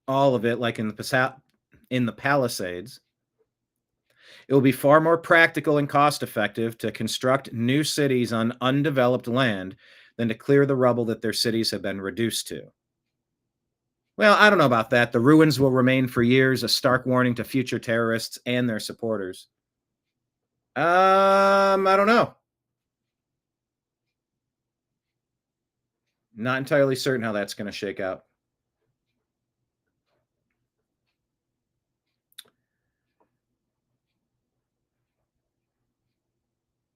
All of it, like in the Palisades. It will be far more practical and cost-effective to construct new cities on undeveloped land than to clear the rubble that their cities have been reduced to. Well, I don't know about that. The ruins will remain for years, a stark warning to future terrorists and their supporters. I don't know. Not entirely certain how that's going to shake out.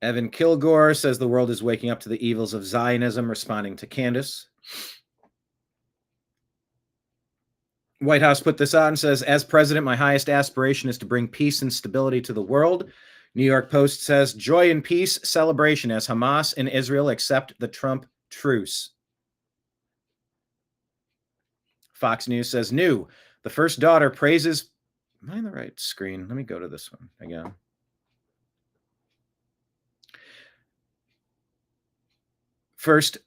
Evan Kilgore says the world is waking up to the evils of Zionism, responding to Candace. White House put this out and says, as president, my highest aspiration is to bring peace and stability to the world. New York Post says, joy and peace celebration as Hamas and Israel accept the Trump truce. Fox News says, new, the first daughter praises, am I on the right screen? Let me go to this one again. First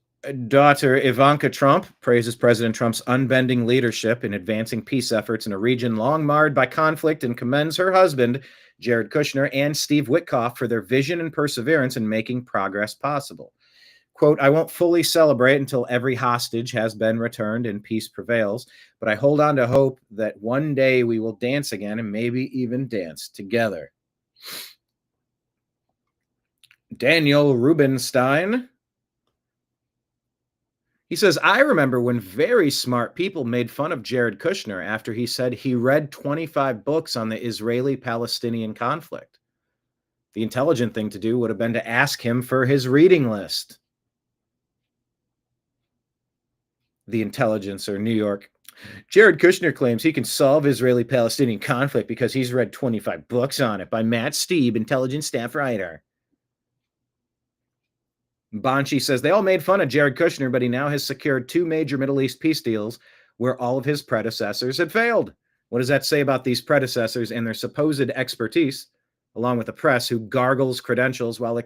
daughter Ivanka Trump praises President Trump's unbending leadership in advancing peace efforts in a region long marred by conflict and commends her husband, Jared Kushner, and Steve Witkoff for their vision and perseverance in making progress possible. Quote, I won't fully celebrate until every hostage has been returned and peace prevails, but I hold on to hope that one day we will dance again and maybe even dance together. Daniel Rubenstein. He says, I remember when very smart people made fun of Jared Kushner after he said he read 25 books on the Israeli-Palestinian conflict. The intelligent thing to do would have been to ask him for his reading list. The Intelligencer, New York. Jared Kushner claims he can solve Israeli-Palestinian conflict because he's read 25 books on it by Matt Steeb, intelligence staff writer. Banshee says they all made fun of Jared Kushner, but he now has secured 2 major Middle East peace deals where all of his predecessors had failed. What does that say about these predecessors and their supposed expertise, along with the press who gargles credentials while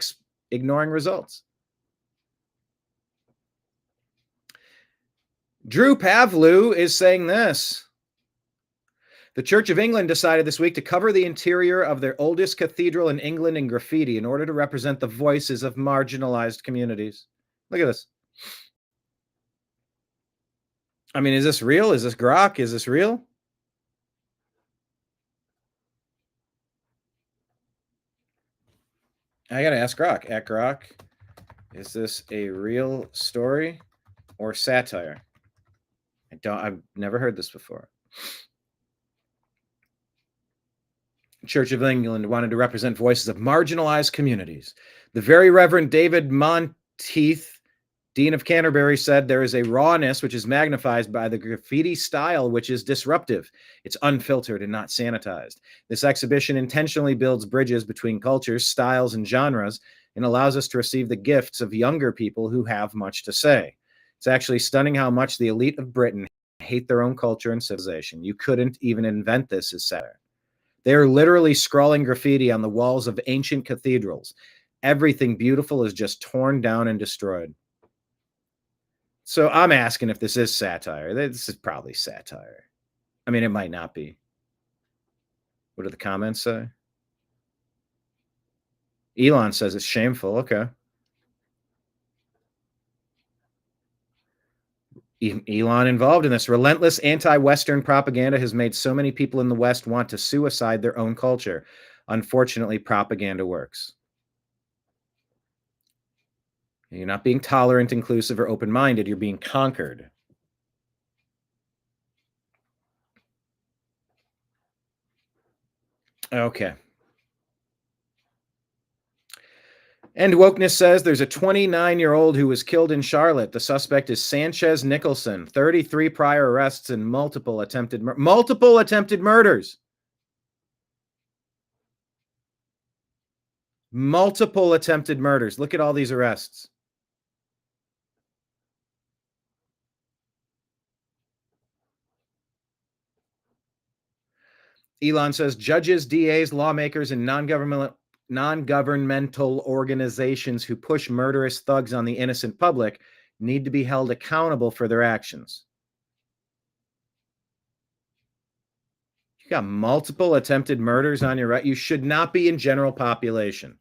ignoring results? Drew Pavlou is saying this. The Church of England decided this week to cover the interior of their oldest cathedral in England in graffiti in order to represent the voices of marginalized communities. Look at this. I mean, is this real? Is this grok? Is this real? I got to ask Grok. At Grok, is this a real story or satire? I've never heard this before. Church of England wanted to represent voices of marginalized communities. The Very Reverend David Monteith, Dean of Canterbury, said there is a rawness which is magnified by the graffiti style, which is disruptive. It's unfiltered and not sanitized. This exhibition intentionally builds bridges between cultures, styles, and genres, and allows us to receive the gifts of younger people who have much to say. It's actually stunning how much the elite of Britain hate their own culture and civilization. You couldn't even invent this as satire. They are literally scrawling graffiti on the walls of ancient cathedrals. Everything beautiful is just torn down and destroyed. So I'm asking if this is satire. This is probably satire. I mean, it might not be. What do the comments say? Elon says it's shameful. Okay. Elon involved in this. Relentless anti-Western propaganda has made so many people in the West want to suicide their own culture. Unfortunately, propaganda works. You're not being tolerant, inclusive, or open-minded. You're being conquered. Okay. And Wokeness says there's a 29-year-old who was killed in Charlotte. The suspect is Sanchez Nicholson. 33 prior arrests and multiple attempted murders. Multiple attempted murders. Look at all these arrests. Elon says judges, DAs, lawmakers, and non-governmental organizations who push murderous thugs on the innocent public need to be held accountable for their actions. You You got multiple attempted murders on your right. You should not be in general population.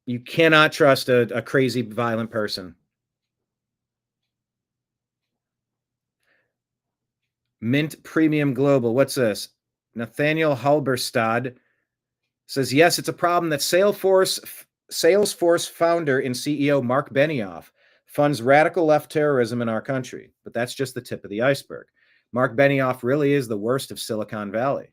You cannot trust a crazy, violent person. Mint Premium Global. What's this? Nathaniel Halberstad says, yes, it's a problem that Salesforce founder and CEO Mark Benioff funds radical left terrorism in our country. But that's just the tip of the iceberg. Mark Benioff really is the worst of Silicon Valley.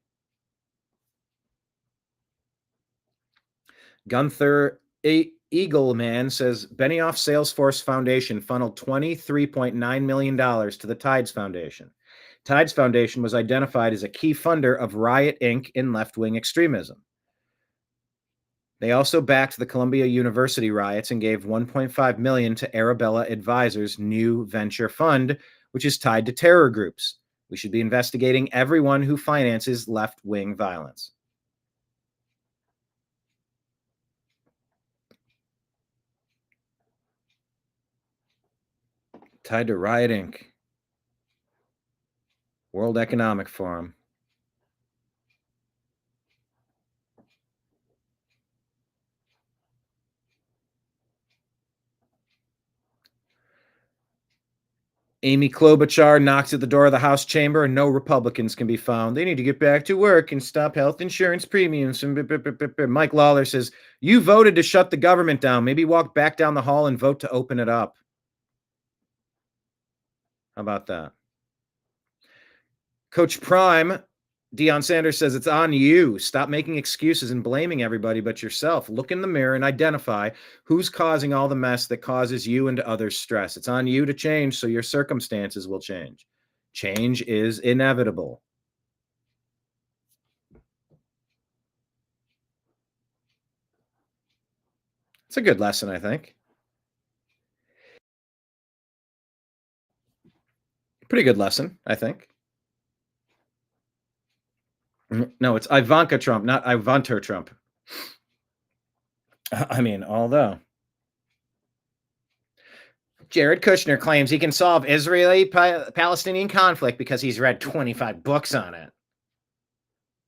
Gunther Eagleman says, Benioff Salesforce Foundation funneled $23.9 million to the Tides Foundation. Tides Foundation was identified as a key funder of Riot Inc. in left-wing extremism. They also backed the Columbia University riots and gave $1.5 million to Arabella Advisors' new venture fund, which is tied to terror groups. We should be investigating everyone who finances left-wing violence. Tied to Riot Inc. World Economic Forum. Amy Klobuchar knocks at the door of the House chamber and no Republicans can be found. They need to get back to work and stop health insurance premiums. Mike Lawler says, you voted to shut the government down. Maybe walk back down the hall and vote to open it up. How about that? Coach Prime, Deion Sanders says, it's on you. Stop making excuses and blaming everybody but yourself. Look in the mirror and identify who's causing all the mess that causes you and others stress. It's on you to change so your circumstances will change. Change is inevitable. It's a good lesson, I think. Pretty good lesson, I think. No, it's Ivanka Trump, not Ivanter Trump. I mean, although Jared Kushner claims he can solve Israeli-Palestinian conflict because he's read 25 books on it.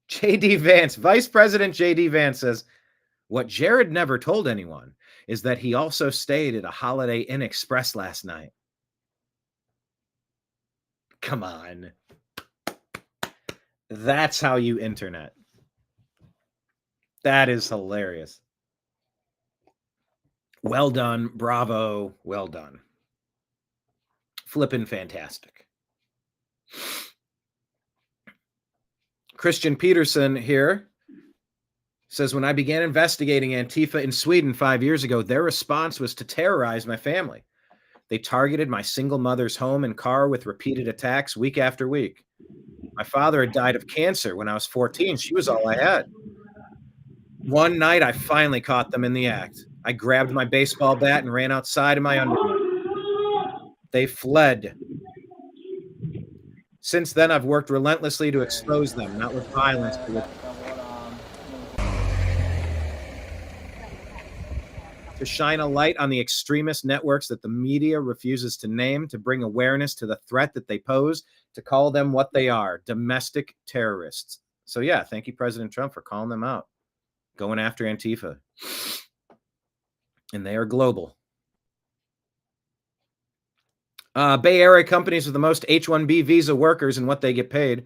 J.D. Vance, Vice President J.D. Vance says, what Jared never told anyone is that he also stayed at a Holiday Inn Express last night. Come on. That's how you internet. That is hilarious. Well done. Bravo. Well done. Flippin' fantastic. Christian Peterson here says, when I began investigating Antifa in Sweden 5 years ago, their response was to terrorize my family. They targeted my single mother's home and car with repeated attacks week after week. My father had died of cancer when I was 14. She was all I had. One night, I finally caught them in the act. I grabbed my baseball bat and ran outside in my underwear. They fled. Since then, I've worked relentlessly to expose them, not with violence, but with to shine a light on the extremist networks that the media refuses to name, to bring awareness to the threat that they pose, to call them what they are, domestic terrorists. So yeah, thank you, President Trump, for calling them out, going after Antifa. And they are global. Bay Area companies with the most H-1B visa workers and what they get paid.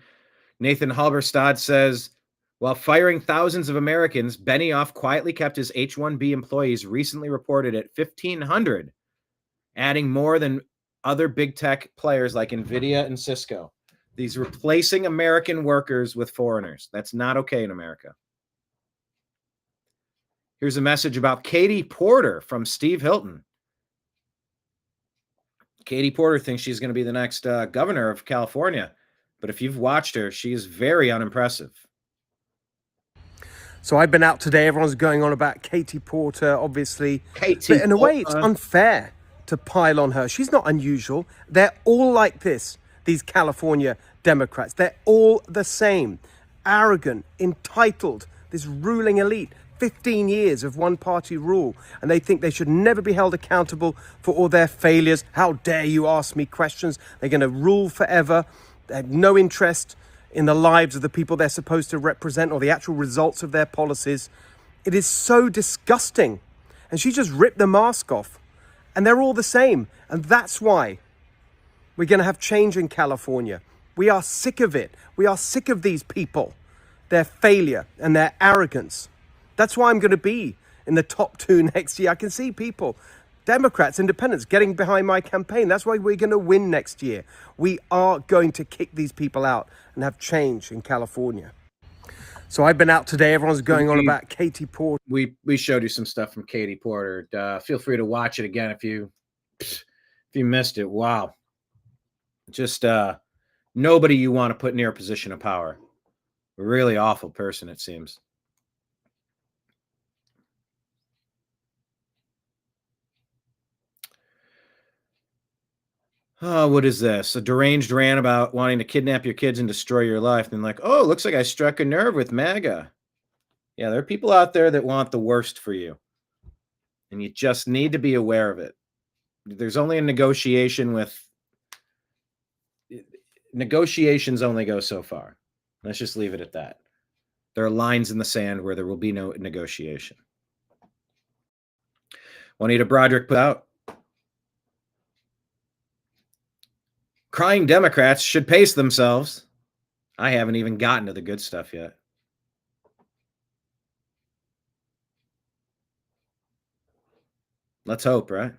Nathan Halberstad says, while firing thousands of Americans, Benioff quietly kept his H-1B employees recently reported at 1,500, adding more than other big tech players like NVIDIA and Cisco. These replacing American workers with foreigners. That's not okay in America. Here's a message about Katie Porter from Steve Hilton. Katie Porter thinks she's going to be the next governor of California. But if you've watched her, she's very unimpressive. So I've been out today. Everyone's going on about Katie Porter, obviously. Katie but in a way, it's unfair to pile on her. She's not unusual. They're all like this, these California Democrats. They're all the same. Arrogant, entitled, this ruling elite. 15 years of one-party rule, and they think they should never be held accountable for all their failures. How dare you ask me questions? They're going to rule forever. They have no interest in the lives of the people they're supposed to represent or the actual results of their policies. It is so disgusting. And she just ripped the mask off. And they're all the same. And that's why we're going to have change in California. We are sick of it. We are sick of these people, their failure and their arrogance. That's why I'm going to be in the top 2 next year. I can see people, Democrats, independents, getting behind my campaign. That's why we're going to win next year. We are going to kick these people out and have change in California. So I've been out today. Everyone's going on about Katie Porter. We showed you some stuff from Katie Porter. Feel free to watch it again if you missed it. Wow. Just nobody you want to put near a position of power. A really awful person, it seems. Oh, what is this? A deranged rant about wanting to kidnap your kids and destroy your life. And like, oh, looks like I struck a nerve with MAGA. Yeah, there are people out there that want the worst for you. And you just need to be aware of it. There's only a negotiation with... Negotiations only go so far. Let's just leave it at that. There are lines in the sand where there will be no negotiation. Juanita Broderick put out, crying Democrats should pace themselves. I haven't even gotten to the good stuff yet. Let's hope, right?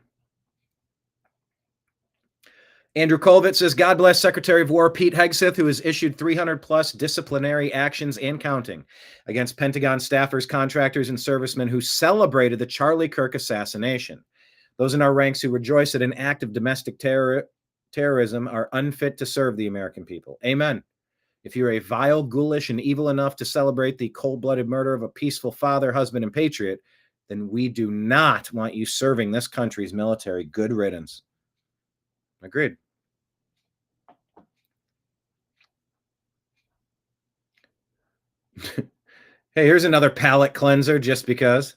Andrew Colvett says, God bless Secretary of War Pete Hegseth, who has issued 300+ disciplinary actions and counting against Pentagon staffers, contractors, and servicemen who celebrated the Charlie Kirk assassination. Those in our ranks who rejoice at an act of domestic terrorism are unfit to serve the American people. Amen. If you're a vile, ghoulish, and evil enough to celebrate the cold-blooded murder of a peaceful father, husband, and patriot, then we do not want you serving this country's military. Good riddance. Agreed. Hey, here's another palate cleanser just because.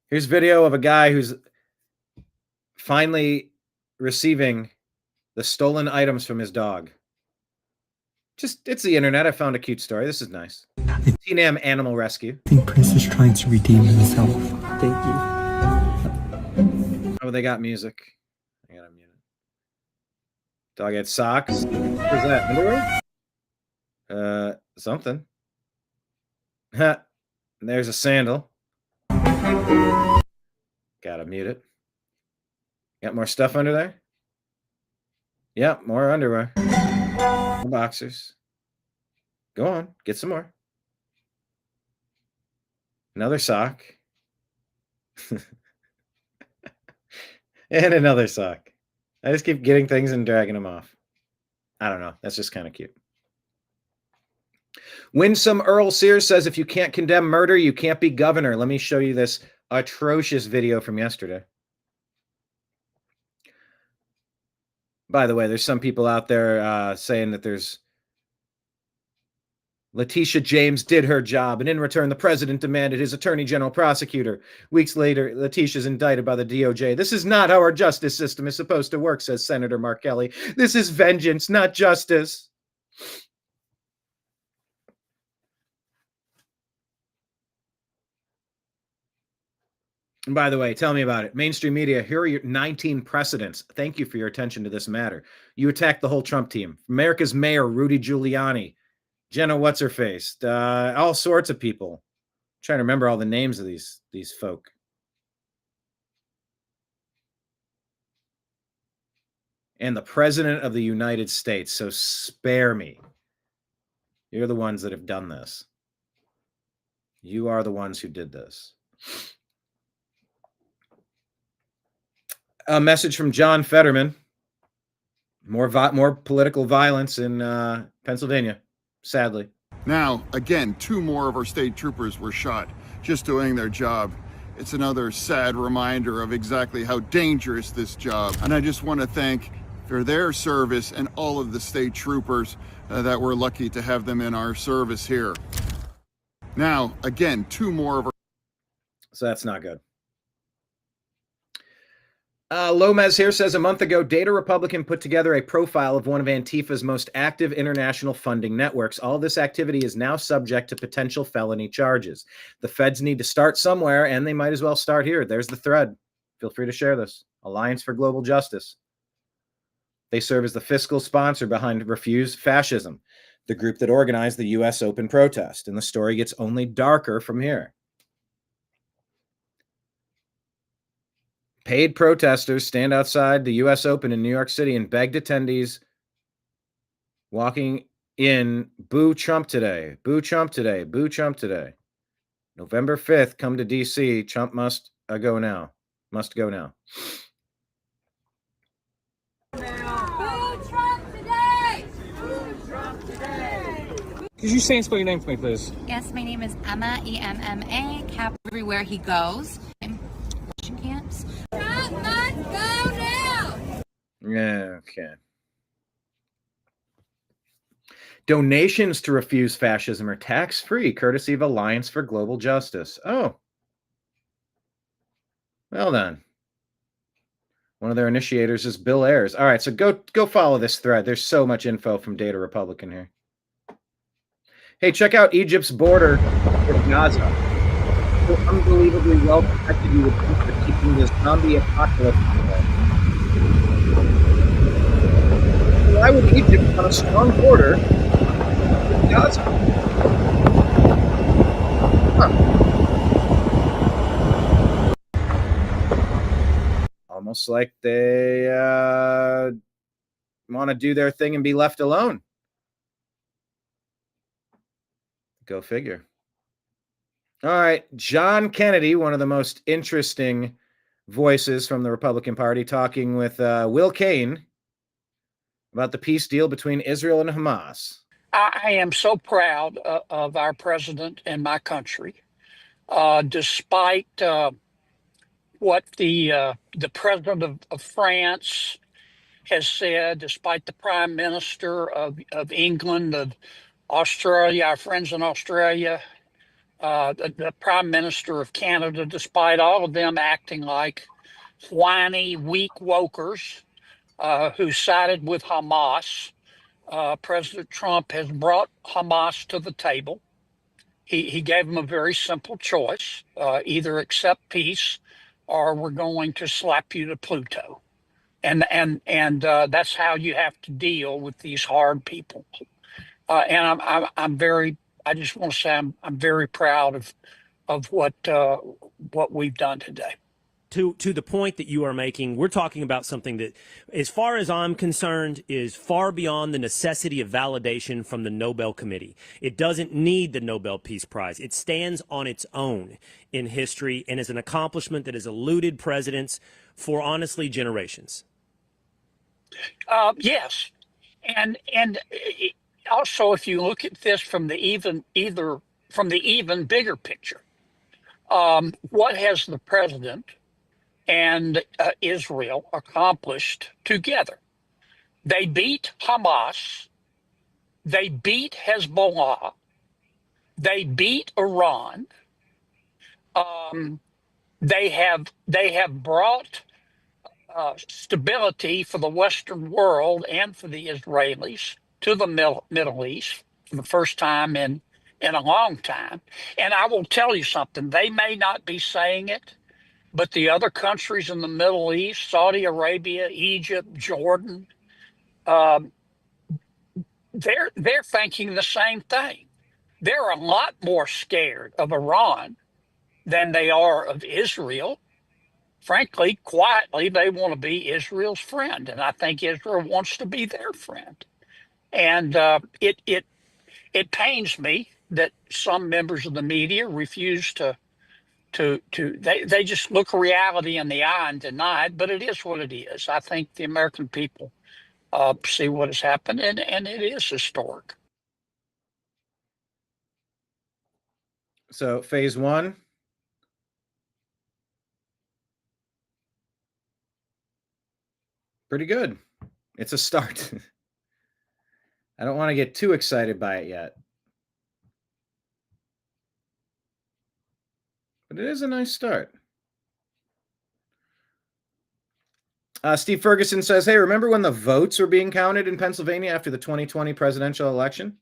Here's video of a guy who's finally receiving the stolen items from his dog. It's the internet. I found a cute story. This is nice. TNAM Animal Rescue. I think Chris is trying to redeem himself. Thank you. Oh, they got music. I gotta mute it. Dog had socks. What is that? Underwear? Something. There's a sandal. Gotta mute it. Got more stuff under there? Yep, more underwear. More boxers. Go on, get some more. Another sock. And another sock. I just keep getting things and dragging them off. I don't know. That's just kind of cute. Winsome Earl Sears says, if you can't condemn murder, you can't be governor. Let me show you this atrocious video from yesterday. By the way, there's some people out there saying that there's Letitia James did her job, and in return, the president demanded his attorney general prosecutor. Weeks later, Letitia's indicted by the DOJ. This is not how our justice system is supposed to work, says Senator Mark Kelly. This is vengeance, not justice. And by the way, tell me about it. Mainstream media, here are your 19 precedents. Thank you for your attention to this matter. You attacked the whole Trump team. America's mayor, Rudy Giuliani. Jenna What's-Her-Face. All sorts of people. I'm trying to remember all the names of these folk. And the President of the United States. So spare me. You're the ones that have done this. You are the ones who did this. A message from John Fetterman. More political violence in Pennsylvania, sadly. Now, again, 2 more of our state troopers were shot just doing their job. It's another sad reminder of exactly how dangerous this job. And I just want to thank for their service and all of the state troopers that we're lucky to have them in our service here. Now, again, 2 more of our... So that's not good. Lomez here says, a month ago, Data Republican put together a profile of one of Antifa's most active international funding networks. All this activity is now subject to potential felony charges. The feds need to start somewhere, and they might as well start here. There's the thread. Feel free to share this. Alliance for Global Justice. They serve as the fiscal sponsor behind Refuse Fascism, the group that organized the U.S. Open protest. And the story gets only darker from here. Paid protesters stand outside the U.S. Open in New York City and begged attendees walking in, boo Trump today, boo Trump today, boo Trump today. November 5th, come to D.C. Trump must go now. Must go now. Could you say and spell your name for me, please? Yes, my name is Emma, E-M-M-A, cap everywhere he goes. Russian camps. Trump must go now! Yeah, okay. Donations to Refuse Fascism are tax-free, courtesy of Alliance for Global Justice. Oh. Well then. One of their initiators is Bill Ayers. All right, so go follow this thread. There's so much info from Data Republican here. Hey, check out Egypt's border with Gaza. So unbelievably well protected you would think for keeping this zombie apocalypse away. Why would Egypt have a strong border with Gaza? Almost like they want to do their thing and be left alone. Go figure. All right. John Kennedy, one of the most interesting voices from the Republican Party, talking with Will Cain about the peace deal between Israel and Hamas. I am so proud of our president and my country, despite what the president of France has said, despite the prime minister of England, of Australia, our friends in Australia, the prime minister of Canada, despite all of them acting like whiny, weak wokers who sided with Hamas. President Trump has brought Hamas to the table. He gave them a very simple choice: either accept peace, or we're going to slap you to Pluto. And that's how you have to deal with these hard people. And I'm very. I just want to say I'm very proud of what we've done today. To the point that you are making, we're talking about something that, as far as I'm concerned, is far beyond the necessity of validation from the Nobel Committee. It doesn't need the Nobel Peace Prize. It stands on its own in history and is an accomplishment that has eluded presidents for, honestly, generations. Yes, and also, if you look at this from the even bigger picture, what has the president and Israel accomplished together? They beat Hamas, they beat Hezbollah, they beat Iran. They have brought stability for the Western world and for the Israelis to the Middle East for the first time in a long time. And I will tell you something, they may not be saying it, but the other countries in the Middle East, Saudi Arabia, Egypt, Jordan, they're thinking the same thing. They're a lot more scared of Iran than they are of Israel. Frankly, quietly, they want to be Israel's friend, and I think Israel wants to be their friend. And it pains me that some members of the media refuse they just look reality in the eye and deny it, but it is what it is. I think the American people see what has happened, and it is historic. So phase one. Pretty good. It's a start. I don't want to get too excited by it yet. But it is a nice start. Steve Ferguson says, hey, remember when the votes were being counted in Pennsylvania after the 2020 presidential election?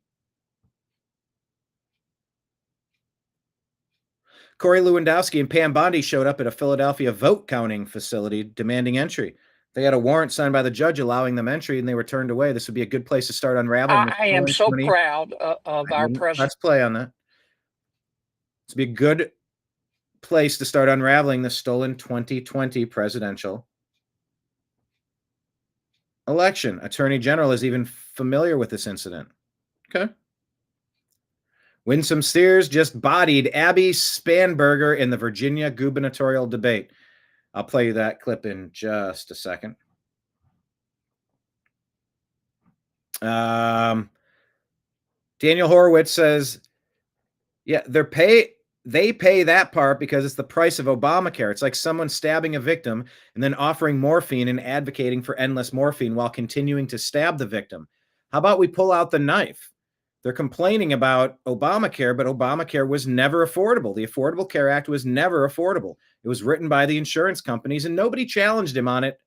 Corey Lewandowski and Pam Bondi showed up at a Philadelphia vote counting facility demanding entry. They had a warrant signed by the judge allowing them entry, and they were turned away. This would be a good place to start unraveling. I am so proud of our president. Let's play on that. This would be a good place to start unraveling the stolen 2020 presidential election. Attorney General is even familiar with this incident. Okay. Winsome Sears just bodied Abby Spanberger in the Virginia gubernatorial debate. I'll play you that clip in just a second. Daniel Horowitz says, yeah, they pay that part because it's the price of Obamacare. It's like someone stabbing a victim and then offering morphine and advocating for endless morphine while continuing to stab the victim. How about we pull out the knife? They're complaining about Obamacare, but Obamacare was never affordable. The Affordable Care Act was never affordable. It was written by the insurance companies, and nobody challenged him on it.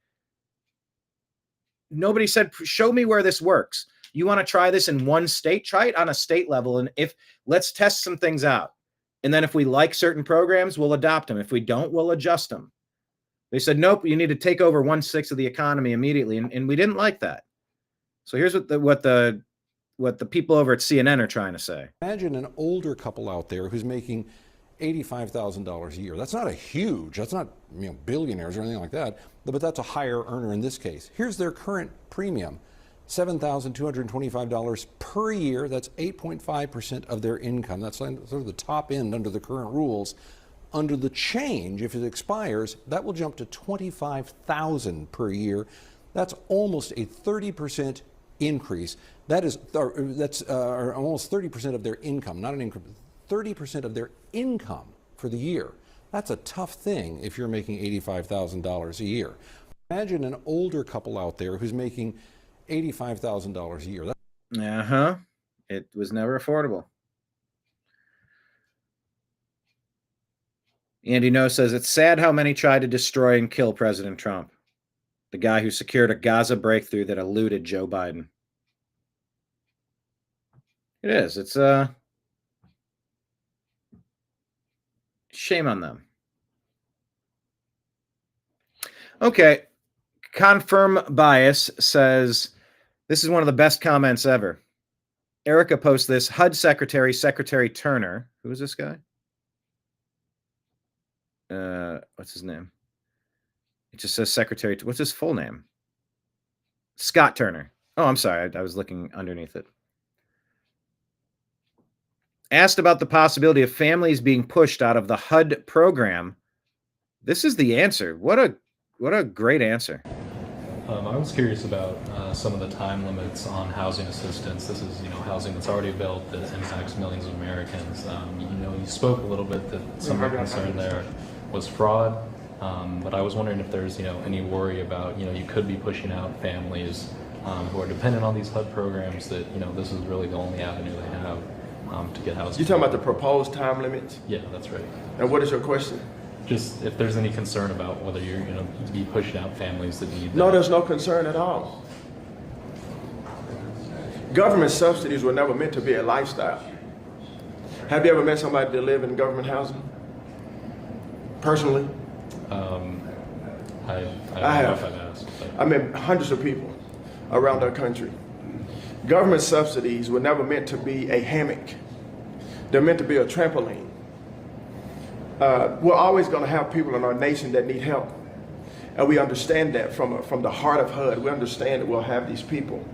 Nobody said, show me where this works. You want to try this in one state? Try it on a state level, and let's test some things out. And then if we like certain programs, we'll adopt them. If we don't, we'll adjust them. They said, nope, you need to take over 1/6 of the economy immediately, and we didn't like that. So here's what the people over at CNN are trying to say. Imagine an older couple out there who's making $85,000 a year. That's not billionaires or anything like that, but that's a higher earner in this case. Here's their current premium, $7,225 per year. That's 8.5% of their income. That's sort of the top end under the current rules. Under the change, if it expires, that will jump to $25,000 per year. That's almost a 30% increase. That's almost 30% of their income, not an income, 30% of their income for the year. That's a tough thing if you're making $85,000 a year. Imagine an older couple out there who's making $85,000 a year. It was never affordable. Andy No says, it's sad how many tried to destroy and kill President Trump, the guy who secured a Gaza breakthrough that eluded Joe Biden. It is. It's shame on them. Okay. Confirm Bias says, this is one of the best comments ever. Erica posts this. HUD Secretary Turner. Who is this guy? What's his name? It just says Secretary. What's his full name? Scott Turner. Oh, I'm sorry. I was looking underneath it. Asked about the possibility of families being pushed out of the HUD program. This is the answer. What a great answer. I was curious about some of the time limits on housing assistance. This is, housing that's already built that impacts millions of Americans. You spoke a little bit that some of the concern there was fraud, but I was wondering if there's, any worry about, you could be pushing out families who are dependent on these HUD programs that, this is really the only avenue they have to get housing. You're talking about the proposed time limits? Yeah, that's right. And what is your question? Just if there's any concern about whether you're going to be pushing out families that need that. No, there's no concern at all. Government subsidies were never meant to be a lifestyle. Have you ever met somebody that live in government housing? Personally? I have. I've asked, I met hundreds of people around our country. Government subsidies were never meant to be a hammock. They're meant to be a trampoline. We're always going to have people in our nation that need help. And we understand that from the heart of HUD. We understand that we'll have these people.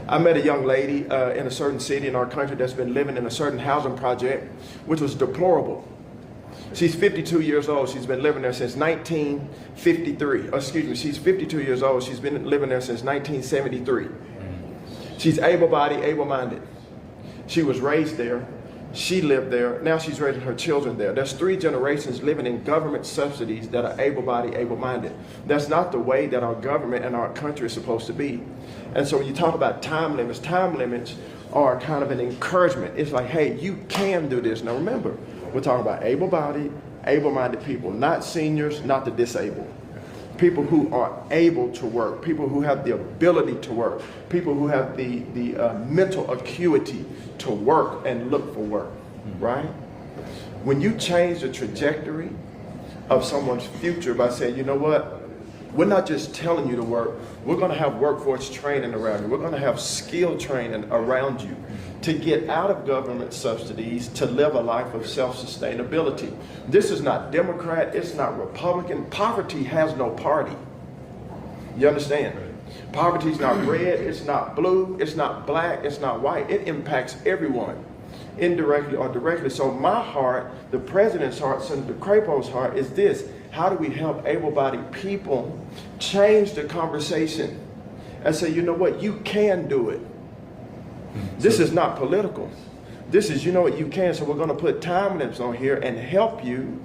I met a young lady in a certain city in our country that's been living in a certain housing project, which was deplorable. She's 52 years old. She's been living there since 1953. She's 52 years old. She's been living there since 1973. She's able-bodied, able-minded. She was raised there. She lived there. Now she's raising her children there. There's 3 generations living in government subsidies that are able-bodied, able-minded. That's not the way that our government and our country is supposed to be. And so when you talk about time limits are kind of an encouragement. It's like, hey, you can do this. Now remember, we're talking about able-bodied, able-minded people, not seniors, not the disabled. people who are able to work, people who have the ability to work, people who have the mental acuity to work and look for work, right? When you change the trajectory of someone's future by saying, you know what, we're not just telling you to work, we're going to have workforce training around you, we're going to have skill training around you to get out of government subsidies to live a life of self-sustainability. This is not Democrat, it's not Republican. Poverty has no party. You understand? Poverty is not red, it's not blue, it's not black, it's not white. It impacts everyone, indirectly or directly. So my heart, the president's heart, Senator Crapo's heart is this: how do we help able-bodied people change the conversation and say, you know what, you can do it. This is not political. This is, you know what, you can. So we're going to put time limits on here and help you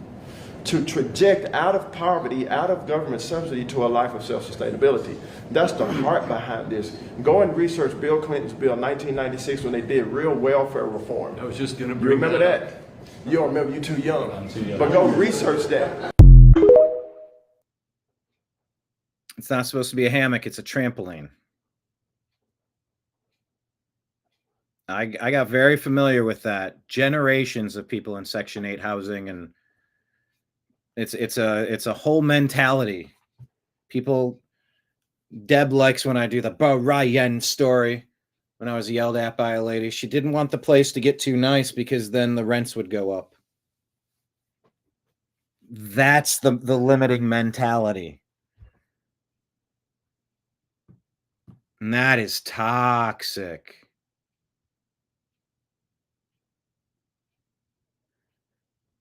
to traject out of poverty, out of government subsidy to a life of self-sustainability. That's the heart behind this. Go and research Bill Clinton's bill 1996 when they did real welfare reform. I was just going to You remember that? You don't remember, you're too young. I'm too young. But go research that. It's not supposed to be a hammock, it's a trampoline. I got very familiar with that. Generations of people in Section 8 housing, and it's a whole mentality. People, Deb likes when I do the Bo Ryan story. When I was yelled at by a lady, she didn't want the place to get too nice because then the rents would go up. That's the limiting mentality. And that is toxic.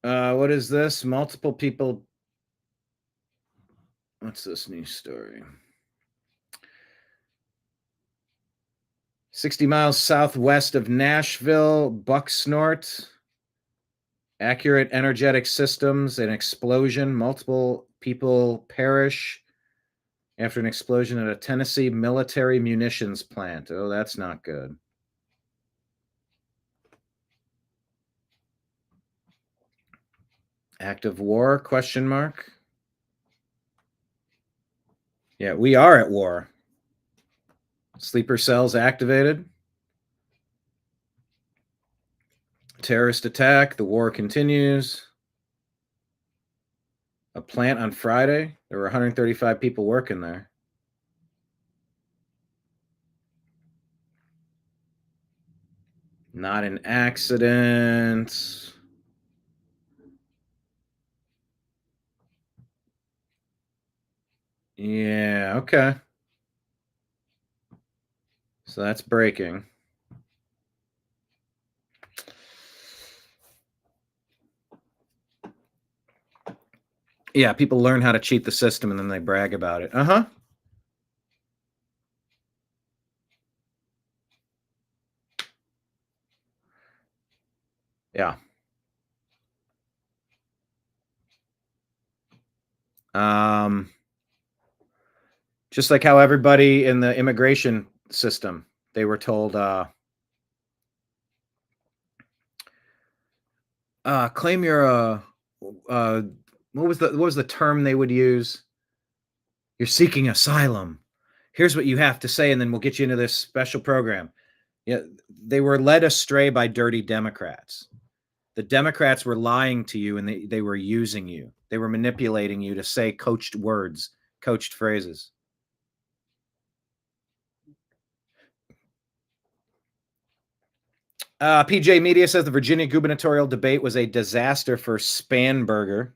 What is this? Multiple people. What's this news story? 60 miles southwest of Nashville, Bucksnort. Accurate energetic systems, an explosion. Multiple people perish after an explosion at a Tennessee military munitions plant. Oh, that's not good. Act of war, question mark. Yeah, we are at war. Sleeper cells activated. Terrorist attack, the war continues. A plant on Friday, there were 135 people working there. Not an accident. Yeah, okay. So that's breaking. Yeah, people learn how to cheat the system and then they brag about it. Uh-huh. Yeah. Just like how everybody in the immigration system, they were told, claim your, what was the term they would use? You're seeking asylum. Here's what you have to say, and then we'll get you into this special program. Yeah, they were led astray by dirty Democrats. The Democrats were lying to you, and they were using you. They were manipulating you to say coached words, coached phrases. PJ Media says the Virginia gubernatorial debate was a disaster for Spanberger.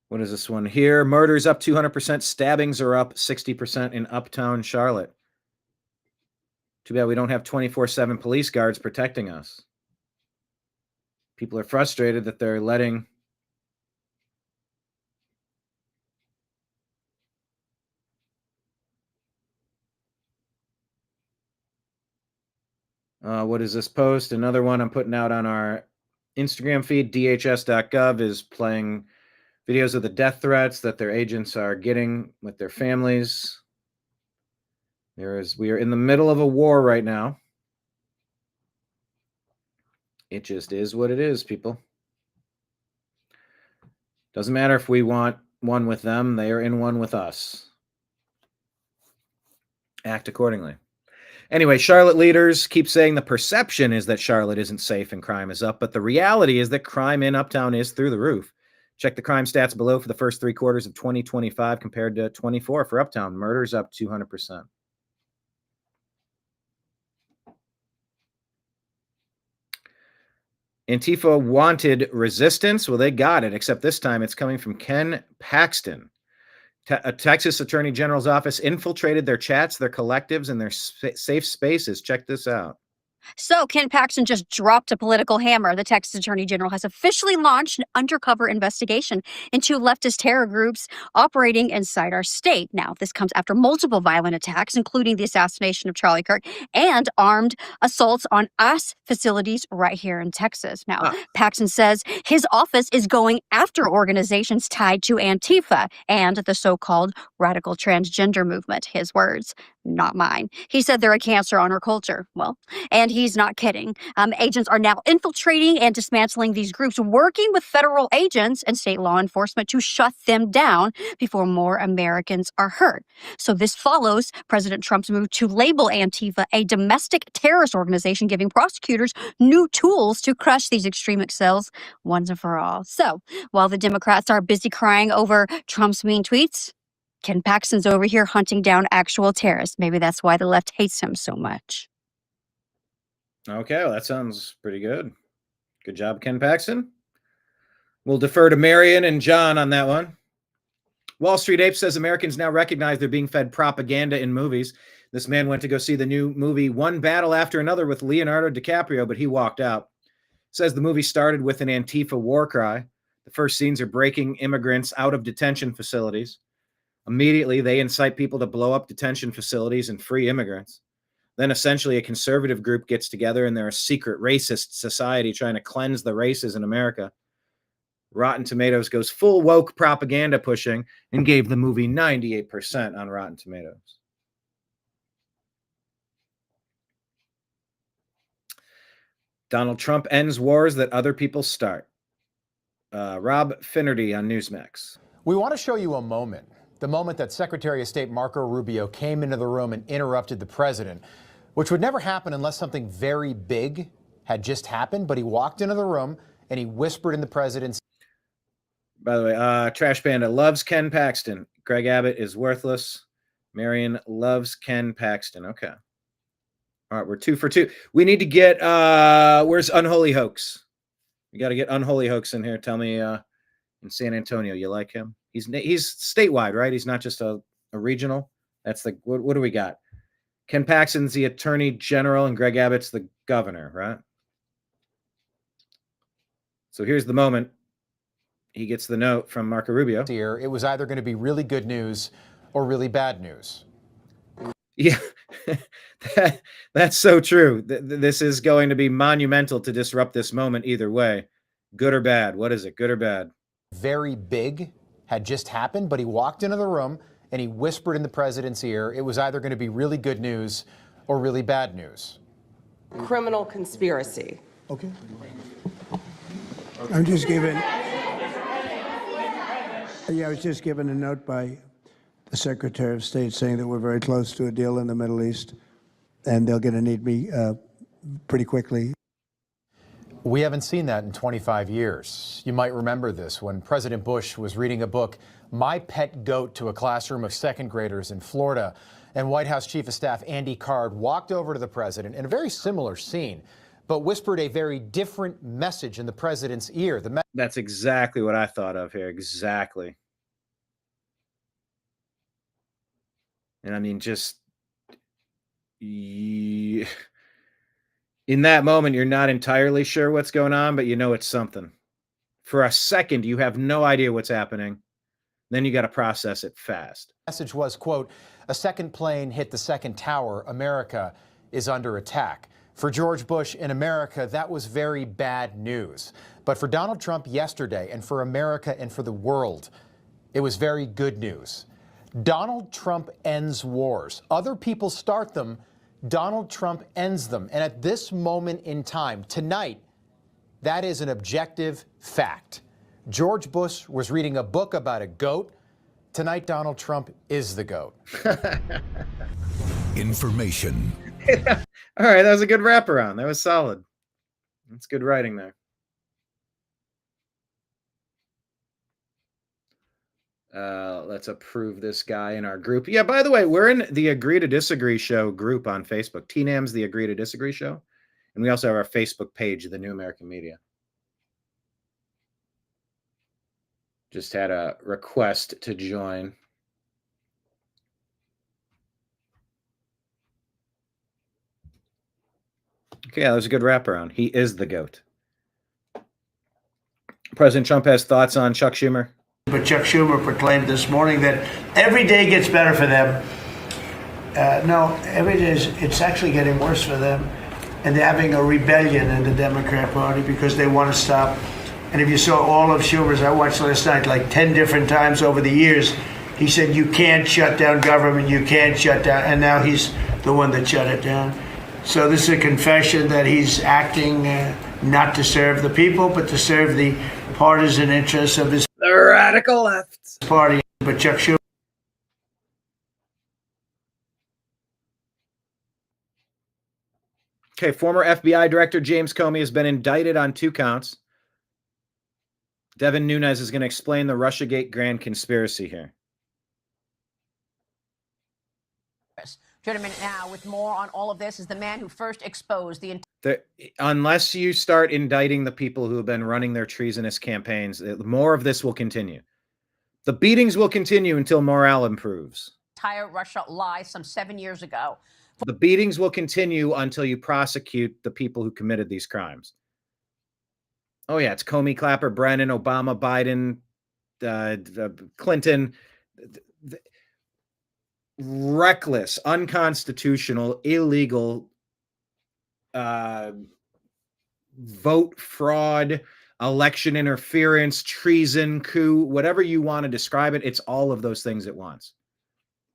What is this one here? Murders up 200%. Stabbings are up 60% in uptown Charlotte. Too bad we don't have 24/7 police guards protecting us. People are frustrated that they're letting what is this post? Another one I'm putting out on our Instagram feed. DHS.gov is playing videos of the death threats that their agents are getting with their families. We are in the middle of a war right now. It just is what it is, people. Doesn't matter if we want one with them, they are in one with us. Act accordingly. Anyway, Charlotte leaders keep saying the perception is that Charlotte isn't safe and crime is up, but the reality is that crime in Uptown is through the roof. Check the crime stats below for the first 3 quarters of 2025 compared to 24 for Uptown. Murders up 200%. Antifa wanted resistance. Well, they got it, except this time it's coming from Ken Paxton. A Texas Attorney General's office infiltrated their chats, their collectives, and their safe spaces. Check this out. So Ken Paxton just dropped a political hammer. The Texas Attorney General has officially launched an undercover investigation into leftist terror groups operating inside our state. Now, this comes after multiple violent attacks, including the assassination of Charlie Kirk and armed assaults on ICE facilities right here in Texas. Now, Paxton says his office is going after organizations tied to Antifa and the so-called radical transgender movement. His words, not mine. He said they're a cancer on our culture. Well, and he's not kidding. Agents are now infiltrating and dismantling these groups, working with federal agents and state law enforcement to shut them down before more Americans are hurt. So this follows President Trump's move to label Antifa a domestic terrorist organization, giving prosecutors new tools to crush these extremist cells once and for all. So while the Democrats are busy crying over Trump's mean tweets, Ken Paxton's over here hunting down actual terrorists. Maybe that's why the left hates him so much. Okay, well, that sounds pretty good. Good job, Ken Paxton. We'll defer to Marion and John on that one. Wall Street Ape says Americans now recognize they're being fed propaganda in movies. This man went to go see the new movie One Battle After Another with Leonardo DiCaprio, but he walked out. Says the movie started with an Antifa war cry. The first scenes are breaking immigrants out of detention facilities. Immediately, they incite people to blow up detention facilities and free immigrants. Then essentially a conservative group gets together and they're a secret racist society trying to cleanse the races in America. Rotten Tomatoes goes full woke propaganda pushing and gave the movie 98% on Rotten Tomatoes. Donald Trump ends wars that other people start. Rob Finnerty on Newsmax. We want to show you a moment. The moment that Secretary of State Marco Rubio came into the room and interrupted the president, which would never happen unless something very big had just happened. But he walked into the room and he whispered in the president's. By the way, Trash Panda loves Ken Paxton. Greg Abbott is worthless. Marion loves Ken Paxton. Okay. All right, we're 2 for 2. We need to get, where's Unholy Hoax? We got to get Unholy Hoax in here. Tell me, in San Antonio, you like him? He's statewide, right? He's not just a regional. That's the, what do we got? Ken Paxton's the Attorney General and Greg Abbott's the governor, right? So here's the moment. He gets the note from Marco Rubio. Here, it was either going to be really good news or really bad news. Yeah, that's so true. This is going to be monumental to disrupt this moment either way. Good or bad? What is it? Good or bad? Very big had just happened, but he walked into the room and he whispered in the president's ear. It was either going to be really good news or really bad news. Criminal conspiracy. Okay. I'm just given. Yeah, I was just given a note by the Secretary of State saying that we're very close to a deal in the Middle East, and they're going to need me pretty quickly. We haven't seen that in 25 years. You might remember this when President Bush was reading a book, My Pet Goat, to a classroom of second graders in Florida, and White House Chief of Staff Andy Card walked over to the president in a very similar scene, but whispered a very different message in the president's ear. That's exactly what I thought of here. Exactly. And I mean, just in that moment, you're not entirely sure what's going on, but you know it's something. For a second, you have no idea what's happening. Then you got to process it fast. Message was, quote, a second plane hit the second tower. America is under attack. For George Bush in America, that was very bad news. But for Donald Trump yesterday, and for America and for the world, it was very good news. Donald Trump ends wars. Other people start them. Donald Trump ends them. And at this moment in time, tonight, That is an objective fact. George Bush was reading a book about a goat. Tonight, Donald Trump is the goat. Information. All right, that was a good wraparound. That was solid. That's good writing there. Let's approve this guy in our group. Yeah, by the way, we're in the Agree to Disagree Show group on Facebook. TNAM's the Agree to Disagree Show. And we also have our Facebook page, The New American Media. Just had a request to join. Okay, that was a good wraparound. He is the GOAT. President Trump has thoughts on Chuck Schumer. But Chuck Schumer proclaimed this morning that every day gets better for them. No, every day it's actually getting worse for them. And they're having a rebellion in the Democrat Party because they want to stop. And if you saw all of Schumer's, I watched last night like 10 different times over the years, he said, you can't shut down government, you can't shut down. And now he's the one that shut it down. So this is a confession that he's acting not to serve the people, but to serve the partisan interests of his the radical left party. But Chuck Schumer. Okay, former FBI Director James Comey has been indicted on 2 counts. Devin Nunes is going to explain the Russiagate grand conspiracy here. Joining me now with more on all of this is the man who first exposed the unless you start indicting the people who have been running their treasonous campaigns, more of this will continue. The beatings will continue until morale improves. entire Russia lie some 7 years ago. The beatings will continue until you prosecute the people who committed these crimes. Oh, yeah, it's Comey, Clapper, Brennan, Obama, Biden, Clinton. Reckless, unconstitutional, illegal vote fraud, election interference, treason, coup, whatever you want to describe it, it's all of those things at once.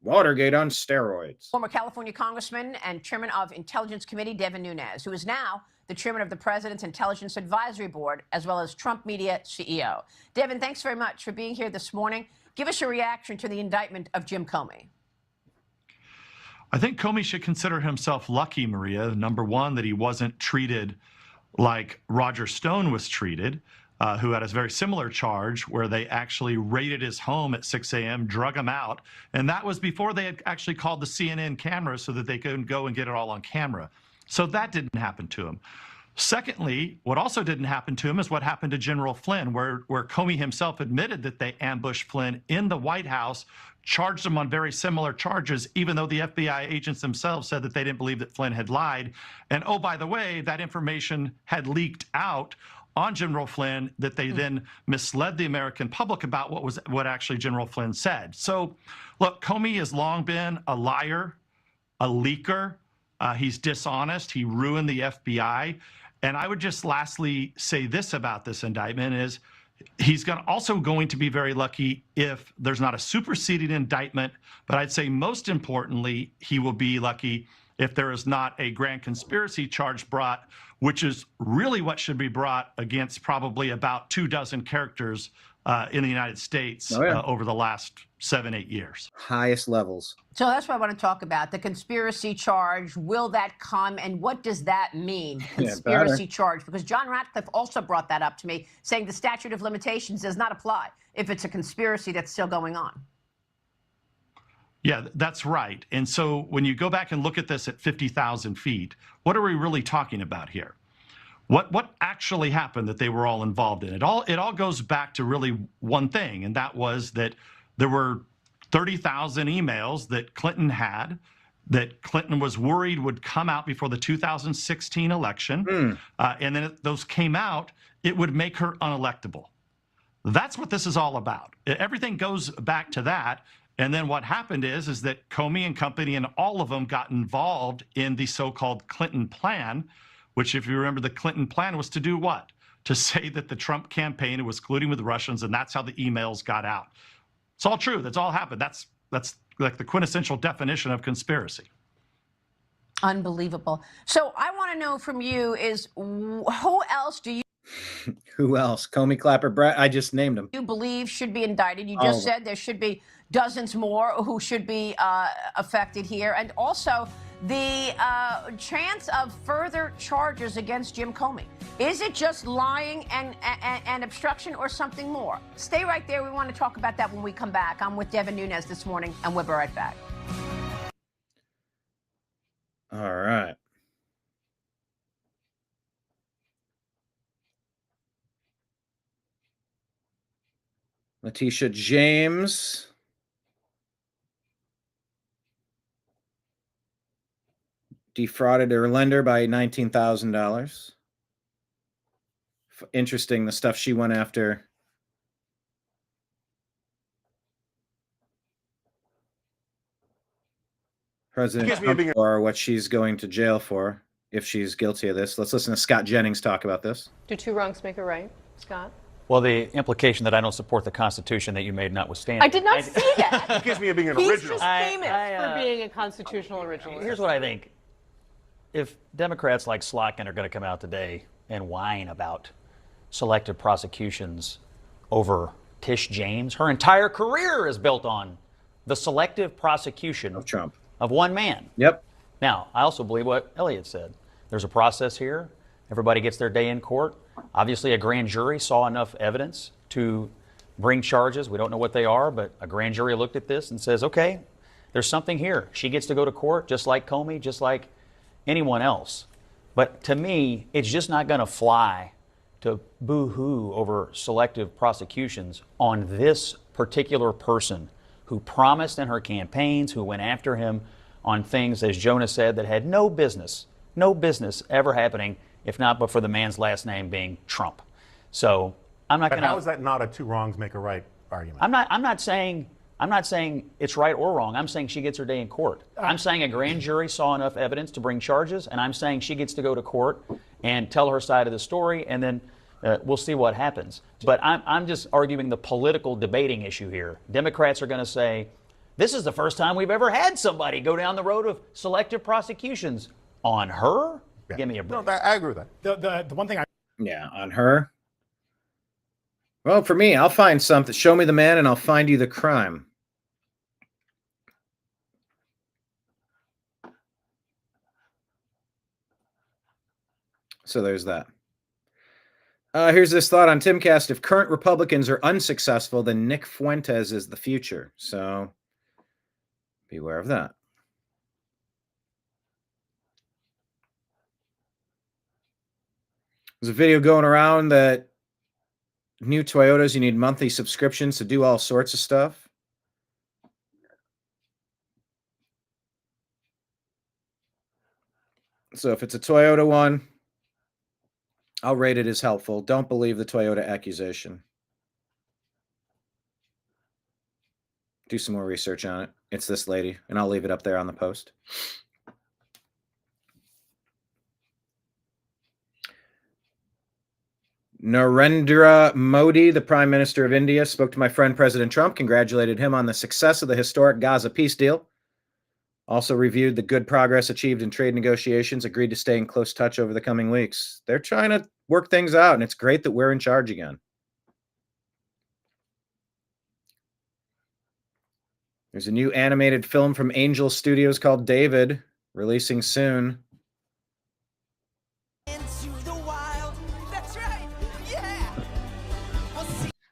Watergate on steroids. Former California Congressman and Chairman of Intelligence Committee Devin Nunes, who is now the Chairman of the President's Intelligence Advisory Board, as well as Trump Media CEO. Devin, thanks very much for being here this morning. Give us your reaction to the indictment of Jim Comey. I think Comey should consider himself lucky, Maria. Number one, that he wasn't treated like Roger Stone was treated, who had a very similar charge where they actually raided his home at 6 a.m., drug him out. And that was before they had actually called the CNN cameras so that they could go and get it all on camera. So that didn't happen to him. Secondly, what also didn't happen to him is what happened to General Flynn, where Comey himself admitted that they ambushed Flynn in the White House, charged him on very similar charges, even though the FBI agents themselves said that they didn't believe that Flynn had lied. And oh, by the way, that information had leaked out on General Flynn that they then misled the American public about what actually General Flynn said. So, look, Comey has long been a liar, a leaker. He's dishonest. He ruined the FBI. And I would just lastly say this about this indictment is he's also going to be very lucky if there's not a superseding indictment. But I'd say most importantly, he will be lucky if there is not a grand conspiracy charge brought, which is really what should be brought against probably about 24 characters in the United States over the last 7-8 years. Highest levels. So that's what I want to talk about. The conspiracy charge, will that come? And what does that mean, conspiracy charge? Because John Ratcliffe also brought that up to me, saying the statute of limitations does not apply if it's a conspiracy that's still going on. Yeah, that's right. And so when you go back and look at this at 50,000 feet, what are we really talking about here? What actually happened that they were all involved in? It all goes back to really one thing, and that was that there were 30,000 emails that Clinton had that Clinton was worried would come out before the 2016 election. And then if those came out, it would make her unelectable. That's what this is all about. Everything goes back to that. And then what happened is that Comey and company and all of them got involved in the so-called Clinton plan, which, if you remember, the Clinton plan was to do what? To say that the Trump campaign was colluding with the Russians, and that's how the emails got out. It's all true. That's all happened. That's like the quintessential definition of conspiracy. Unbelievable. So I want to know from you is who else do you Who else? Comey, Clapper, Brett. I just named them. You believe should be indicted. You All just of them. said there should be dozens more who should be affected here. And also the chance of further charges against Jim Comey. Is it just lying and obstruction or something more? Stay right there. We want to talk about that when we come back. I'm with Devin Nunes this morning, and we'll be right back. All right. Letitia James. Defrauded her lender by $19,000. Interesting, the stuff she went after. President Trump or what she's going to jail for if she's guilty of this. Let's listen to Scott Jennings talk about this. Do two wrongs make a right, Scott? Well, the implication that I don't support the Constitution that you made notwithstanding. I did not say that. Excuse me of being an He's original. just famous for being a constitutional originalist. Here's what I think. If Democrats like Slotkin are going to come out today and whine about selective prosecutions over Tish James, her entire career is built on the selective prosecution of Trump, of one man. Yep. Now, I also believe what Elliot said. There's a process here. Everybody gets their day in court. Obviously, a grand jury saw enough evidence to bring charges. We don't know what they are, but a grand jury looked at this and says, okay, there's something here. She gets to go to court just like Comey, just like anyone else. But to me, it's just not going to fly to boo-hoo over selective prosecutions on this particular person who promised in her campaigns, who went after him on things, as Jonah said, that had no business ever happening, if not but for the man's last name being Trump. So I'm not going to. How is that not a two wrongs make a right argument? I'm not saying it's right or wrong. I'm saying she gets her day in court. I'm saying a grand jury saw enough evidence to bring charges, and I'm saying she gets to go to court and tell her side of the story, and then we'll see what happens. But I'm just arguing the political debating issue here. Democrats are going to say, this is the first time we've ever had somebody go down the road of selective prosecutions on her. Yeah. Give me a break. No, I agree with that. The one thing Yeah, on her. Well, for me, I'll find something. Show me the man and I'll find you the crime. So there's that. Here's this thought on Timcast. If current Republicans are unsuccessful, then Nick Fuentes is the future. So beware of that. There's a video going around that new Toyotas, you need monthly subscriptions to do all sorts of stuff. So if it's a Toyota one, I'll rate it as helpful. Don't believe the Toyota accusation. Do some more research on it. It's this lady, and I'll leave it up there on the post. Narendra Modi, the Prime Minister of India, spoke to my friend President Trump, congratulated him on the success of the historic Gaza peace deal. Also reviewed the good progress achieved in trade negotiations, agreed to stay in close touch over the coming weeks. They're trying to work things out, and it's great that we're in charge again. There's a new animated film from Angel Studios called David, releasing soon.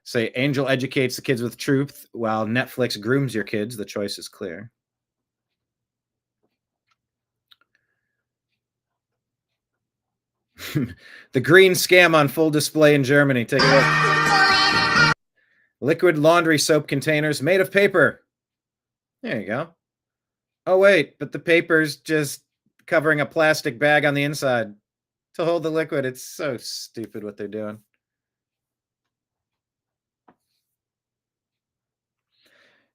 Say Angel educates the kids with truth while Netflix grooms your kids. The choice is clear. The green scam on full display in Germany. Take a look. Liquid laundry soap containers made of paper. There you go. Oh, wait, but the paper's just covering a plastic bag on the inside to hold the liquid. It's so stupid what they're doing.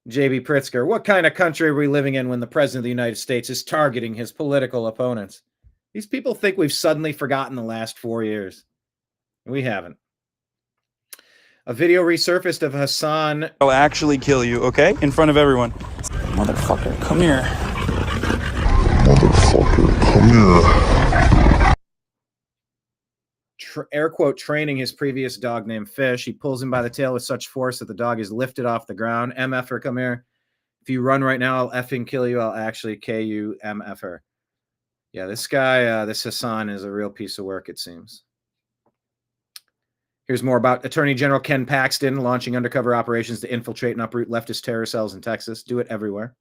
J.B. Pritzker, what kind of country are we living in when the President of the United States is targeting his political opponents? These people think we've suddenly forgotten the last 4 years. We haven't. A video resurfaced of Hassan. I'll actually kill you, okay? In front of everyone. Motherfucker, come here. Motherfucker, come here. air quote, training his previous dog named Fish. He pulls him by the tail with such force that the dog is lifted off the ground. MFer, come here. If you run right now, I'll effing kill you. I'll actually KU MFer. Yeah, this guy, this Hassan is a real piece of work, it seems. Here's more about Attorney General Ken Paxton launching undercover operations to infiltrate and uproot leftist terror cells in Texas. Do it everywhere.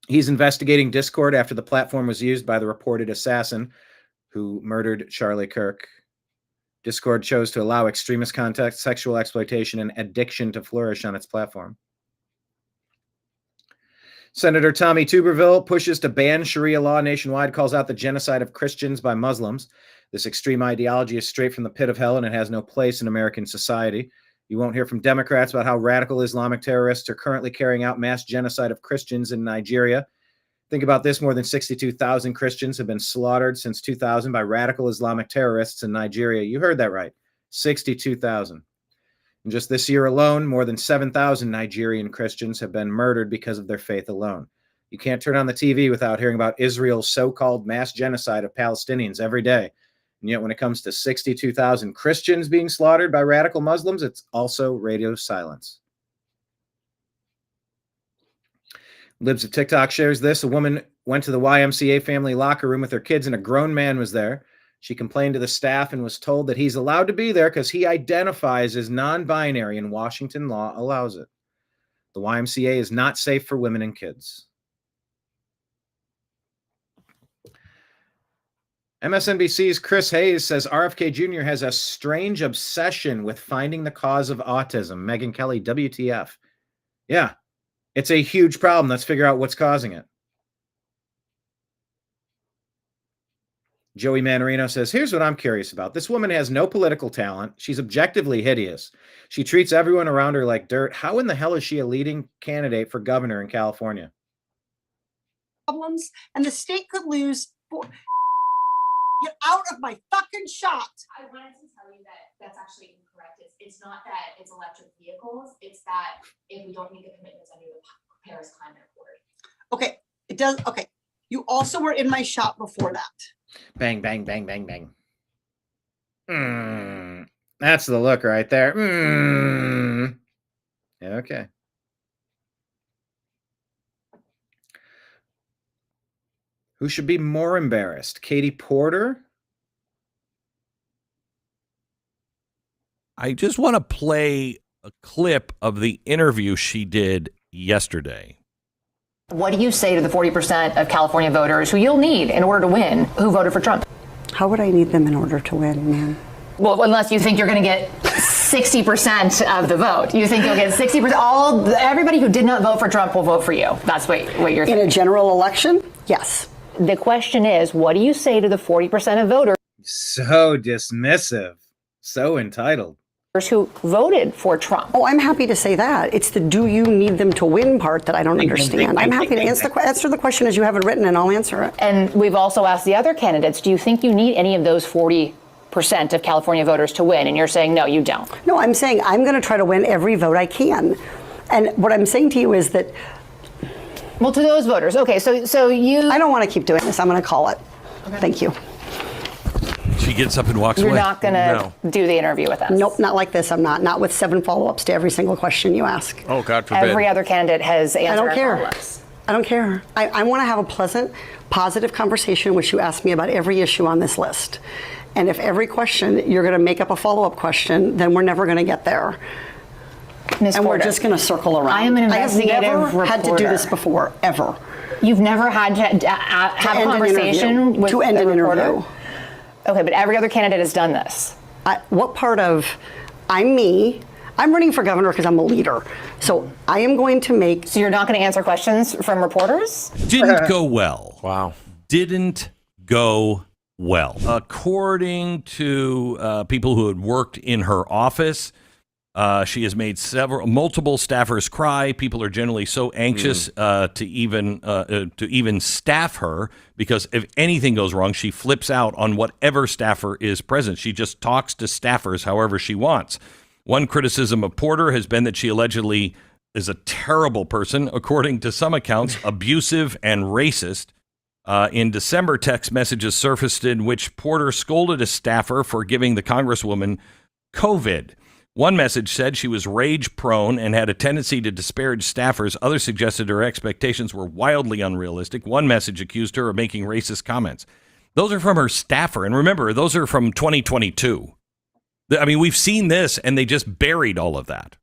He's investigating Discord after the platform was used by the reported assassin who murdered Charlie Kirk. Discord chose to allow extremist content, sexual exploitation, and addiction to flourish on its platform. Senator Tommy Tuberville pushes to ban Sharia law nationwide, calls out the genocide of Christians by Muslims. This extreme ideology is straight from the pit of hell, and it has no place in American society. You won't hear from Democrats about how radical Islamic terrorists are currently carrying out mass genocide of Christians in Nigeria. Think about this. More than 62,000 Christians have been slaughtered since 2000 by radical Islamic terrorists in Nigeria. You heard that right. 62,000. And just this year alone, more than 7,000 Nigerian Christians have been murdered because of their faith alone. You can't turn on the TV without hearing about Israel's so-called mass genocide of Palestinians every day. And yet when it comes to 62,000 Christians being slaughtered by radical Muslims, it's also radio silence. Libs of TikTok shares this. A woman went to the YMCA family locker room with her kids and a grown man was there. She complained to the staff and was told that he's allowed to be there because he identifies as non-binary and Washington law allows it. The YMCA is not safe for women and kids. MSNBC's Chris Hayes says RFK Jr. has a strange obsession with finding the cause of autism. Megyn Kelly, WTF. Yeah, it's a huge problem. Let's figure out what's causing it. Joey Manarino says, here's what I'm curious about. This woman has no political talent. She's objectively hideous. She treats everyone around her like dirt. How in the hell is she a leading candidate for governor in California? Problems, and the state could lose. Get out of my fucking shot. I wanted to tell you that that's actually incorrect. It's not that it's electric vehicles. It's that if we don't meet the commitments under the Paris Climate Accord. Okay, it does. Okay, you also were in my shot before that. Bang, bang, bang, bang, bang. That's the look right there. Okay. Who should be more embarrassed? Katie Porter? I just want to play a clip of the interview she did yesterday. What do you say to the 40% of California voters who you'll need in order to win who voted for Trump? How would I need them in order to win, man? Well, unless you think you're going to get 60% of the vote. You think you'll get 60%. Everybody who did not vote for Trump will vote for you. That's what you're saying. In a general election? Yes. The question is, what do you say to the 40% of voters? So dismissive. So entitled. Who voted for Trump. Oh, I'm happy to say that. It's the do you need them to win part that I don't understand. I'm happy to answer the question as you have it written, and I'll answer it. And we've also asked the other candidates, do you think you need any of those 40% of California voters to win? And you're saying, no, you don't. No, I'm saying I'm going to try to win every vote I can. And what I'm saying to you is that... Well, to those voters. Okay, so you... I don't want to keep doing this. I'm going to call it. Okay. Thank you. She gets up and walks away. You're not going to do the interview with us? Nope, not like this. I'm not. Not with 7 follow-ups to every single question you ask. Oh, God forbid. Every other candidate has answered. I don't care. Follow-ups. I don't care. I want to have a pleasant, positive conversation in which you ask me about every issue on this list. And if every question you're going to make up a follow-up question, then we're never going to get there. Ms. And Porter, we're just going to circle around. I am an investigative I have never had to do reporter. this before, ever. You've never had to have a conversation with to end a an reporter? interview. Okay, but every other candidate has done this. What part of I'm me? I'm running for governor because I'm a leader. So I am going to make... So you're not going to answer questions from reporters? Didn't go well. Wow. Didn't go well. According to people who had worked in her office, she has made multiple staffers cry. People are generally so anxious to even staff her because if anything goes wrong, she flips out on whatever staffer is present. She just talks to staffers however she wants. One criticism of Porter has been that she allegedly is a terrible person, according to some accounts, abusive and racist. In December, text messages surfaced in which Porter scolded a staffer for giving the Congresswoman COVID. One message said she was rage-prone and had a tendency to disparage staffers. Others suggested her expectations were wildly unrealistic. One message accused her of making racist comments. Those are from her staffer. And remember, those are from 2022. I mean, we've seen this, and they just buried all of that.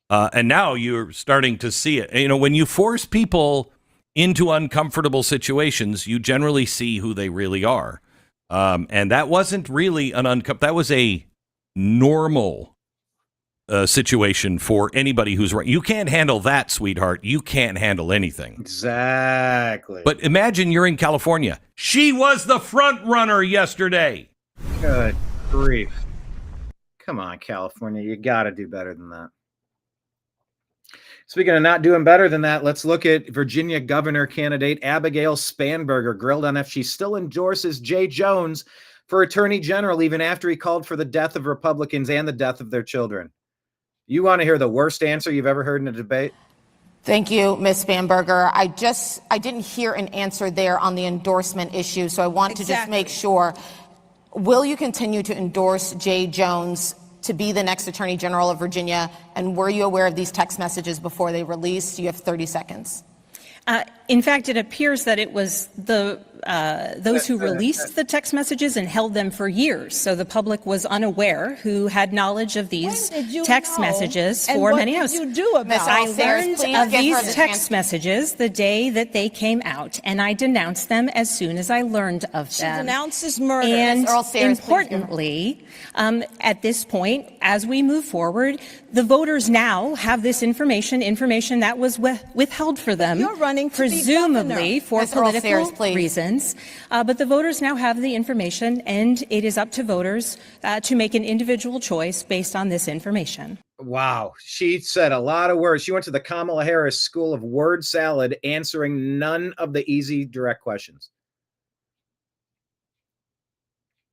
And now you're starting to see it. You know, when you force people into uncomfortable situations, you generally see who they really are. And that wasn't really that was a normal situation for anybody who's right. You can't handle that, sweetheart. You can't handle anything. Exactly. But imagine you're in California. She was the front runner yesterday. Good grief. Come on, California. You got to do better than that. Speaking of not doing better than that, let's look at Virginia governor candidate Abigail Spanberger, grilled on if she still endorses Jay Jones for attorney general, even after he called for the death of Republicans and the death of their children. You want to hear the worst answer you've ever heard in a debate? Thank you, Ms. Spanberger. I didn't hear an answer there on the endorsement issue, so I want to just make sure. Will you continue to endorse Jay Jones to be the next Attorney General of Virginia? And were you aware of these text messages before they released? You have 30 seconds. In fact, it appears that it was those who released the text messages and held them for years. So the public was unaware who had knowledge of these text messages for many hours. What did you do about it? I learned of these text messages the day that they came out, and I denounced them as soon as I learned of them. She denounces murder. And Earl Sayers, importantly, at this point, as we move forward, the voters now have this information that was withheld for them. You're running to presumably be for Ms. Earl political Sayers, reasons. But the voters now have the information, and it is up to voters to make an individual choice based on this information. Wow. She said a lot of words. She went to the Kamala Harris School of Word Salad, answering none of the easy, direct questions.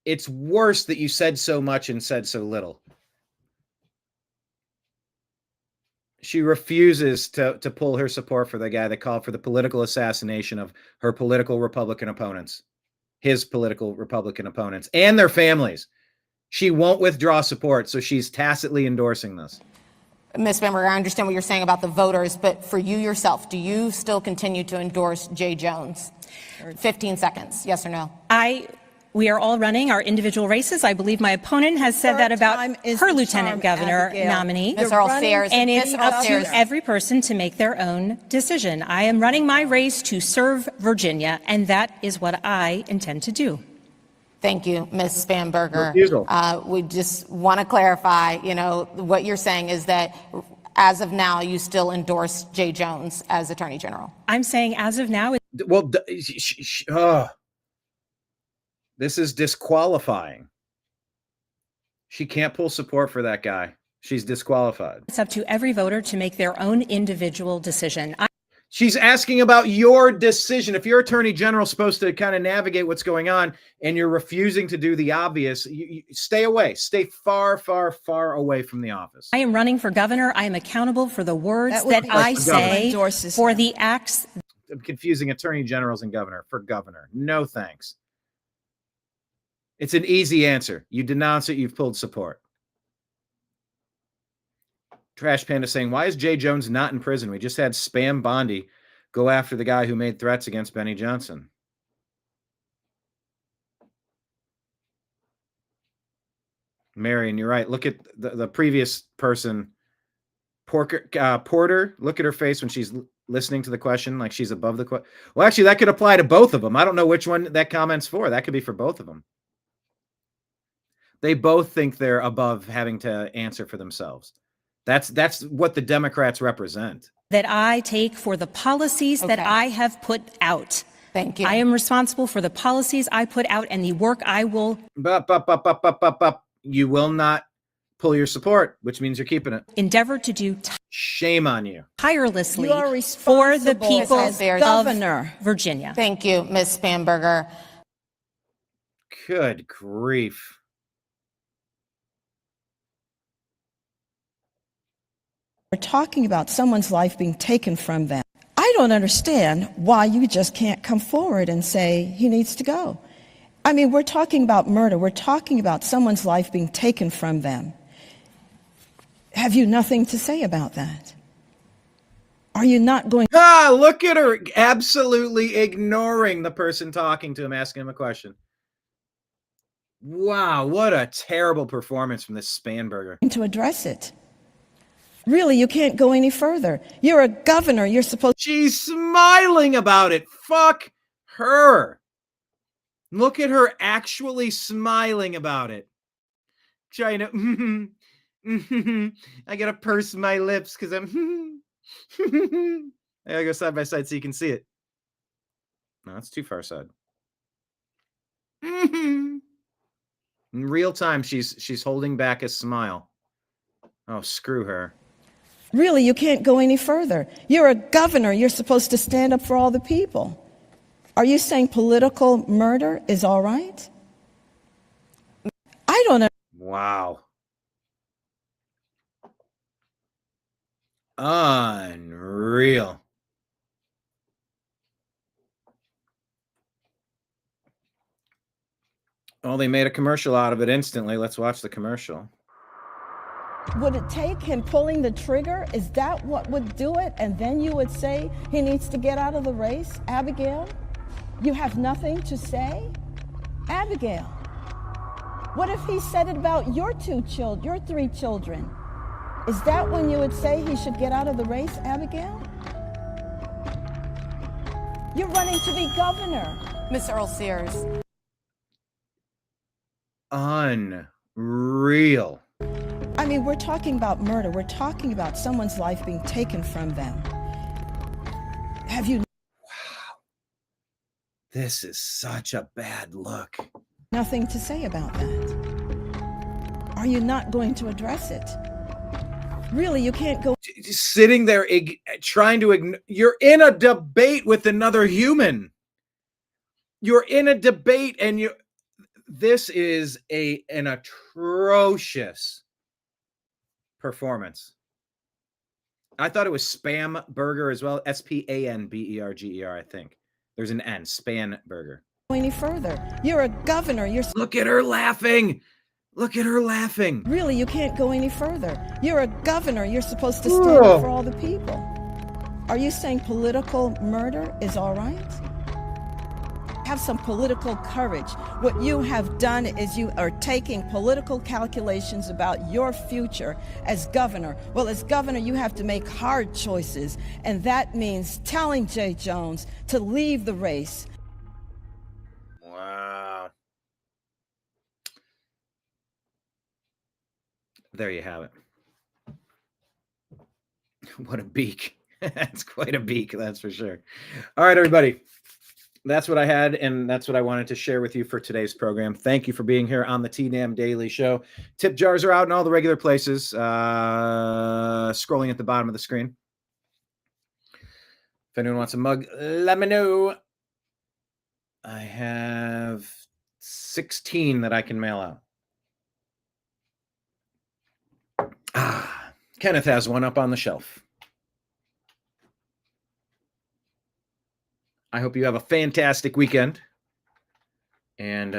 It's worse that you said so much and said so little. She refuses to pull her support for the guy that called for the political assassination of her political Republican opponents, his political Republican opponents, and their families. She won't withdraw support, so she's tacitly endorsing this. Ms. Spanberger, I understand what you're saying about the voters, but for you yourself, do you still continue to endorse Jay Jones? 15 seconds, yes or no? We are all running our individual races. I believe my opponent has said that about her lieutenant governor nominee. Ms. Earl Sayers, and it's Ms. Earl up Sayers. to every person to make their own decision. I am running my race to serve Virginia, and that is what I intend to do. Thank you, Ms. Spanberger. Refusal. We just want to clarify, what you're saying is that as of now, you still endorse Jay Jones as Attorney General. I'm saying as of now. Well, this is disqualifying. She can't pull support for that guy. She's disqualified. It's up to every voter to make their own individual decision. She's asking about your decision. If your attorney general is supposed to kind of navigate what's going on and you're refusing to do the obvious, you stay away. Stay far, far, far away from the office. I am running for governor. I am accountable for the words that I say, for the acts. I'm confusing attorney generals and governor for governor. No thanks. It's an easy answer. You denounce it, you've pulled support. Trash Panda saying, why is Jay Jones not in prison? We just had Spam Bondi go after the guy who made threats against Benny Johnson. Marion, you're right. Look at the previous person, Porter. Look at her face when she's listening to the question, like she's above the question. Well, actually, that could apply to both of them. I don't know which one that comment's for. That could be for both of them. They both think they're above having to answer for themselves. That's what the Democrats represent. That I take for the policies that I have put out. Thank you. I am responsible for the policies I put out and the work I will. You will not pull your support, which means you're keeping it. Endeavor to do. Shame on you. Tirelessly You are for the people Governor of Virginia. Thank you, Ms. Spanberger. Good grief. We're talking about someone's life being taken from them. I I don't understand why you just can't come forward and say he needs to go. I mean, we're talking about murder. We're talking about someone's life being taken from them. Have you nothing to say about that? Are you not going? Look at her absolutely ignoring the person talking to him, asking him a question. Wow, what a terrible performance from this Spanberger. To address it? Really, you can't go any further. You're a governor. You're supposed. She's smiling about it. Fuck her. Look at her actually smiling about it. China. I gotta purse my lips because I'm. I gotta go side by side so you can see it. No, that's too far side. In real time, she's holding back a smile. Oh, screw her. Really, you can't go any further. You're a governor. You're supposed to stand up for all the people. Are you saying political murder is all right? I don't know. Wow. Unreal. Well, they made a commercial out of it instantly. Let's watch the commercial. Would it take him pulling the trigger? Is that what would do it? And then you would say he needs to get out of the race? Abigail, you have nothing to say? Abigail, what if he said it about your 3 children? Is that when you would say he should get out of the race, Abigail? You're running to be governor. Miss Earl Sears. Unreal. I mean, we're talking about murder. We're talking about someone's life being taken from them. Have you... Wow. This is such a bad look. Nothing to say about that? Are you not going to address it? Really, you can't go... Just sitting there trying to ignore... You're in a debate with another human. You're in a debate and you... This is an atrocious performance. I thought it was Spam Burger as well. Spanberger, I think. There's an N. Spanberger. Any further? You're a governor. You're... Look at her laughing. Look at her laughing. Really, you can't go any further. You're a governor. You're supposed to stand up for all the people. Are you saying political murder is all right? Have some political courage. What you have done is you are taking political calculations about your future as governor. Well, as governor, you have to make hard choices, and that means telling Jay Jones to leave the race. Wow. There you have it. What a beak. That's quite a beak, that's for sure. All right, everybody. That's what I had, and that's what I wanted to share with you for today's program. Thank you for being here on the TNAM Daily Show. Tip jars are out in all the regular places, scrolling at the bottom of the screen. If anyone wants a mug, let me know. I have 16 that I can mail out. Kenneth has one up on the shelf. I hope you have a fantastic weekend. And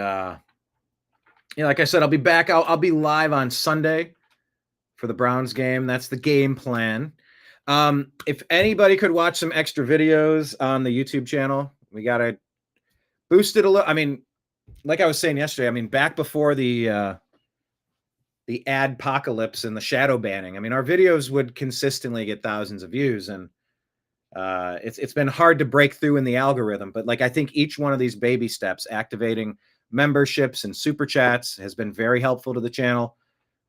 like I said, I'll be back. I'll be live on Sunday for the Browns game. That's the game plan. If anybody could watch some extra videos on the YouTube channel, we got to boost it a little. I mean, like I was saying yesterday, I mean, back before the adpocalypse and the shadow banning, I mean, our videos would consistently get thousands of views, and it's been hard to break through in the algorithm. But like, I think each one of these baby steps, activating memberships and super chats, has been very helpful to the channel.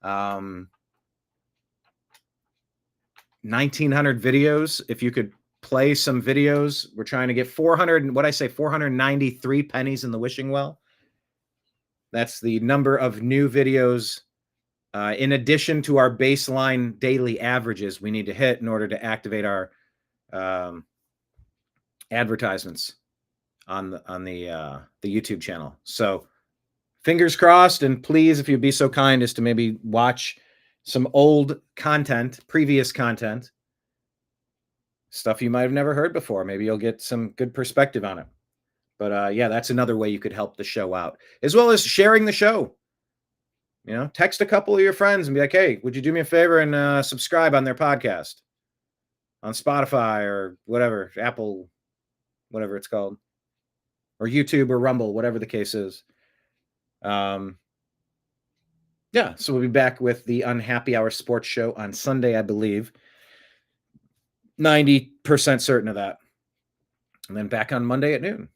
1,900 videos. If you could play some videos, we're trying to get 493 pennies in the wishing well. That's the number of new videos in addition to our baseline daily averages we need to hit in order to activate our advertisements on the YouTube channel. So fingers crossed, and please, if you'd be so kind as to maybe watch some old content, previous content, stuff you might have never heard before. Maybe you'll get some good perspective on it. But yeah, that's another way you could help the show out, as well as sharing the show. You know, text a couple of your friends and be like, hey, would you do me a favor and subscribe on their podcast on Spotify or whatever, Apple, whatever it's called, or YouTube or Rumble, whatever the case is. Yeah, so we'll be back with the Unhappy Hour Sports Show on Sunday, I believe. 90% certain of that. And then back on Monday at noon.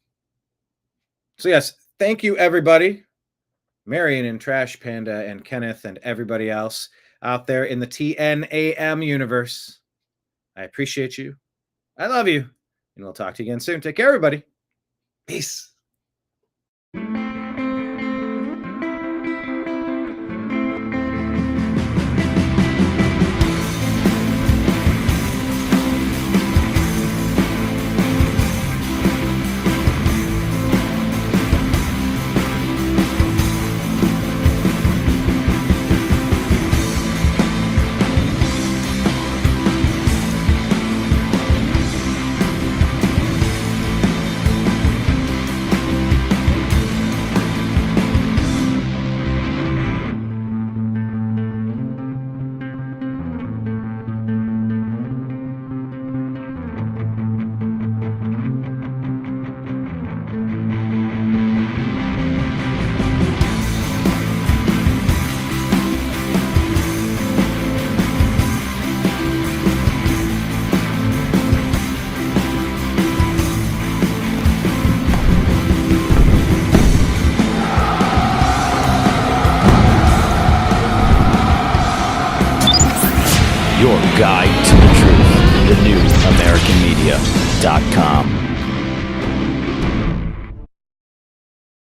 So yes, thank you, everybody. Marion and Trash Panda and Kenneth and everybody else out there in the TNAM universe. I appreciate you. I love you. And we'll talk to you again soon. Take care, everybody. Peace. Your guide to the truth. TheNewAmericanMedia.com.